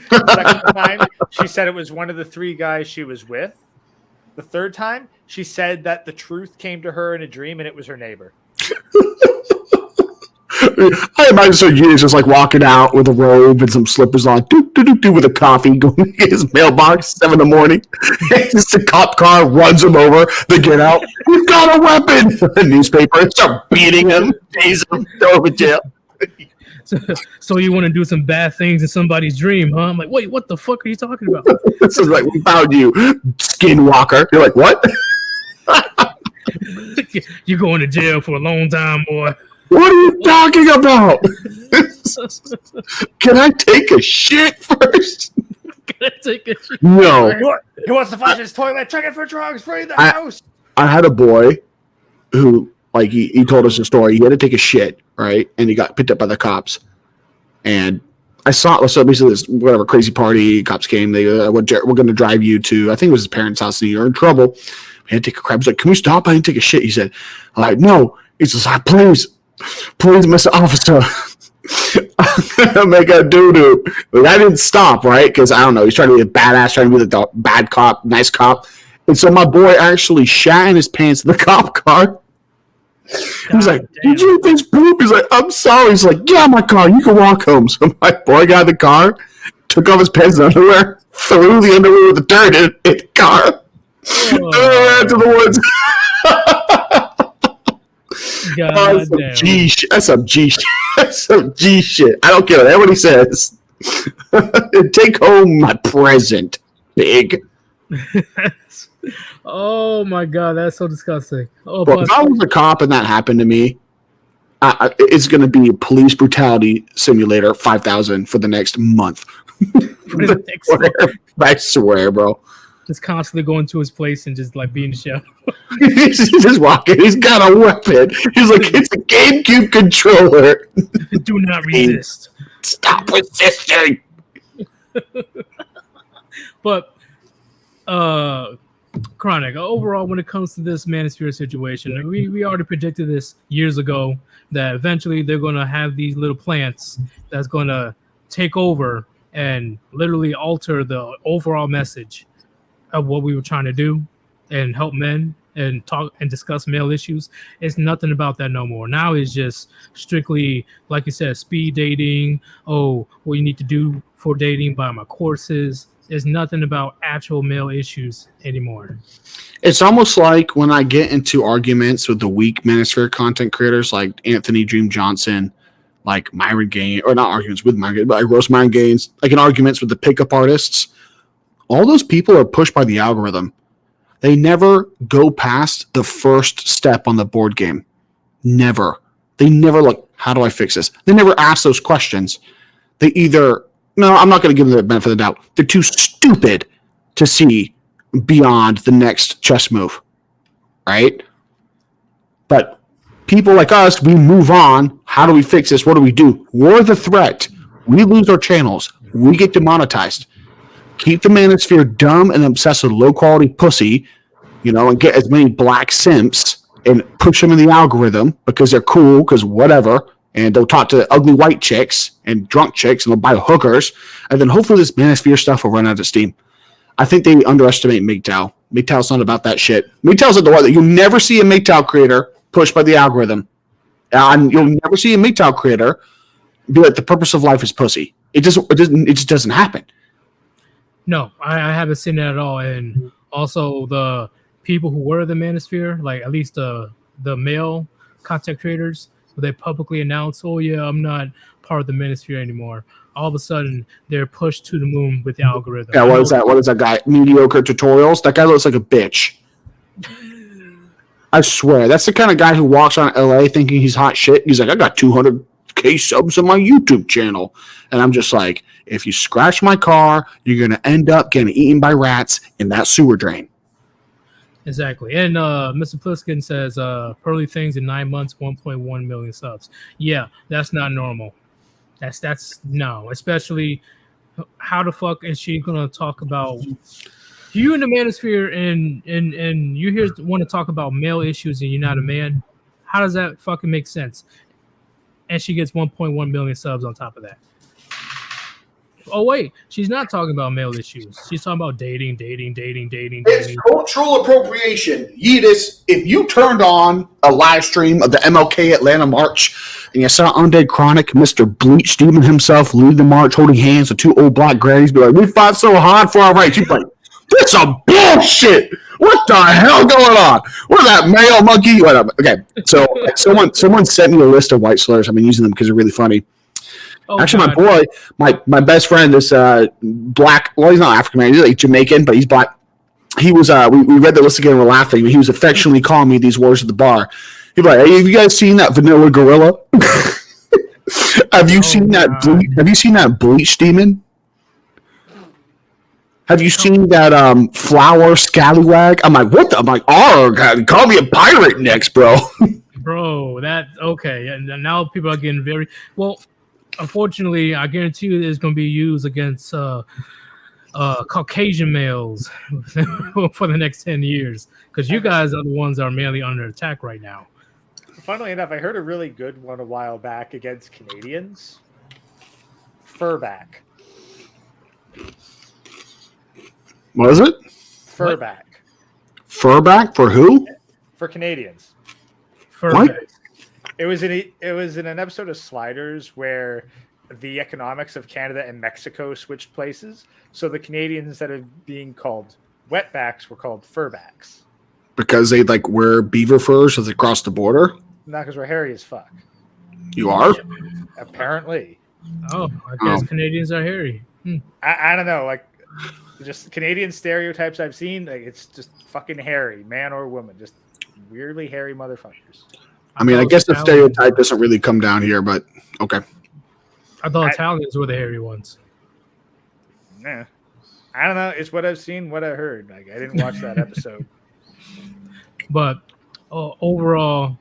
second time, she said it was one of the 3 guys she was with. The third time, she said that the truth came to her in a dream and it was her neighbor. I imagine Sergey just walking out with a robe and some slippers on, with a coffee, going to get his mailbox 7 a.m. Just a cop car runs him over. They get out. We've got a weapon. A newspaper start beating him, chase him, throw him in jail. So you want to do some bad things in somebody's dream, huh? I'm like, wait, what the fuck are you talking about? This is we found you, skinwalker. You're like, what? You're going to jail for a long time, boy. What are you talking about? Can I take a shit first? Can I take a shit? No. He wants to flush his toilet. Check it for drugs. Free the house. I had a boy who, he told us a story. He had to take a shit, right? And he got picked up by the cops. And I saw, so basically this, whatever, crazy party, cops came. They we're going to drive you to, I think it was his parents' house, and you're in trouble. He had to take a crap. He's like, can we stop? I didn't take a shit. He said, no. He's just like, please, Mr. Officer. I'm going to make a doo-doo. But I didn't stop, right? Because, I don't know, he's trying to be a badass, trying to be the bad cop, nice cop. And so my boy actually shat in his pants in the cop car. He was like, did you think poop? He's like, I'm sorry. He's like, get out of my car. You can walk home. So my boy got in the car, took off his pants and underwear, threw the underwear with the dirt in the car, ran to the woods. That's some G shit. That's some G shit. I don't care what everybody says. Take home my present, big. Oh my god, that's so disgusting. If I was a cop and that happened to me, it's going to be police brutality simulator 5,000 for the next month. I swear, bro. Just constantly going to his place and just like being the chef. He's just walking. He's got a weapon. He's like, it's a GameCube controller. Do not resist. Stop resisting. But Chronic, overall, when it comes to this Manosphere situation, we already predicted this years ago that eventually they're going to have these little plants that's going to take over and literally alter the overall message of what we were trying to do and help men and talk and discuss male issues. It's nothing about that no more. Now it's just strictly, like you said, speed dating. Oh, what you need to do for dating, buy my courses. There's nothing about actual male issues anymore. It's almost like when I get into arguments with the weak Manosphere content creators like Anthony Dream Johnson, like Myron Gaines, or not arguments with Myron Gaines, but like Rose Myron Gaines, like in arguments with the pickup artists. All those people are pushed by the algorithm. They never go past the first step on the board game. Never. They never look, how do I fix this? They never ask those questions. They either, no, I'm not going to give them the benefit of the doubt. They're too stupid to see beyond the next chess move. Right? But people like us, we move on. How do we fix this? What do we do? We're the threat. We lose our channels. We get demonetized. Keep the Manosphere dumb and obsessed with low-quality pussy, and get as many black simps and push them in the algorithm because they're cool, because whatever, and they'll talk to ugly white chicks and drunk chicks, and they'll buy hookers, and then hopefully this Manosphere stuff will run out of steam. I think they underestimate MGTOW. MGTOW's not about that shit. MGTOW's at the one that you'll never see a MGTOW creator pushed by the algorithm. And you'll never see a MGTOW creator be like, the purpose of life is pussy. It just doesn't happen. No, I haven't seen that at all. And also the people who were the Manosphere, like at least the male content creators, they publicly announced, oh yeah, I'm not part of the Manosphere anymore. All of a sudden, they're pushed to the moon with the algorithm. Yeah, what is that? What is that guy? Mediocre Tutorials? That guy looks like a bitch. I swear. That's the kind of guy who walks around LA thinking he's hot shit. He's like, I got 200K subs on my YouTube channel. And I'm just like, if you scratch my car, you're going to end up getting eaten by rats in that sewer drain. Exactly. And Mr. Pliskin says, Pearly Things in 9 months, 1.1 million subs. Yeah, that's not normal. That's no, especially how the fuck is she going to talk about you in the Manosphere and you want to talk about male issues and you're not a man? How does that fucking make sense? And she gets 1.1 million subs on top of that. Oh wait, she's not talking about male issues. She's talking about dating. It's cultural appropriation. Yeetus, if you turned on a live stream of the MLK Atlanta March and you saw Undead Chronic, Mr. Bleach Demon himself lead the march holding hands with two old black grannies, be like, we fought so hard for our rights. You'd be like, that's some bullshit. What the hell going on? We're that male monkey. Whatever. Okay, so someone sent me a list of white slurs. I've been using them because they're really funny. Oh, actually, God. my boy, my best friend, this black. Well, he's not African American. He's like Jamaican, but he's black. He was. We read the list again. And we're laughing. He was affectionately calling me these words at the bar. He'd be like, "Hey, have you guys seen that vanilla gorilla? Have you seen that? Have you seen that bleach demon? Have you seen that flower scallywag?" I'm like, "What the?" I'm like, "Oh, God, call me a pirate next, bro." Bro, that okay. And now people are getting very well. Unfortunately, I guarantee you it's going to be used against Caucasian males for the next 10 years because you guys are the ones that are mainly under attack right now. Funnily enough, I heard a really good one a while back against Canadians. Furback. What is it? Furback. Furback for who? For Canadians. Furback. What? It was in an episode of Sliders where the economics of Canada and Mexico switched places. So the Canadians, instead of being called wetbacks, were called furbacks. Because they like wear beaver furs as they cross the border? Not because we're hairy as fuck. You are? Apparently. Oh, I guess Canadians are hairy. I don't know. Like, just Canadian stereotypes I've seen, like, it's just fucking hairy, man or woman. Just weirdly hairy motherfuckers. I mean, I guess the stereotype doesn't really come down here, but okay. I thought Italians were the hairy ones. Nah. I don't know. It's what I've seen, what I heard. Like, I didn't watch that episode. But overall,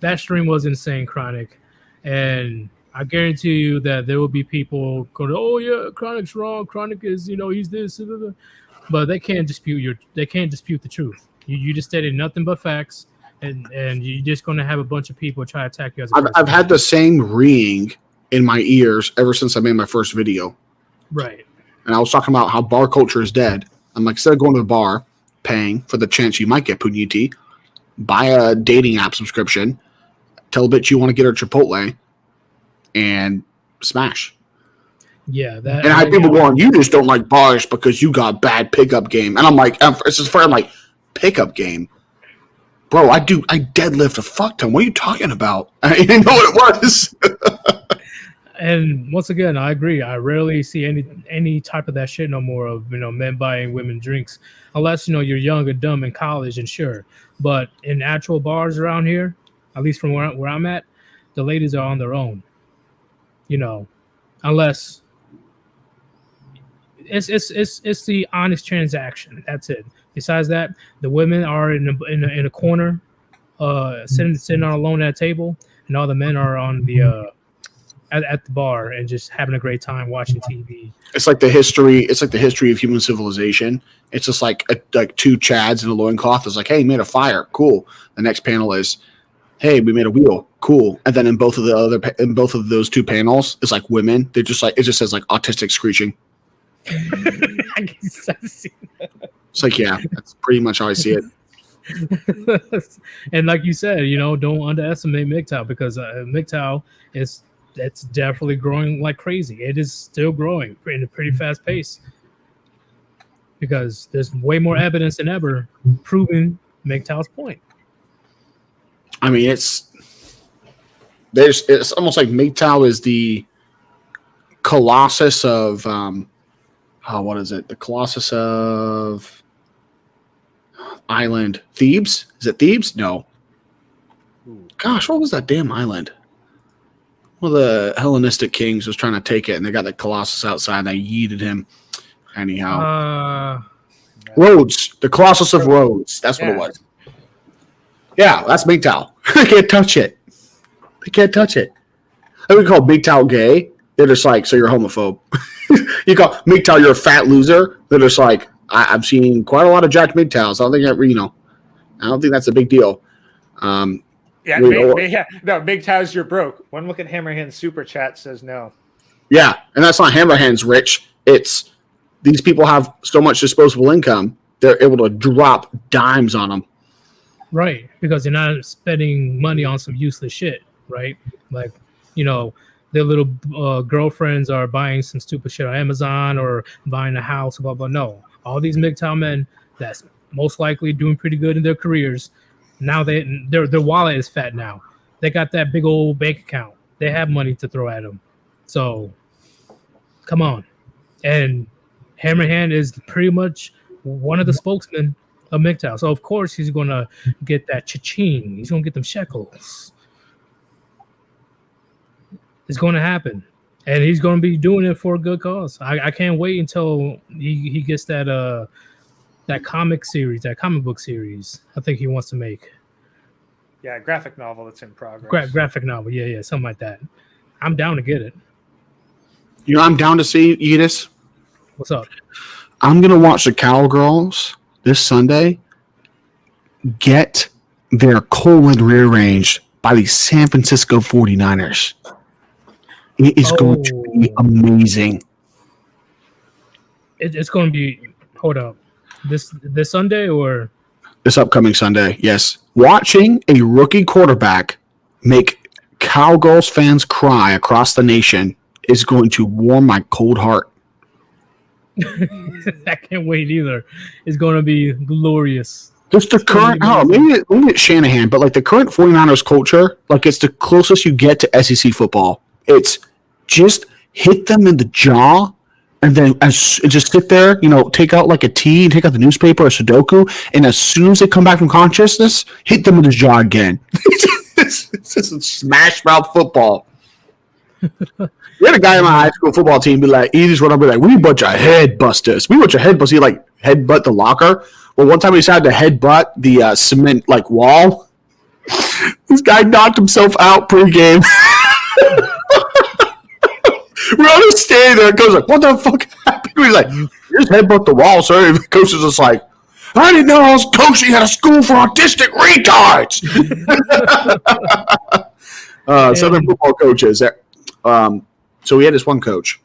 that stream was insane, Chronic. And I guarantee you that there will be people going, oh, yeah, Chronic's wrong. Chronic is, he's this. Blah, blah. But they can't dispute the truth. You just stated nothing but facts. And you're just going to have a bunch of people try to attack you as a person. I've had the same ringing in my ears ever since I made my first video. Right. And I was talking about how bar culture is dead. I'm like, instead of going to the bar, paying for the chance you might get Puniti, buy a dating app subscription, tell a bitch you want to get her Chipotle, and smash. Yeah. And I had people going, you just don't like bars because you got bad pickup game. And I'm like, I'm like, pickup game? Bro, I deadlift a fuck ton. What are you talking about? I didn't know what it was. And once again, I agree. I rarely see any type of that shit no more of men buying women drinks, unless you're young and dumb in college and sure. But in actual bars around here, at least from where I'm at, the ladies are on their own. Unless it's the honest transaction. That's it. Besides that, the women are in a corner, sitting on alone at a table, and all the men are on the at the bar and just having a great time watching TV. It's like the history of human civilization. It's just like two Chads in a loincloth. It's like, hey, made a fire, cool. The next panel is, hey, we made a wheel, cool. And then in both of those two panels, it's like women. They're just like, it just says like autistic screeching. I guess I've seen that. It's like, yeah, that's pretty much how I see it. And like you said, don't underestimate MGTOW because MGTOW it's definitely growing like crazy. It is still growing in a pretty fast pace because there's way more evidence than ever proving MGTOW's point. I mean, it's almost like MGTOW is the Colossus of what is it? The Colossus of Island. Thebes? Is it Thebes? No. Gosh, what was that damn island? Well, the Hellenistic kings was trying to take it, and they got the Colossus outside, and they yeeted him. Anyhow. Rhodes. The Colossus of Rhodes. That's what it was. Yeah, that's MGTOW. They can't touch it. They can't touch it. I would call MGTOW gay. They're just like, so you're a homophobe. You call MGTOW, you're a fat loser. They're just like, I've seen quite a lot of jacked MGTOWs. I don't think that's a big deal. No, MGTOWs, you're broke. One look at Hammerhand's super chat says no. Yeah, and that's not Hammerhand's rich. It's these people have so much disposable income, they're able to drop dimes on them. Right, because they're not spending money on some useless shit, right? Like, their little girlfriends are buying some stupid shit on Amazon or buying a house, blah, blah. No, all these MGTOW men that's most likely doing pretty good in their careers, now their wallet is fat now. They got that big old bank account. They have money to throw at them. So, come on. And Hammerhand is pretty much one of the spokesmen of MGTOW. So, of course, he's going to get that cha-ching. He's going to get them shekels. It's going to happen. And he's going to be doing it for a good cause. I can't wait until he gets that comic book series I think he wants to make. Yeah, graphic novel that's in progress. Graphic novel, yeah, something like that. I'm down to get it. I'm down to see Edis. What's up? I'm going to watch the Cowgirls this Sunday get their colon rearranged by the San Francisco 49ers. It is going to be amazing. It's going to be, hold up, this Sunday or? This upcoming Sunday, yes. Watching a rookie quarterback make Cowgirls fans cry across the nation is going to warm my cold heart. I can't wait either. It's going to be glorious. Just the current, maybe it's Shanahan, but like the current 49ers culture, like it's the closest you get to SEC football. It's just hit them in the jaw and then just sit there, take out like a tea, take out the newspaper or Sudoku, and as soon as they come back from consciousness, hit them in the jaw again. This is smash mouth football. We had a guy in my high school football team be like, he just run up and be like, we a bunch of head busters. We a bunch of head busters. He like headbutt the locker. Well, one time he decided to headbutt the cement like wall. This guy knocked himself out pregame. We're all just standing there. Coach like, what the fuck happened? He's like, you just headbutt the wall, sir. And the coach is just like, I didn't know I was coaching at a school for autistic retards. Southern football coaches. So we had this one coach.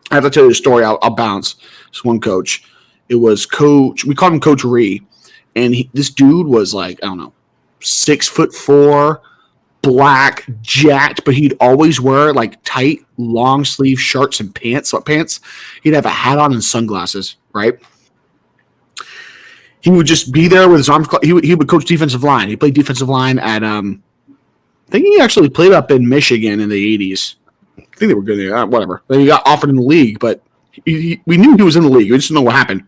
I have to tell you the story. I'll bounce. This one coach. It was Coach. We called him Coach Ree, and this dude was like, I don't know, 6'4", black, jacked, but he'd always wear like tight, long sleeve shirts and sweatpants. He'd have a hat on and sunglasses, right? He would just be there with his arms. He would coach defensive line. He played defensive line at I think he actually played up in Michigan in the 80s. I think they were good there. Whatever. Then he got offered in the league, but we knew he was in the league. We just didn't know what happened.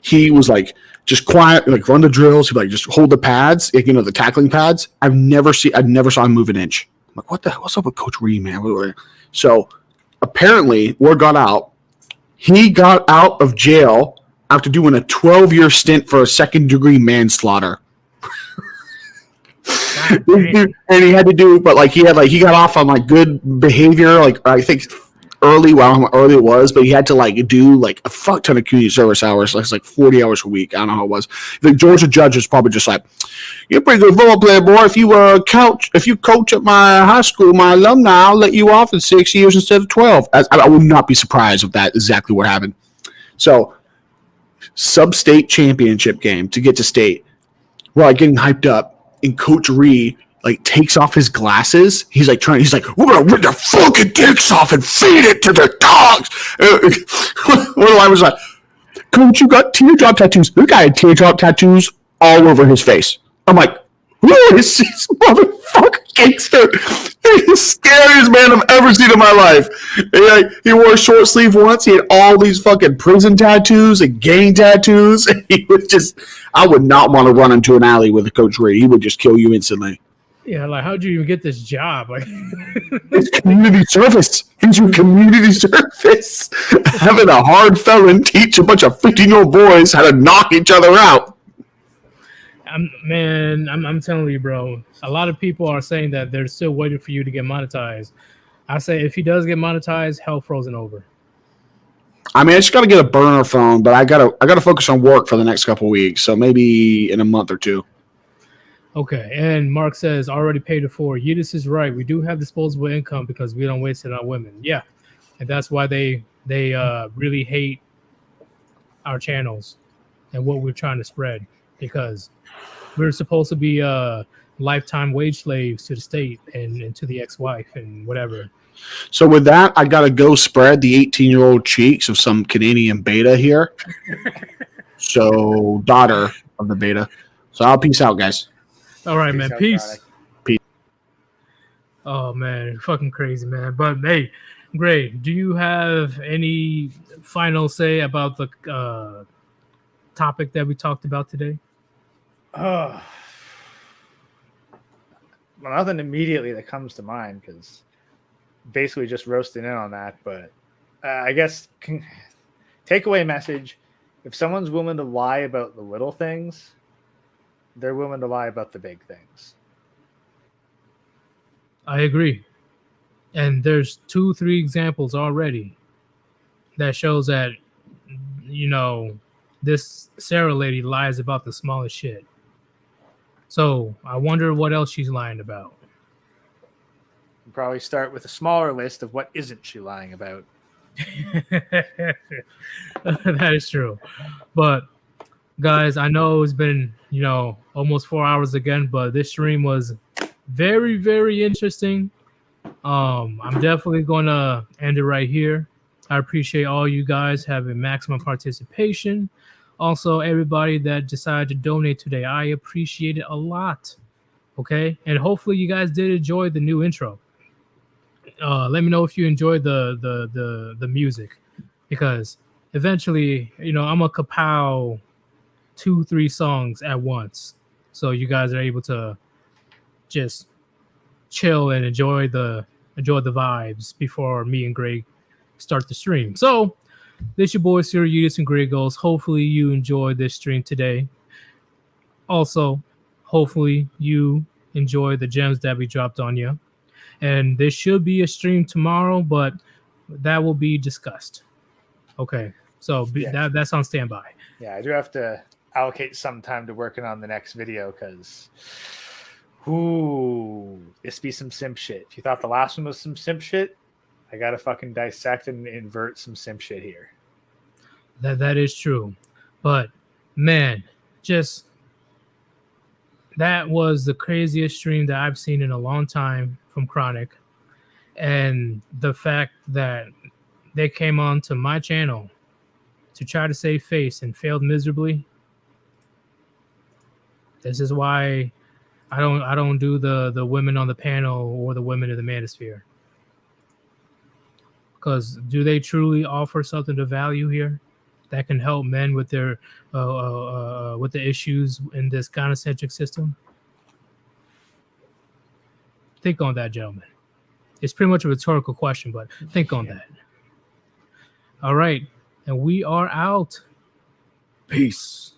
He was like just quiet, like run the drills. He'd like just hold the pads, like, the tackling pads. I never saw him move an inch. I'm like, what the hell? What's up with Coach Reed, man? So apparently, word got out. He got out of jail after doing a 12-year stint for a second-degree manslaughter. And he had to do, but like he got off on like good behavior, like I think early. Well, I don't know how early it was, but he had to like do like a fuck ton of community service hours, like 40 hours a week. I don't know how it was. The Georgia judge was probably just like, "You're a pretty good football player, boy. If you coach at my high school, my alumni, I'll let you off in 6 years instead of 12." I would not be surprised if that exactly what happened. So, sub-state championship game to get to state. We're like getting hyped up. And Coach Ree like takes off his glasses. He's like, we're gonna rip their fucking dicks off and feed it to the dogs. One of the line was like, Coach, you got teardrop tattoos. This guy had teardrop tattoos all over his face. I'm like, who is this motherfucking gangster? He's the scariest man I've ever seen in my life. He wore a short sleeve once. He had all these fucking prison tattoos and gang tattoos. And he was just, I would not want to run into an alley with a Coach Reed. He would just kill you instantly. Yeah, like how'd you even get this job? Like, it's community service. He's your community service. Having a hard felon teach a bunch of 15-year-old boys how to knock each other out. I'm telling you, bro. A lot of people are saying that they're still waiting for you to get monetized. I say if he does get monetized, hell frozen over. I mean, I just got to get a burner phone, but I gotta focus on work for the next couple of weeks. So maybe in a month or two. Okay. And Mark says already paid it for. Yidis is right. We do have disposable income because we don't waste it on women. Yeah, and that's why they really hate our channels and what we're trying to spread, because we're supposed to be lifetime wage slaves to the state and to the ex-wife and whatever. So with that, I got to go spread the 18-year-old cheeks of some Canadian beta here. So daughter of the beta. So I'll peace out, guys. All right, man. Peace. Oh, man. Fucking crazy, man. But, hey, Gray, do you have any final say about the topic that we talked about today? Well, nothing immediately that comes to mind because basically just roasting in on that. But I guess takeaway message: if someone's willing to lie about the little things, they're willing to lie about the big things. I agree. And there's 2-3 examples already that shows that, this Sarah lady lies about the smallest shit. So I wonder what else she's lying about. We'll probably start with a smaller list of what isn't she lying about. That is true. But guys, I know it's been, almost 4 hours again, but this stream was very, very interesting. I'm definitely going to end it right here. I appreciate all you guys having maximum participation. Also, everybody that decided to donate today, I appreciate it a lot. Okay, and hopefully you guys did enjoy the new intro. Let me know if you enjoyed the music, because eventually, I'm gonna compile 2-3 songs at once, so you guys are able to just chill and enjoy the vibes before me and Greg start the stream. So this your boy Sirius and Greg Goes. Hopefully you enjoyed this stream today. Also, hopefully you enjoy the gems that we dropped on you. And there should be a stream tomorrow, but that will be discussed. Okay, so that's on standby. Yeah, I do have to allocate some time to working on the next video because, this be some simp shit. If you thought the last one was some simp shit, I gotta fucking dissect and invert some simp shit here. That is true, but man, just that was the craziest stream that I've seen in a long time from Chronic, and the fact that they came on to my channel to try to save face and failed miserably. This is why I don't do the women on the panel or the women in the manosphere. Because do they truly offer something to value here that can help men with their with the issues in this gynocentric system? Think on that, gentlemen. It's pretty much a rhetorical question, but think on that. All right, and we are out. Peace.